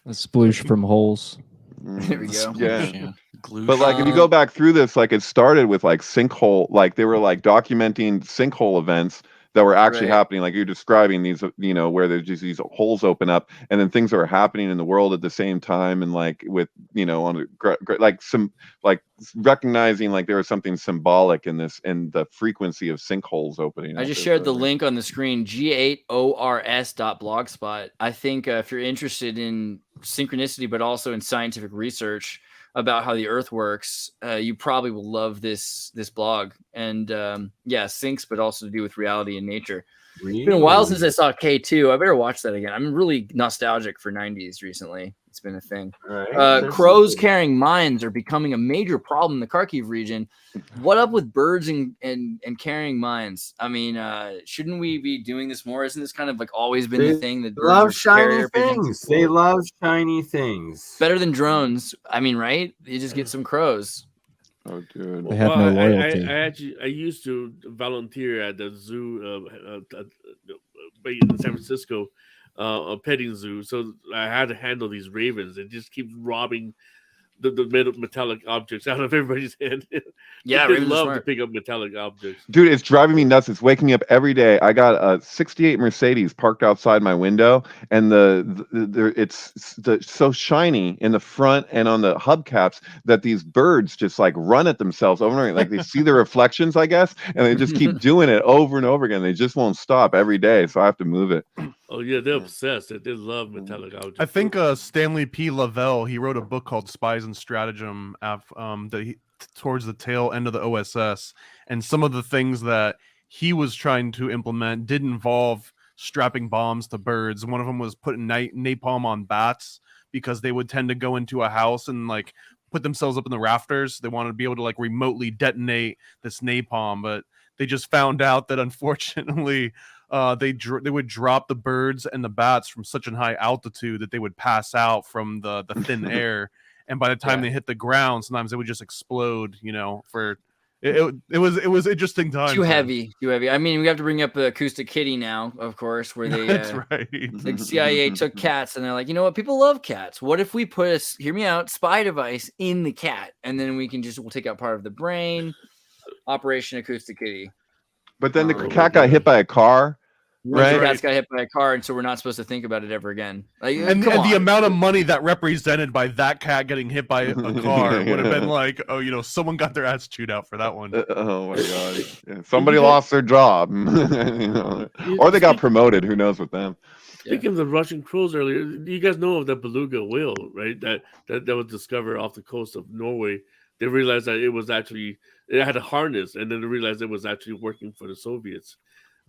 H: A sploosh from holes.
B: There we go.
D: Yeah. But like, if you go back through this, like, it started with like sinkhole, like they were like documenting sinkhole events that were actually happening, like you're describing these, where there's just these holes open up, and then things are happening in the world at the same time, and like with on like some like recognizing like there was something symbolic in this, in the frequency of sinkholes opening.
B: I just shared the link on the screen, g8ors.blogspot. I think if you're interested in synchronicity, but also in scientific research about how the Earth works, you probably will love this blog. And syncs, but also to do with reality and nature. Really? It's been a while since I saw K2. I better watch that again. I'm really nostalgic for 90s recently. It's been a thing. Right. Crows carrying mines are becoming a major problem in the Kharkiv region. What up with birds and carrying mines? I mean, shouldn't we be doing this more? Isn't this kind of like always been the thing that birds
G: love shiny
B: things?
G: They love shiny things.
B: Better than drones. I mean, right? You just get some crows.
D: Oh, dude.
H: They have no loyalty.
F: I used to volunteer at the zoo in San Francisco, a petting zoo. So I had to handle these ravens. It just keeps robbing the metallic objects out of everybody's hand.
B: Yeah,
F: they love to pick up metallic objects.
D: Dude, it's driving me nuts. It's waking me up every day. I got a '68 Mercedes parked outside my window, and it's so shiny in the front and on the hubcaps that these birds just like run at themselves over and over. Like they see the reflections, I guess, and they just keep doing it over and over again. They just won't stop every day, so I have to move it.
F: Oh yeah, they're obsessed. They love metallic objects.
C: I think Stanley P. Lavelle, he wrote a book called Spies and Stratagem towards the tail end of the OSS, and some of the things that he was trying to implement did involve strapping bombs to birds. One of them was putting napalm on bats because they would tend to go into a house and like put themselves up in the rafters. They wanted to be able to like remotely detonate this napalm, but they just found out that unfortunately they would drop the birds and the bats from such a high altitude that they would pass out from the thin air, and by the time they hit the ground, sometimes they would just explode. For it was interesting times.
B: Too heavy. I mean, we have to bring up the Acoustic Kitty now, of course, where they
C: that's right.
B: The CIA took cats, and they're like, you know what? People love cats. What if we put hear me out, spy device in the cat, and then we'll take out part of the brain. Operation Acoustic Kitty.
D: But then the cat got hit by a car.
B: Right, the cats got hit by a car, and so we're not supposed to think about it ever again. Like,
C: and the amount of money that represented by that cat getting hit by a car would have been like, someone got their ass chewed out for that one.
D: Oh my god! Yeah, somebody lost their job, or they got promoted. Who knows with them?
F: Speaking of the Russian crows earlier, you guys know of the beluga whale, right? That was discovered off the coast of Norway. They realized that it had a harness, and then they realized it was actually working for the Soviets.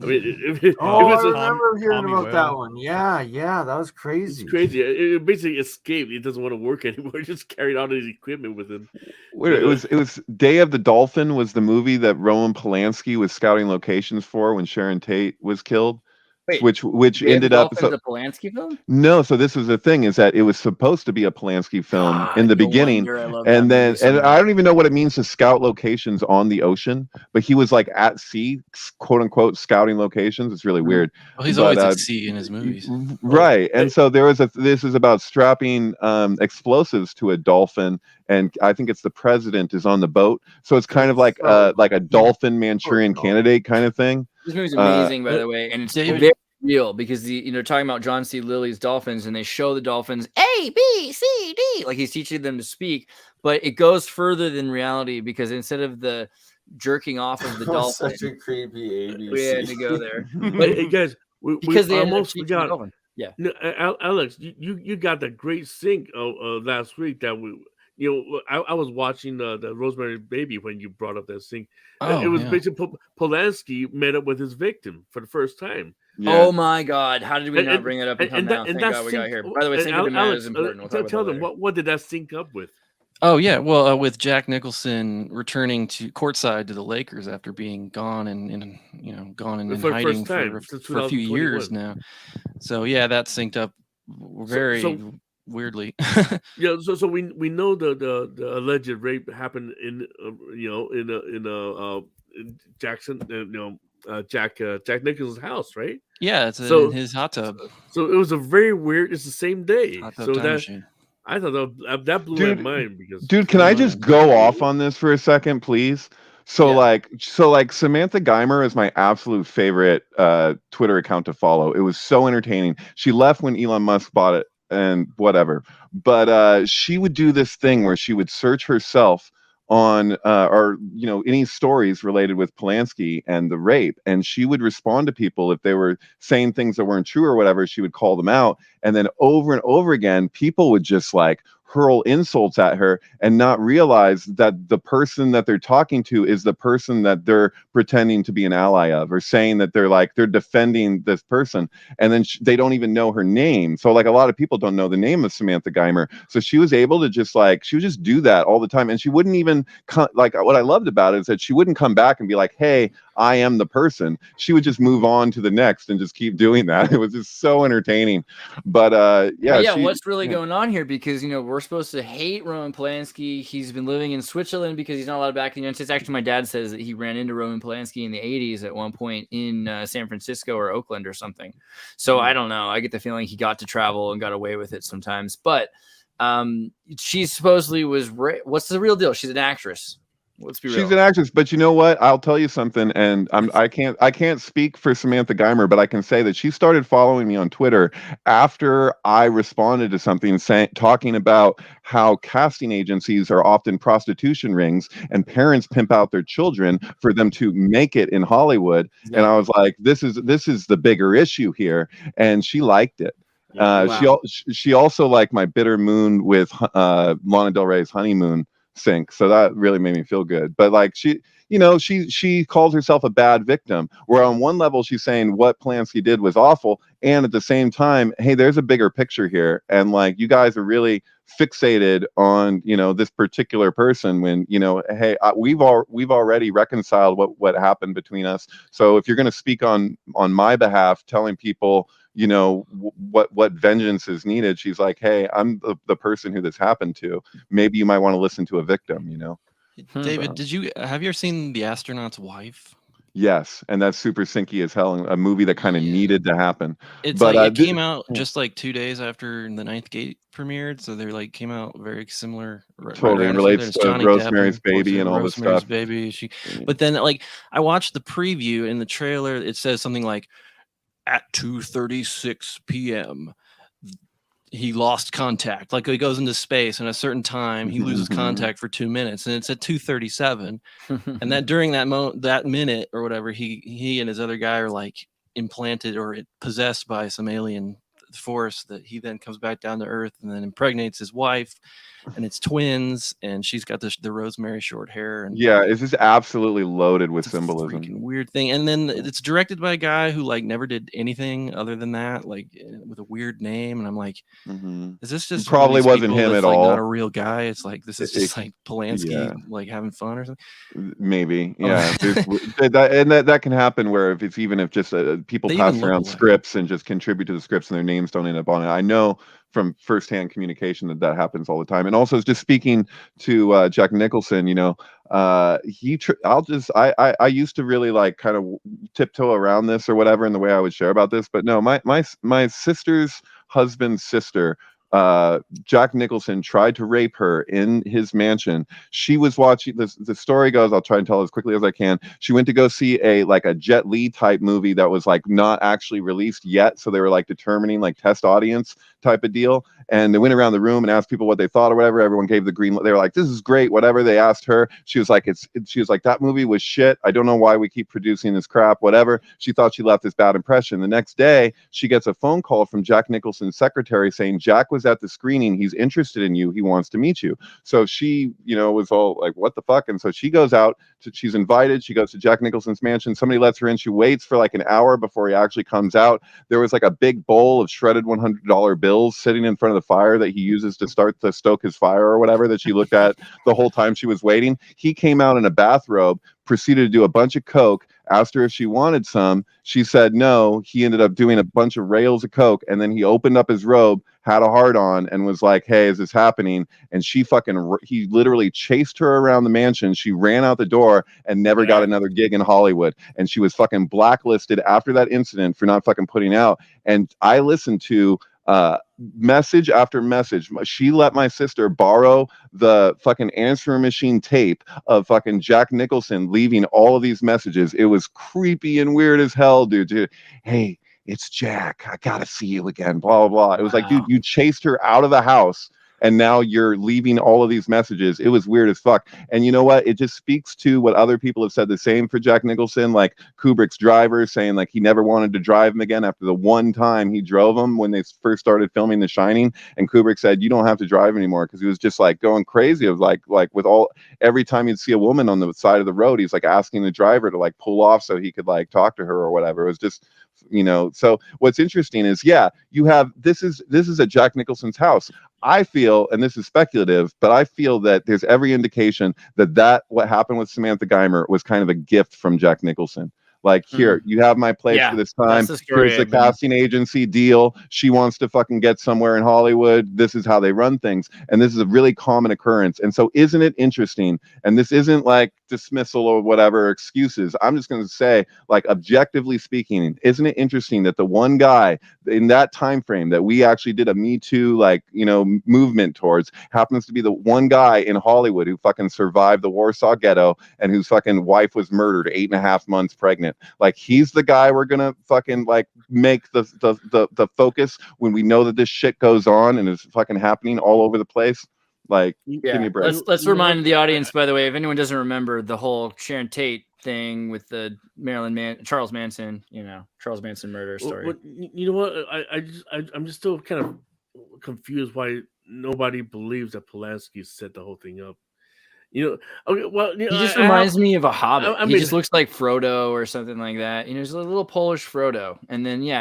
F: I mean,
G: I remember hearing about that one. Yeah, that was crazy.
F: It's crazy. It basically escaped. It doesn't want to work anymore. It just carried all his equipment with him.
D: It was Day of the Dolphin was the movie that Roman Polanski was scouting locations for when Sharon Tate was killed.
B: Wait,
D: which ended up
B: a Polanski film?
D: No, so this was the thing, is that it was supposed to be a Polanski film in the beginning, and then I don't even know what it means to scout locations on the ocean, but he was like at sea, quote unquote, scouting locations. It's really weird.
E: Well, he's always at sea in his movies,
D: right? And so this is about strapping explosives to a dolphin, and I think it's the president is on the boat, so it's kind of like a dolphin Manchurian Candidate kind of thing.
B: This movie's amazing, by the way, and it's very real because talking about John C. Lilly's dolphins, and they show the dolphins A, B, C, D, like he's teaching them to speak, but it goes further than reality because instead of the jerking off of the dolphin,
G: such a creepy ABC.
B: We had to go there.
F: But hey guys,
B: because they
F: almost forgot.
B: Yeah,
F: no, Alex, you got the great sync last week that I was watching the Rosemary Baby when you brought up that thing. It
E: Oh,
F: was
E: yeah.
F: basically Polanski met up with his victim for the first time.
B: Oh my God! How did we not
F: And
B: bring it up until now? Thank God we got here. By the way, Cinco de Mayo is important. We'll talk about
F: tell
B: that
F: them
B: later.
F: what did that sync up with?
E: Oh yeah, well, with Jack Nicholson returning to courtside to the Lakers after being gone and gone and in
F: For the
E: hiding
F: first time since
E: for a few years
F: 2021.
E: now. So yeah, that synced up very
F: So-
E: weirdly.
F: Yeah, so we know the alleged rape happened in Jackson Jack Nicholson's house, right?
E: Yeah, it's
F: So-
E: in his hot tub.
F: So it was a very weird. It's the same day.
E: Hot tub
F: So
E: time
F: that
E: machine.
F: I thought that blew
D: Dude,
F: my mind because
D: Dude, can I just go off on this for a second, please? So
E: Yeah.
D: like Samantha Geimer is my absolute favorite Twitter account to follow. It was so entertaining. She left when Elon Musk bought it and whatever. But she would do this thing where she would search herself on or any stories related with Polanski and the rape, and she would respond to people if they were saying things that weren't true or whatever. She would call them out, and then over and over again people would just like hurl insults at her and not realize that the person that they're talking to is the person that they're pretending to be an ally of, or saying that they're defending this person, and then they don't even know her name. So like a lot of people don't know the name of Samantha Geimer, so she was able to just do that all the time, and she wouldn't even like, what I loved about it is that she wouldn't come back and be like, hey, I am the person. She would just move on to the next and just keep doing that. It was just so entertaining. But
B: what's really going on here? Because we're supposed to hate Roman Polanski. He's been living in Switzerland because he's not allowed back in the United States. Actually, my dad says that he ran into Roman Polanski in the 80s at one point in San Francisco or Oakland or something. So I don't know. I get the feeling he got to travel and got away with it sometimes. But she supposedly was what's the real deal? She's an actress. Let's be real.
D: She's an actress, but you know what? I'll tell you something, and I can't speak for Samantha Geimer, but I can say that she started following me on Twitter after I responded to something talking about how casting agencies are often prostitution rings and parents pimp out their children for them to make it in Hollywood.
B: Exactly.
D: And I was like, this is the bigger issue here, and she liked it.
B: Wow.
D: She also liked my Bitter Moon with Lana Del Rey's Honeymoon sync, so that really made me feel good. But like she called herself a bad victim, where on one level she's saying what Polanski did was awful, and at the same time, hey, there's a bigger picture here, and like you guys are really fixated on this particular person when hey, we've already reconciled what happened between us. So if you're going to speak on my behalf, telling people what vengeance is needed, she's like, hey, I'm the person who this happened to. Maybe you might want to listen to a victim.
E: David, have you ever seen The Astronaut's Wife?
D: Yes, and that's super sinky as hell, a movie that kind of needed to happen.
E: It's
D: But,
E: like it came out just like 2 days after The Ninth Gate premiered, so they're like came out very similar.
D: Totally relates to Rosemary's Baby and all this
E: Rosemary's
D: stuff.
E: Baby. But then like I watched the preview in the trailer. It says something like at 2:36 p.m. he lost contact. Like he goes into space, and at a certain time he loses contact for 2 minutes, and it's at 2:37. And that during that minute or whatever, he and his other guy are like implanted or possessed by some alien force that he then comes back down to Earth and then impregnates his wife, and it's twins, and she's got the Rosemary short hair. And
D: yeah, it's just absolutely loaded with
E: it's a
D: symbolism.
E: freaking weird thing. And then it's directed by a guy who like never did anything other than that, like with a weird name. And I'm like, is this just
D: probably
E: one of these
D: wasn't
E: people
D: him
E: that's,
D: at
E: like,
D: all.
E: Not a real guy. It's like this is just like Polanski like having fun or something.
D: Maybe, yeah. that can happen where if just people
E: They
D: pass
E: even look
D: around
E: alike.
D: scripts and just contribute to the scripts and their names don't end up on it. I know from firsthand communication that happens all the time. And also just speaking to Jack Nicholson, I used to really like kind of tiptoe around this or whatever in the way I would share about this, but no, my sister's husband's sister, Jack Nicholson, tried to rape her in his mansion. She was watching this. The story goes, I'll try and tell as quickly as I can. She went to go see a Jet Li type movie that was like not actually released yet, so they were like determining like test audience type of deal. And they went around the room and asked people what they thought or whatever. Everyone gave the green. They were like, "This is great." Whatever. They asked her. She was like, She was like, "That movie was shit. I don't know why we keep producing this crap." Whatever. She thought she left this bad impression. The next day, she gets a phone call from Jack Nicholson's secretary saying, "Jack was at the screening. He's interested in you. He wants to meet you." So she, was all like, "What the fuck?" And so she goes out. She's invited. She goes to Jack Nicholson's mansion. Somebody lets her in. She waits for like an hour before he actually comes out. There was like a big bowl of shredded $100 bills sitting in front of the fire that he uses to stoke his fire or whatever, that she looked at the whole time she was waiting. He came out in a bathrobe, proceeded to do a bunch of coke, asked her if she wanted some. She said no. He ended up doing a bunch of rails of coke, and then he opened up his robe, had a heart on, and was like, "Hey, is this happening?" And he literally chased her around the mansion. She ran out the door and never got another gig in Hollywood. And she was fucking blacklisted after that incident for not fucking putting out. And I listened to message after message. She let my sister borrow the fucking answering machine tape of fucking Jack Nicholson leaving all of these messages. It was creepy and weird as hell, dude. "Hey, it's Jack. I gotta see you again." Blah, blah, blah. It was like, dude, you chased her out of the house and now you're leaving all of these messages. It was weird as fuck. And you know what? It just speaks to what other people have said the same for Jack Nicholson, like Kubrick's driver saying like he never wanted to drive him again after the one time he drove him when they first started filming The Shining. And Kubrick said, "You don't have to drive anymore," because he was just like going crazy of like with every time you'd see a woman on the side of the road, he's like asking the driver to like pull off so he could like talk to her or whatever. It was just, so what's interesting is, you have, this is at Jack Nicholson's house. I feel, and this is speculative, but I feel that there's every indication that what happened with Samantha Geimer was kind of a gift from Jack Nicholson. Like, here, you have my place for this time. Here's the casting agency deal. She wants to fucking get somewhere in Hollywood. This is how they run things. And this is a really common occurrence. And so isn't it interesting? And this isn't like dismissal or whatever excuses. I'm just going to say, like, objectively speaking, isn't it interesting that the one guy in that time frame that we actually did a Me Too, movement towards happens to be the one guy in Hollywood who fucking survived the Warsaw Ghetto and whose fucking wife was murdered 8.5 months pregnant. Like, he's the guy we're gonna fucking like make the focus when we know that this shit goes on and is fucking happening all over the place. Like, give me a break.
B: Let's remind the audience, by the way, if anyone doesn't remember the whole Sharon Tate thing with the Charles Manson murder story.
F: Well, you know what? I'm just still kind of confused why nobody believes that Polanski set the whole thing up. Okay, well,
B: he just reminds me of a Hobbit. He just looks like Frodo or something like that. He's a little Polish Frodo. And then, the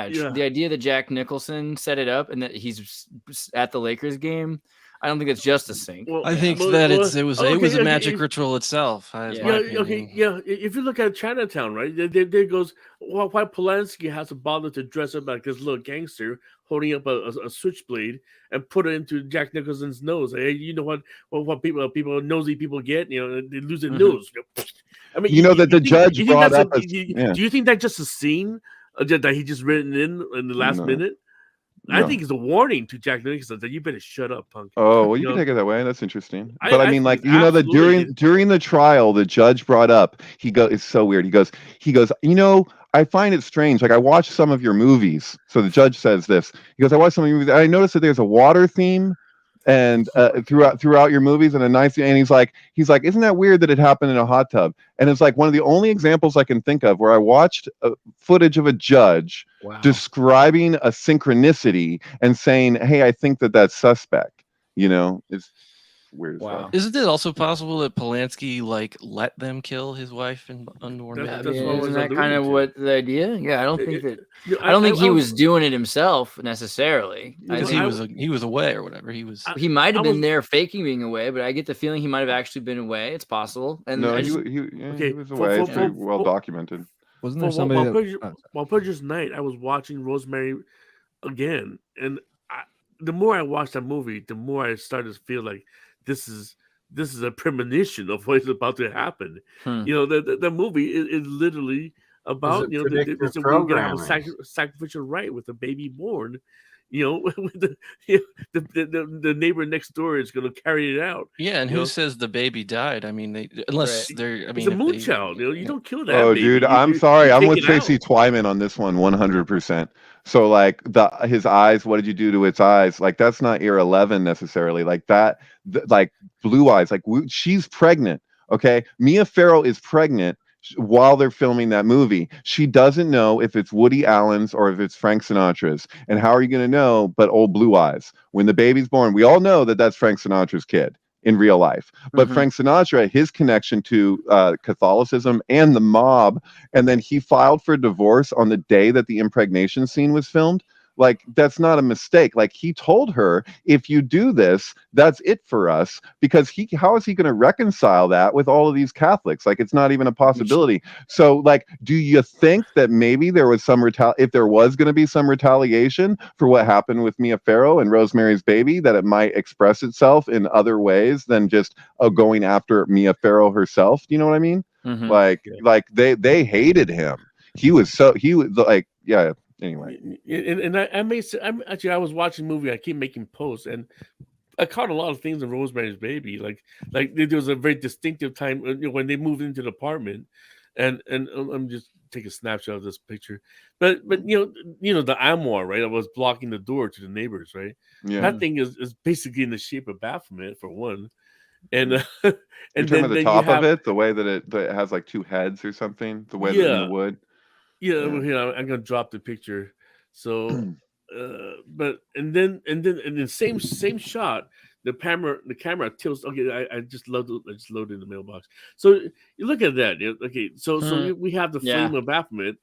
B: idea that Jack Nicholson set it up and that he's at the Lakers game, I don't think it's just a sync.
E: Well, I think it was a magic ritual itself.
F: If you look at Chinatown, right, there goes, well, why Polanski has to bother to dress up like this little gangster holding up a switchblade and put it into Jack Nicholson's nose. Hey, you know what people nosy people get? They lose their nose. I mean,
D: the judge brought up.
F: Do you think that's just a scene that he just written in the last minute? No. I think it's a warning to Jack Nicholson that you better shut up, punk.
D: Oh, well, you can take it that way. That's interesting. But I mean, that during the trial, the judge brought up. It's so weird. He goes. I find it strange. Like, I watched some of your movies. So the judge says this. He goes, "I watched some of your movies. I noticed that there's a water theme and throughout your movies and a nice." And he's like, "Isn't that weird that it happened in a hot tub?" And it's like one of the only examples I can think of where I watched footage of a judge describing a synchronicity and saying, "Hey, I think that's suspect." It's weird.
B: Wow.
E: Isn't it also possible that Polanski let them kill his wife in unborn baby?
B: Isn't that kind of what the idea? Yeah, I don't think that. I don't think he was doing it himself necessarily.
E: Because he was away or whatever.
B: He might have been there faking being away, but I get the feeling he might have actually been away. It's possible. And
D: no, he was away. It's pretty well documented.
H: Wasn't there somebody?
F: While Prejudice Night, I was watching Rosemary again, and the more I watched that movie, the more I started to feel like this is a premonition of what's about to happen. The movie is literally about this woman gonna have a sacrificial right with a baby born, with the neighbor next door is going to carry it out.
E: Yeah, and who says the baby died? I mean, unless they're. I mean,
F: it's a moon child. You don't kill that.
D: Oh,
F: baby.
D: dude, I'm sorry. I'm with Tracy
F: out.
D: Twyman on this one, 100%. So, like his eyes. What did you do to its eyes? Like that's not ear 11 necessarily. Like that. Like blue eyes. Like she's pregnant. Okay, Mia Farrow is pregnant while they're filming that movie. She doesn't know if it's Woody Allen's or if it's Frank Sinatra's. And how are you going to know but old blue eyes? When the baby's born, we all know that that's Frank Sinatra's kid in real life. But Frank Sinatra, his connection to Catholicism and the mob, and then he filed for divorce on the day that the impregnation scene was filmed. Like, that's not a mistake. Like, he told her, if you do this, that's it for us. Because how is he going to reconcile that with all of these Catholics? Like, it's not even a possibility. So, like, do you think that maybe there was if there was going to be some retaliation for what happened with Mia Farrow and Rosemary's Baby, that it might express itself in other ways than just going after Mia Farrow herself? Do you know what I mean? Like they hated him. He was like, yeah. Anyway,
F: and I was watching the movie. I keep making posts, and I caught a lot of things in Rosemary's Baby. Like there was a very distinctive time when they moved into the apartment, and I'm just taking a snapshot of this picture. But the armoire, right? I was blocking the door to the neighbors, right?
D: Yeah.
F: That thing is basically in the shape of Baphomet for one, and
D: You're
F: and
D: talking about the
F: then
D: top of it, the way that it has like two heads or something, the way that in the wood.
F: Yeah, well, here I'm gonna drop the picture. So, but and then same shot, the camera tilts. Okay, I just loaded in the mailbox. So you look at that. Okay, so we have the flame of Baphomet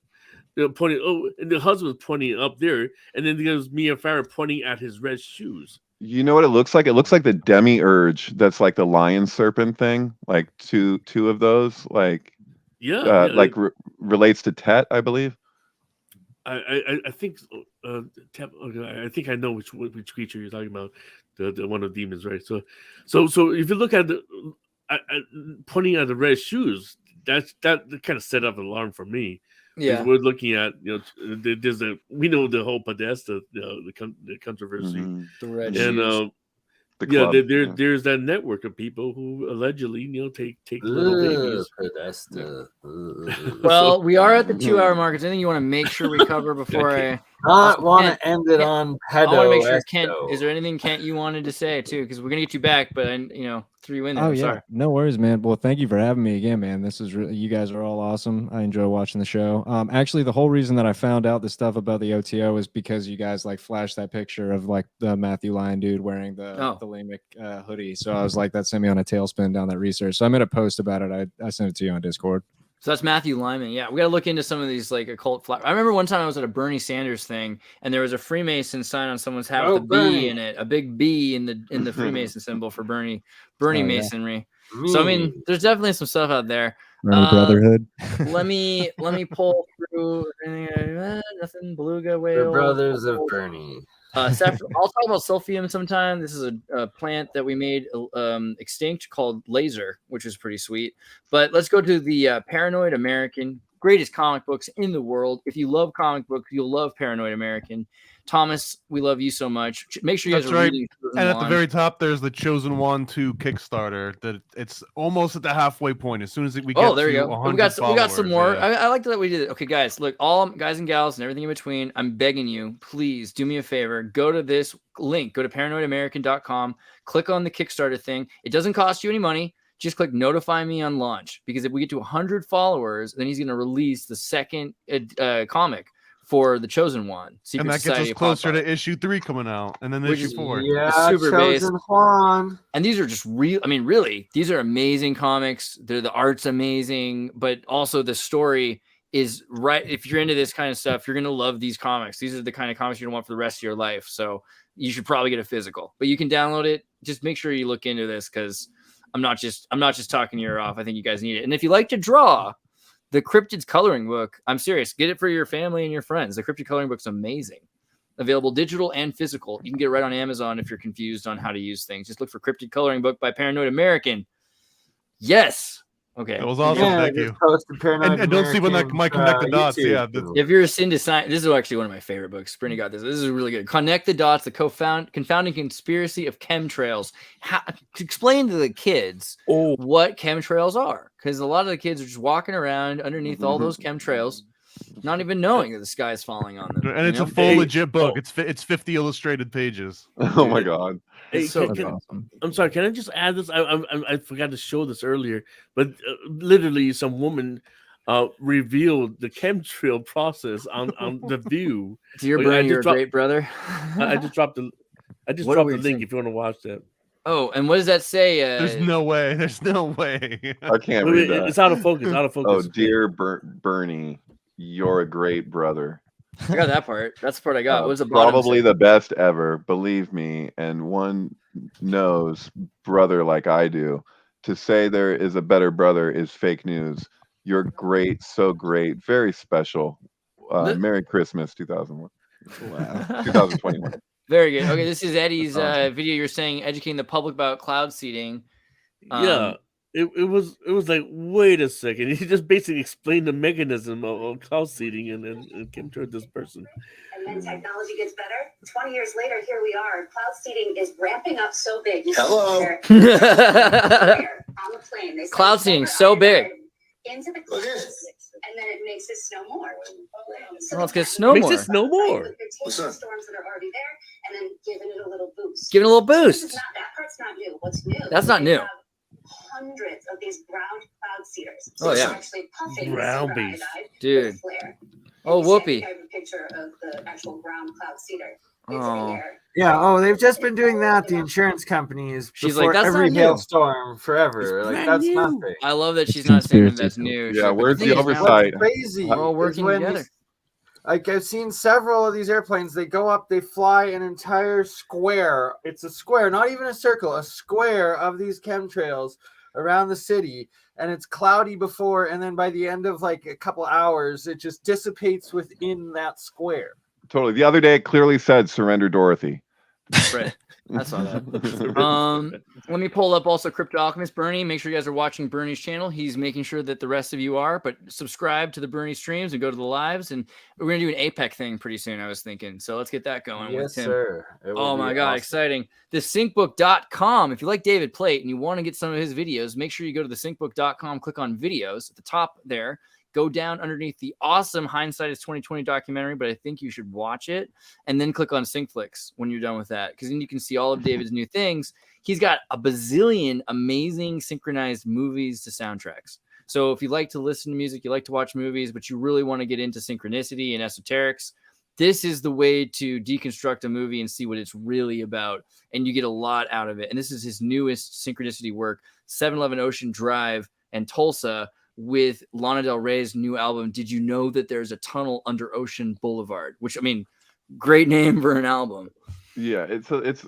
F: pointing. Oh, and the husband's pointing up there, and then there's Mia Farrow pointing at his red shoes.
D: You know what it looks like? It looks like the demiurge. That's like the lion serpent thing. Like two of those. Like. Like relates to Tet, I believe.
F: I think I think I know which creature you're talking about. The one of the demons, right? So if you look at the pointing at the red shoes, that kind of set up an alarm for me. Yeah, we're looking at we know the whole Podesta, the controversy,
B: the red shoes.
F: There's that network of people who allegedly, take little babies.
B: Well, we are at the 2-hour mark. Is there anything you want to make sure we cover before I
G: want to end it on pedo?
B: I want to make sure Kent. Is there anything Kent you wanted to say too? Because we're gonna get you back, but threw you in there.
H: Oh yeah, sorry. No worries, man. Well, thank you for having me again, man. This is really, you guys are all awesome. I enjoy watching the show. Actually, the whole reason that I found out the stuff about the OTO is because you guys flashed that picture of the Matthew Lyon dude wearing the Lamic hoodie. So I was like, that sent me on a tailspin down that research. So I made a post about it. I sent it to you on Discord.
B: So that's Matthew Lyman. Yeah, we got to look into some of these occult flag. I remember one time I was at a Bernie Sanders thing, and there was a Freemason sign on someone's hat with a B in it, a big B in the Freemason symbol for Bernie Masonry. Yeah. So I mean, there's definitely some stuff out there.
H: Bernie Brotherhood.
B: let me pull through. Nothing. Beluga whale.
G: The Brothers of Bernie.
B: I'll talk about Sulfium sometime. This is a plant that we made extinct called Laser, which is pretty sweet. But let's go to the Paranoid American, greatest comic books in the world. If you love comic books, you'll love Paranoid American. Thomas, we love you so much. Make sure you guys are reading.
C: And at the very top, there's the Chosen One 2 Kickstarter. That it's almost at the halfway point. As soon as we get
B: there you
C: to
B: go.
C: 100
B: We got some more.
C: Yeah.
B: I like that we did it. Okay, guys, look, all guys and gals and everything in between. I'm begging you, please do me a favor. Go to this link. Go to paranoidamerican.com. Click on the Kickstarter thing. It doesn't cost you any money. Just click notify me on launch, because if we get to 100 followers, then he's going to release the second comic for the Chosen One.
C: And that gets us closer to issue 3 coming out, and then issue 4.
G: Yeah, super Chosen Juan.
B: And these are just real. I mean, really, these are amazing comics. The art's amazing, but also the story is right. If you're into this kind of stuff, you're gonna love these comics. These are the kind of comics you're gonna want for the rest of your life. So you should probably get a physical, but you can download it. Just make sure you look into this, because I'm not just talking your ear off. I think you guys need it. And if you like to draw, the Cryptids coloring book, I'm serious. Get it for your family and your friends. The Cryptid coloring book's amazing. Available digital and physical. You can get it right on Amazon if you're confused on how to use things. Just look for Cryptid coloring book by Paranoid American. Yes. Okay.
C: That was awesome.
G: Yeah,
C: Thank
G: just
C: you.
G: posted Paranoid
C: And don't see when that
G: Americans,
C: might connect the dots.
G: YouTube.
C: Yeah.
B: If you're a sin to science, this is actually one of my favorite books. Brittany got this. This is really good. Connect the dots, the confounding conspiracy of chemtrails. Explain to the kids what chemtrails are, because a lot of the kids are just walking around underneath all those chemtrails, not even knowing that the sky is falling on them.
C: And it's a full legit book. It's 50 illustrated pages.
D: Oh my god.
B: It's
F: Hey,
B: so
F: can-
B: awesome.
F: I'm sorry. Can I just add this? I forgot to show this earlier, but literally, some woman revealed the chemtrail process on the View.
B: To your
F: Like,
B: brother, your great brother.
F: I just dropped the
B: What a
F: link
B: weird thing.
F: if you want to watch that.
B: Oh, and what does that say?
C: There's no way. There's no way.
D: I can't
F: Wait,
D: read
F: wait,
D: that.
F: it's out of focus. Out of
D: Oh,
F: focus.
D: dear Bernie, you're a great brother.
B: I got that part. That's the part I got. What does the bottom
D: Probably
B: say?
D: the best ever, believe me, and one knows brother like I do. To say there is a better brother is fake news. You're great, so great, very special. Merry Christmas, 2001. Wow. 2021.
B: Very good. Okay, this is Eddie's video. You're saying educating the public about cloud seeding.
F: Yeah. It was like, wait a second. He just basically explained the mechanism of cloud seeding and came to this person.
I: And then technology gets better. 20 years later, here we are. Cloud seeding is ramping up so big.
B: Hello.
I: On the plane. They
B: Cloud seeding so big.
I: Into the clouds, and then it makes it snow more. So
B: Well, it's gonna snow
F: Makes
B: more.
F: it snow more.
I: They're taking the storms that are already there and then giving it a little boost.
B: Give it a little
I: This is
B: boost.
I: not, that part's not new. What's new?
B: That's not
I: is
B: new.
I: they have hundreds of these ground cloud seeders.
B: Oh, yeah.
I: They're actually puffing
F: Ground
I: super
F: beast.
I: iodide
B: Dude.
I: with flare.
B: Oh,
I: And you
B: whoopee.
I: see, I have a picture of the actual ground cloud cedar. It's
B: Oh.
I: in there.
G: Yeah. Oh, they've just been doing that. The insurance companies.
B: She's
G: before
B: like, "That's
G: every
B: not new."
G: hailstorm forever. Like that's nothing.
B: I love that she's not saying that that's
H: Conspiracy.
B: new.
D: Yeah,
B: She's like,
D: where's
B: "But
D: the
B: thing is, now
D: oversight?
G: What's crazy?
B: We're all
G: is
B: working
G: when
B: together.
G: these- Like I've seen several of these airplanes. They go up, they fly an entire square. It's a square, not even a circle, a square of these chemtrails around the city, and it's cloudy before, and then by the end of like a couple hours, it just dissipates within that square.
D: Totally. The other day it clearly said surrender Dorothy.
B: Right. I saw that. Let me pull up also Crypto Alchemist Bernie. Make sure you guys are watching Bernie's channel. He's making sure that the rest of you are, but subscribe to the Bernie streams and go to the lives. And we're gonna do an APEC thing pretty soon, I was thinking. So let's get that going
G: Yes,
B: with Tim.
G: sir. It will
B: Oh
G: be
B: my god,
G: awesome.
B: exciting. The syncbook.com. If you like David Plate and you want to get some of his videos, make sure you go to the syncbook.com, click on videos at the top there. Go down underneath the awesome Hindsight is 2020 documentary, but I think you should watch it. And then click on Syncflix when you're done with that, because then you can see all of David's new things. He's got a bazillion amazing synchronized movies to soundtracks. So if you like to listen to music, you like to watch movies, but you really want to get into synchronicity and esoterics, this is the way to deconstruct a movie and see what it's really about. And you get a lot out of it. And this is his newest synchronicity work, 7-Eleven Ocean Drive and Tulsa, with Lana Del Rey's new album, Did You Know That There's a Tunnel Under Ocean Boulevard? Which, I mean, great name for an album.
D: Yeah,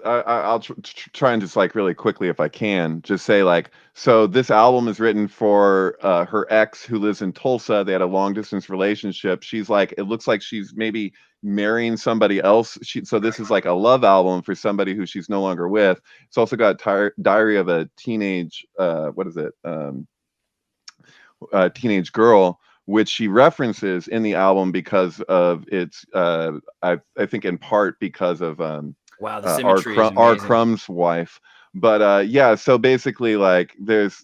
D: I'll try and just like really quickly, if I can, just say like, so this album is written for her ex who lives in Tulsa. They had a long distance relationship. She's like, it looks like she's maybe marrying somebody else. So this is like a love album for somebody who she's no longer with. It's also got Diary of a Teenage, teenage girl, which she references in the album because of its I think in part because of
B: wow, the symmetry is
D: R.
B: amazing.
D: Crumb's wife. But yeah, so basically like there's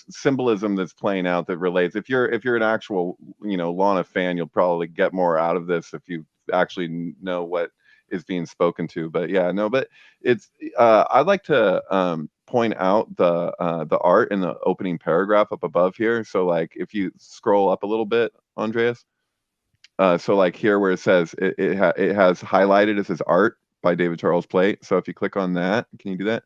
D: symbolism that's playing out that relates. If you're an actual Lana fan, you'll probably get more out of this if you actually know what is being spoken to. But yeah, no, but it's I'd like to point out the art in the opening paragraph up above here. So like if you scroll up a little bit, Andreas, so like here where it says it has highlighted, it says art by David Charles Plate. So if you click on that, can you do that?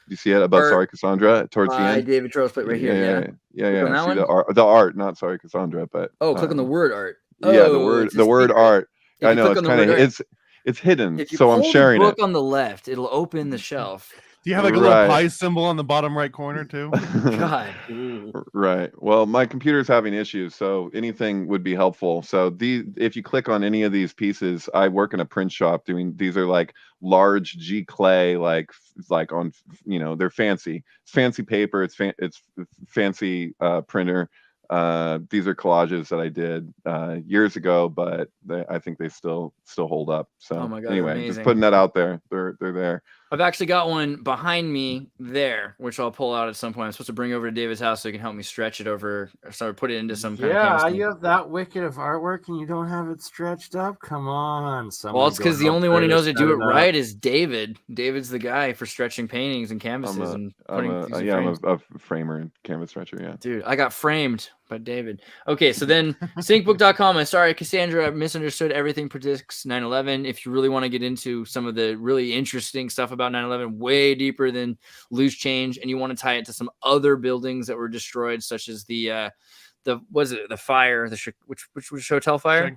D: Do you see it above
B: Art
D: Sorry Cassandra towards the
B: by
D: end?
B: David Charles Plate right here.
D: Yeah.
B: Click on that
D: See
B: one?
D: the art, not Sorry Cassandra, but
B: Click on the word art.
D: yeah,
B: Oh, it's a
D: the word
B: secret.
D: art.
B: If you
D: I know
B: click
D: it's
B: on the
D: kind
B: word
D: of
B: art-
D: it's hidden,
B: If you
D: so I'm
B: pull
D: sharing
B: the book
D: it.
B: on the left, it'll open the shelf.
C: Do you have like a little pie symbol on the bottom right corner too?
B: God.
D: Right. Well, my computer's having issues, so anything would be helpful. So if you click on any of these pieces, I work in a print shop doing. These are like large G clay, like on, they're fancy. It's fancy paper. It's fancy printer. These are collages that I did years ago, but I think they still hold up. So
B: Oh my God,
D: anyway,
B: amazing.
D: just putting that out there. They're there.
B: I've actually got one behind me there, which I'll pull out at some point. I'm supposed to bring over to David's house so he can help me stretch it over, or put it into some kind of canvas.
G: Yeah, you have that wicked of artwork and you don't have it stretched up? Come on.
B: Well, it's because the only one who knows to do it right is David. David's the guy for stretching paintings and canvases and putting things in frames.
D: I'm a framer and canvas stretcher, yeah.
B: Dude, I got framed by David. Okay, so then syncbook.com. I'm sorry, Cassandra misunderstood everything predicts 9/11. If you really want to get into some of the really interesting stuff about 9/11, way deeper than loose change, and you want to tie it to some other buildings that were destroyed, such as the fire, which hotel fire?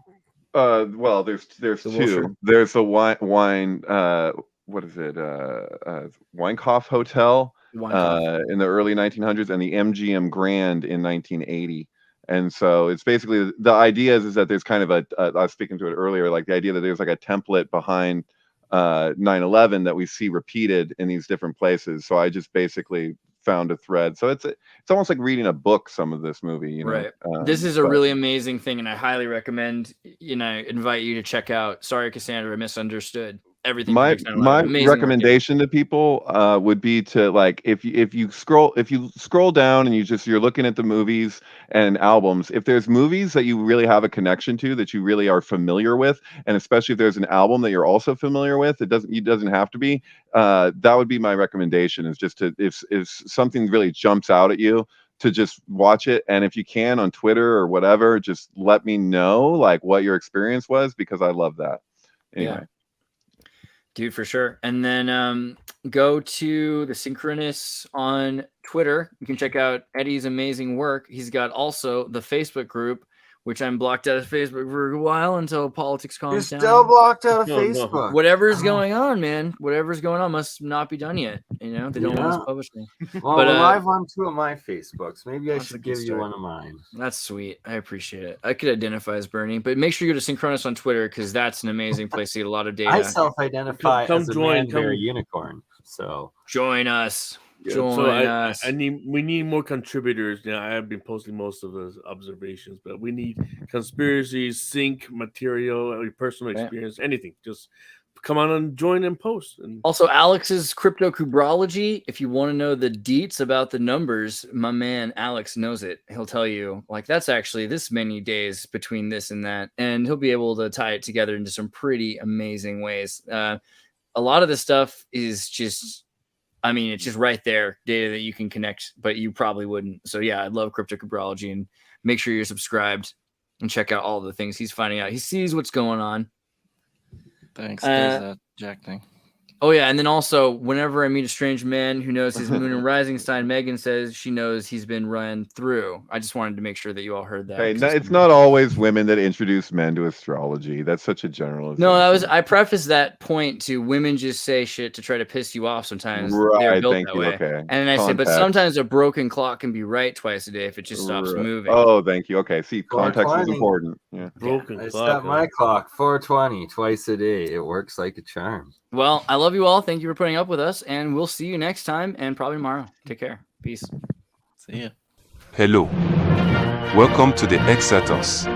D: Well, there's two.
B: Wilshire.
D: There's a wine what is it? Weinkauf Hotel in the early 1900s, and the MGM Grand in 1980. And so it's basically the idea is that there's kind of I was speaking to it earlier, like the idea that there's like a template behind 9/11 that we see repeated in these different places. So I just basically found a thread. So it's almost like reading a book, some of this movie,
B: Right. This is a really amazing thing, and I highly recommend, invite you to check out. Sorry, Cassandra, I misunderstood everything.
D: My recommendation to people would be to, like, if you scroll down and you're looking at the movies and albums, if there's movies that you really have a connection to, that you really are familiar with, and especially if there's an album that you're also familiar with, it doesn't have to be, that would be my recommendation, is just to, if something really jumps out at you, to just watch it. And if you can, on Twitter or whatever, just let me know like what your experience was, because I love that. Anyway.
B: Yeah. Dude, for sure. And then go to the Synchronous on Twitter. You can check out Eddie's amazing work. He's got also the Facebook group, which I'm blocked out of Facebook for a while until politics calms down.
G: You're still blocked out of Facebook.
B: Whatever's going on, man. Whatever's going on must not be done yet. They don't want us publishing.
G: Well, we're live on 2 of my Facebooks. Maybe I should give you one of mine.
B: That's sweet. I appreciate it. I could identify as Bernie, but make sure you go to Synchronous on Twitter, because that's an amazing place to get a lot of data.
G: I self-identify as a man-bear unicorn. So
B: join us.
F: Yeah, we need more contributors. I have been posting most of those observations, but we need conspiracies, sync material, personal experience, anything. Just come on and join and post. And
B: also, Alex's cryptocubrology. If you want to know the deets about the numbers, my man Alex knows it. He'll tell you, like, that's actually this many days between this and that, and he'll be able to tie it together into some pretty amazing ways. A lot of this stuff is just, it's just right there, data that you can connect, but you probably wouldn't. So yeah, I love cryptocubrology, and make sure you're subscribed and check out all the things he's finding out. He sees what's going on.
E: Thanks. There's that Jack thing.
B: Oh yeah, and then also, whenever I meet a strange man who knows his moon and rising sign, Megan says she knows he's been run through. I just wanted to make sure that you all heard that.
D: Hey, it's not always women that introduce men to astrology. That's such a generalization.
B: No, I prefaced that point to women just say shit to try to piss you off sometimes.
D: Right,
B: they're built
D: thank
B: that
D: you.
B: way.
D: Okay.
B: And then I said, but sometimes a broken clock can be right twice a day if it just stops moving.
D: Oh, thank you. Okay, see, context is important. Yeah.
F: Broken
G: I
F: clock.
G: set my clock 4:20 twice a day. It works like a charm.
B: Well, I love you all. Thank you for putting up with us, and we'll see you next time, and probably tomorrow. Take care. Peace.
E: See ya.
A: Hello. Welcome to the Xirtus.